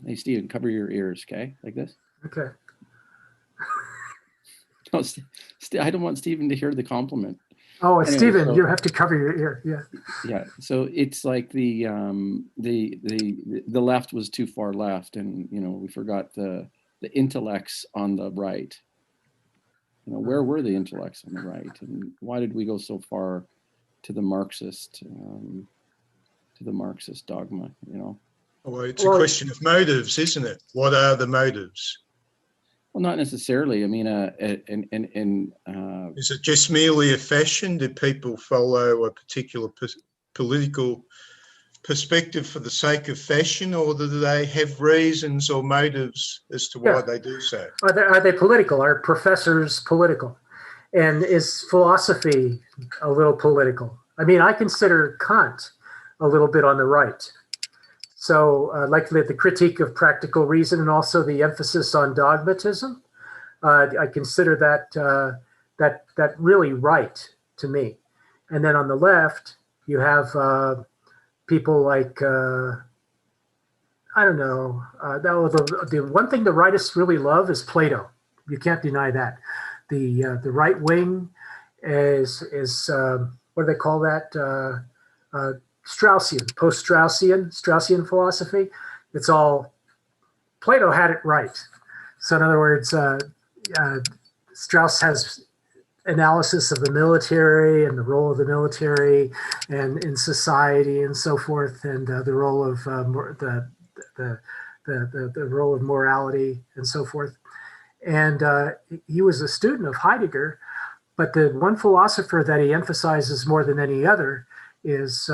hey, Stephen, cover your ears, okay? Like this. Okay. No, I don't want Stephen to hear the compliment. Oh, anyway, Stephen, you have to cover your ear. Yeah. Yeah. So it's like the left was too far left, and we forgot the intellects on the right. Where were the intellects on the right, and why did we go so far to the Marxist dogma? Well, it's a question of motives, isn't it? What are the motives? Well, not necessarily. I mean, is it just merely a fashion? Do people follow a particular political perspective for the sake of fashion, or do they have reasons or motives as to why they do so? Are they political? Are professors political? And is philosophy a little political? I mean, I consider Kant a little bit on the right. So like the critique of practical reason and also the emphasis on dogmatism, I consider that really right to me. And then on the left, you have people like, I don't know, the one thing the rightists really love is Plato. You can't deny that. The right wing is what do they call that? Straussian, Straussian philosophy. It's all Plato had it right. So in other words, Strauss has analysis of the military and the role of the military and in society and so forth, and the role of the role of morality and so forth. And he was a student of Heidegger, but the one philosopher that he emphasizes more than any other is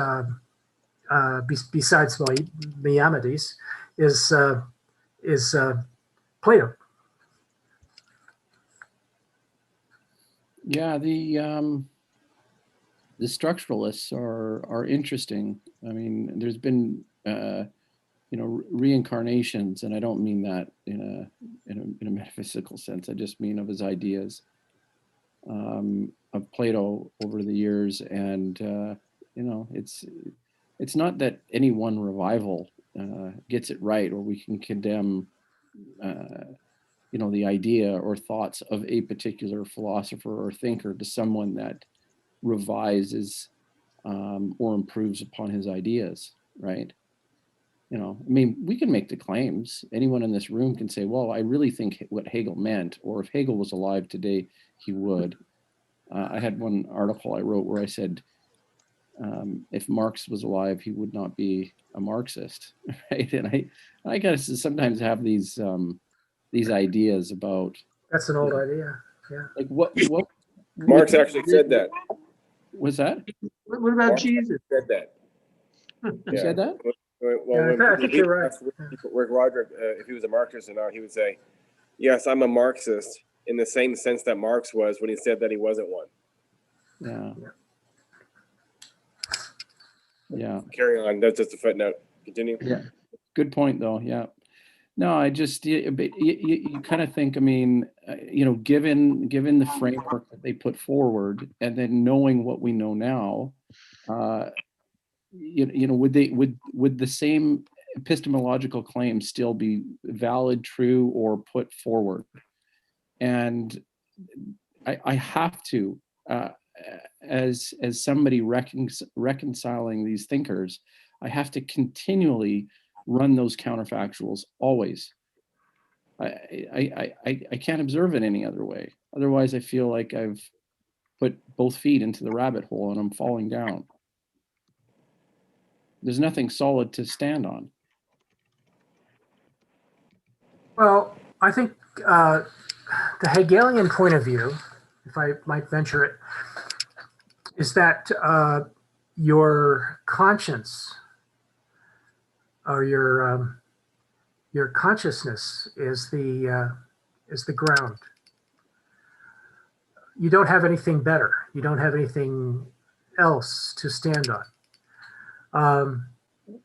besides Maimonides, is Plato. Yeah, the structuralists are interesting. I mean, there's been reincarnations, and I don't mean that in a metaphysical sense. I just mean of his ideas of Plato over the years, and it's not that any one revival gets it right, or we can condemn the idea or thoughts of a particular philosopher or thinker to someone that revises or improves upon his ideas, right? I mean, we can make the claims. Anyone in this room can say, well, I really think what Hegel meant, or if Hegel was alive today, he would. I had one article I wrote where I said, if Marx was alive, he would not be a Marxist, right? And I guess sometimes have these ideas about. That's an old idea. Yeah. Like what Marx actually said that. Was that? What about Marx Jesus? said that. You said that? Well, Yeah, I think you're right. Rick Roderick, if he was a Marxist or not, he would say, yes, I'm a Marxist in the same sense that Marx was when he said that he wasn't one. Yeah. Yeah. Carry on. That's just a footnote. Continue. Yeah. Good point, though. Yeah. No, I just you kind of think. I mean, given the framework that they put forward, and then knowing what we know now, would the same epistemological claims still be valid, true, or put forward? And I have to, as somebody reconciling these thinkers, I have to continually run those counterfactuals always. I can't observe it any other way. Otherwise, I feel like I've put both feet into the rabbit hole and I'm falling down. There's nothing solid to stand on. Well, I think the Hegelian point of view, if I might venture it, is that your conscience or your consciousness is the ground. You don't have anything better. You don't have anything else to stand on.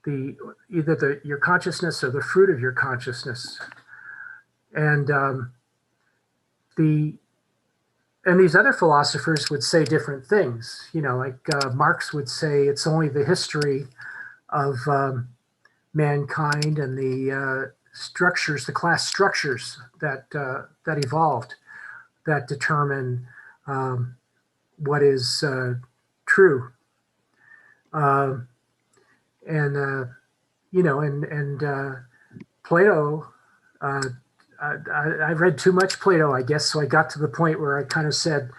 Either your consciousness or the fruit of your consciousness, and these other philosophers would say different things. Like Marx would say it's only the history of mankind and the structures, the class structures that evolved, that determine what is true. Plato, I read too much Plato, I guess, so I got to the point where I kind of said,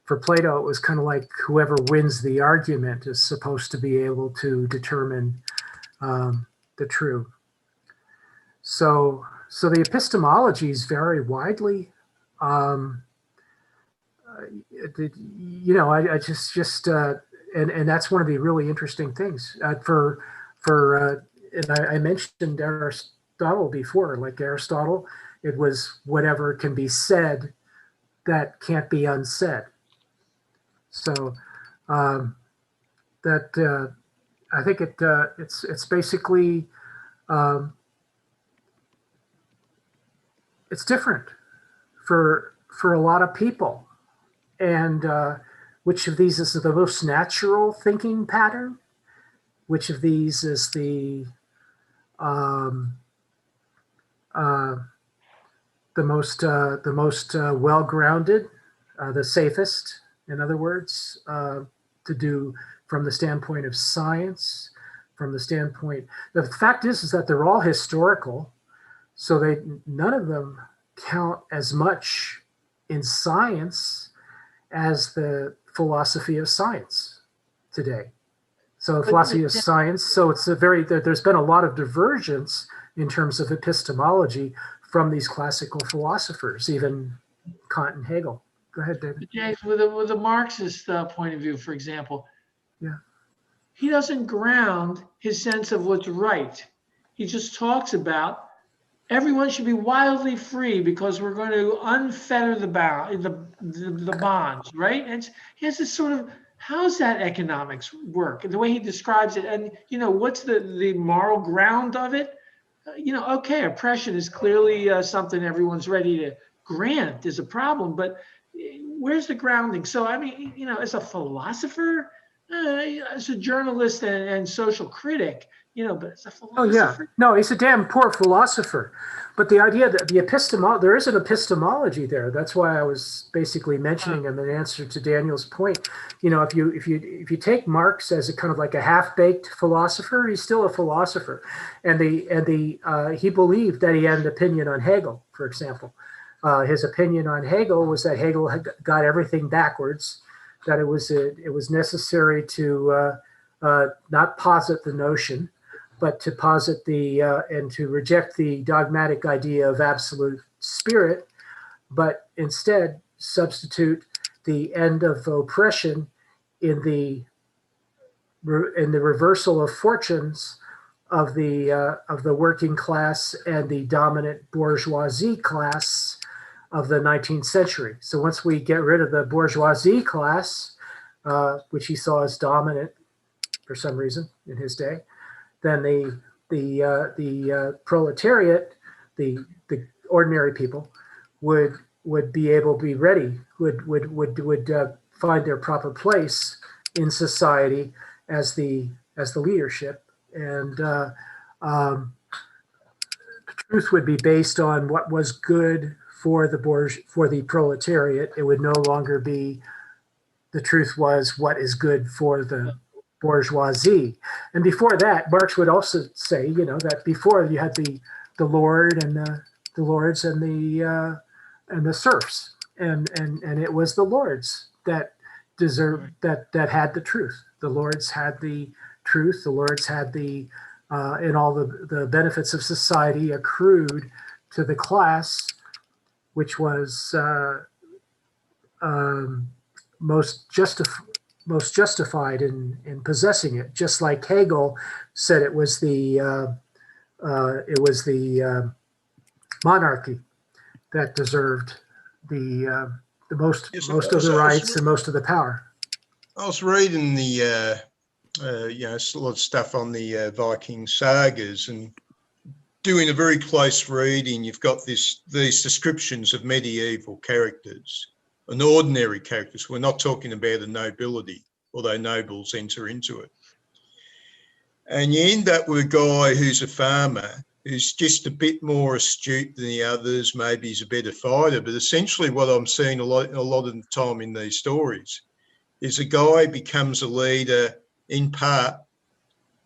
for Plato, it was kind of like whoever wins the argument is supposed to be able to determine the true. So the epistemologies vary widely. I just and that's one of the really interesting things and I mentioned Aristotle before. Like Aristotle, it was whatever can be said that can't be unsaid. So I think it's basically it's different for a lot of people. And which of these is the most natural thinking pattern? Which of these is the most well-grounded, the safest, in other words, to do from the standpoint of science, from the standpoint. The fact is that they're all historical, so none of them count as much in science as the philosophy of science today. So philosophy of science, so there's been a lot of divergence in terms of epistemology from these classical philosophers, even Kant and Hegel. Go ahead, David. James, with a Marxist point of view, for example, Yeah, he doesn't ground his sense of what's right. He just talks about everyone should be wildly free because we're going to unfetter the bonds, right? And he has this sort of, how's that economics work? The way he describes it, and what's the moral ground of it? Okay, oppression is clearly something everyone's ready to grant is a problem, but where's the grounding? So I mean, as a philosopher, as a journalist and social critic, but as a Oh yeah, philosopher. no, he's a damn poor philosopher. But the idea that there is an epistemology there. That's why I was basically mentioning him in answer to Daniel's point. If you take Marx as a kind of like a half-baked philosopher, he's still a philosopher, and he believed that he had an opinion on Hegel, for example. His opinion on Hegel was that Hegel had got everything backwards, that it was necessary to not posit the notion, but to posit and to reject the dogmatic idea of absolute spirit, but instead substitute the end of oppression in the reversal of fortunes of the working class and the dominant bourgeoisie class of the 19th century. So once we get rid of the bourgeoisie class, which he saw as dominant for some reason in his day, then the proletariat, the ordinary people, would be able to be ready, would find their proper place in society as the leadership, and truth would be based on what was good for the proletariat. It would no longer be the truth was what is good for the bourgeoisie. And before that, Marx would also say, that before you had the lord and the lords and the serfs, and it was the lords that deserved that had the truth. The lords had the truth. The lords had and all the benefits of society accrued to the class which was most justified in possessing it, just like Hegel said it was the monarchy that deserved the most of the rights and most of the power. I was reading the a lot of stuff on the Viking sagas, and doing a very close reading, you've got these descriptions of medieval characters and ordinary characters. We're not talking about the nobility, although nobles enter into it. And you end up with a guy who's a farmer, who's just a bit more astute than the others. Maybe he's a better fighter, but essentially what I'm seeing a lot of the time in these stories is a guy becomes a leader in part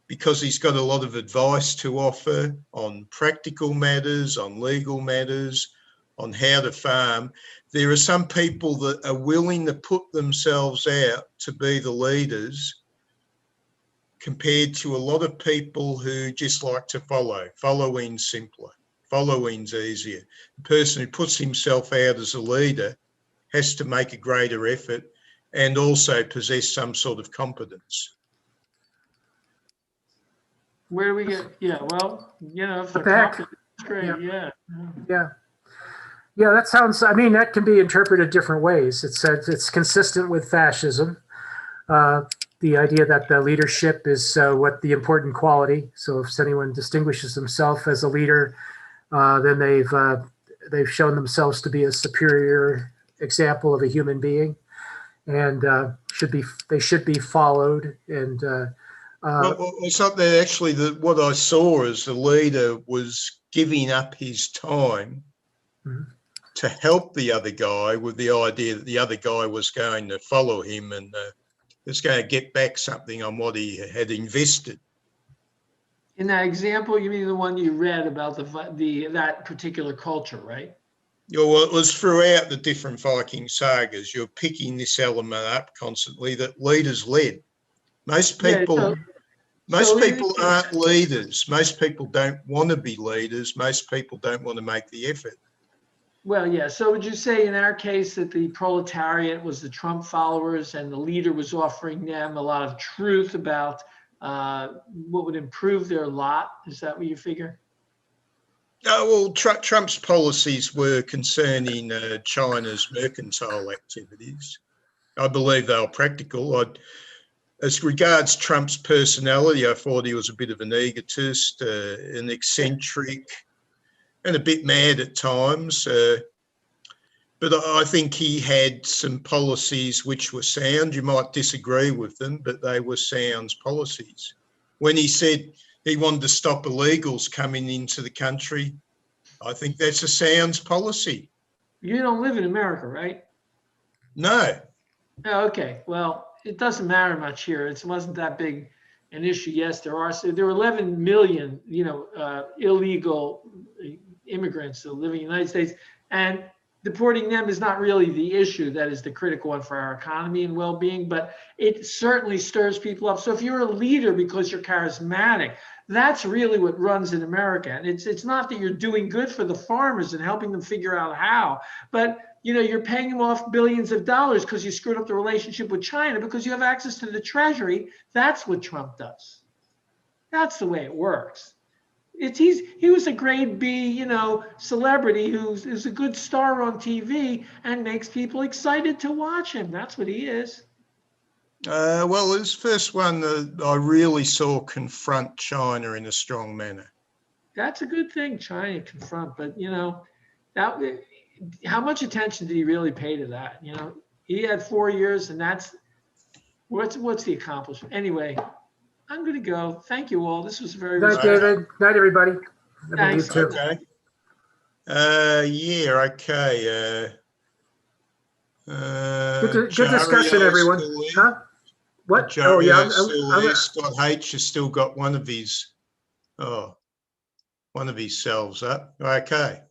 because he's got a lot of advice to offer on practical matters, on legal matters, on how to farm. There are some people that are willing to put themselves out to be the leaders compared to a lot of people who just like to follow. Following's simpler. Following's easier. The person who puts himself out as a leader has to make a greater effort and also possess some sort of competence. Where do we get? Yeah, well, if they're Back. confident, that's great. Yeah, that sounds. I mean, that can be interpreted different ways. It's consistent with fascism, the idea that the leadership is what the important quality. So if anyone distinguishes themselves as a leader, then they've shown themselves to be a superior example of a human being, and they should be followed. And well, it's not that actually. What I saw as the leader was giving up his time to help the other guy, with the idea that the other guy was going to follow him and was going to get back something on what he had invested. In that example, you mean the one you read about that particular culture, right? Yeah, well, it was throughout the different Viking sagas. You're picking this element up constantly, that leaders led. Most people aren't leaders. Most people don't want to be leaders. Most people don't want to make the effort. Well, yeah. So would you say in our case that the proletariat was the Trump followers and the leader was offering them a lot of truth about what would improve their lot? Is that what you figure? Well, Trump's policies were concerning China's mercantile activities. I believe they were practical. As regards Trump's personality, I thought he was a bit of an egotist, an eccentric, and a bit mad at times. But I think he had some policies which were sound. You might disagree with them, but they were sound policies. When he said he wanted to stop illegals coming into the country, I think that's a sound policy. You don't live in America, right? No. Oh, okay. Well, it doesn't matter much here. It wasn't that big an issue. Yes, there were 11 million, illegal immigrants that live in the United States, and deporting them is not really the issue that is the critical one for our economy and well-being, but it certainly stirs people up. So if you're a leader because you're charismatic, that's really what runs in America. And it's not that you're doing good for the farmers and helping them figure out how, but you're paying them off billions of dollars because you screwed up the relationship with China because you have access to the treasury. That's what Trump does. That's the way it works. He was a grade B, celebrity who's a good star on TV and makes people excited to watch him. That's what he is. Well, his first one that I really saw confront China in a strong manner. That's a good thing, China confront, but how much attention did he really pay to that? He had 4 years, and that's what's the accomplishment? Anyway, I'm going to go. Thank you all. This was very. Night, David. Night, everybody. Thanks. You too. Okay. Okay. Good discussion, everyone. Huh? What? Scott H has still got one of his selves up. Okay.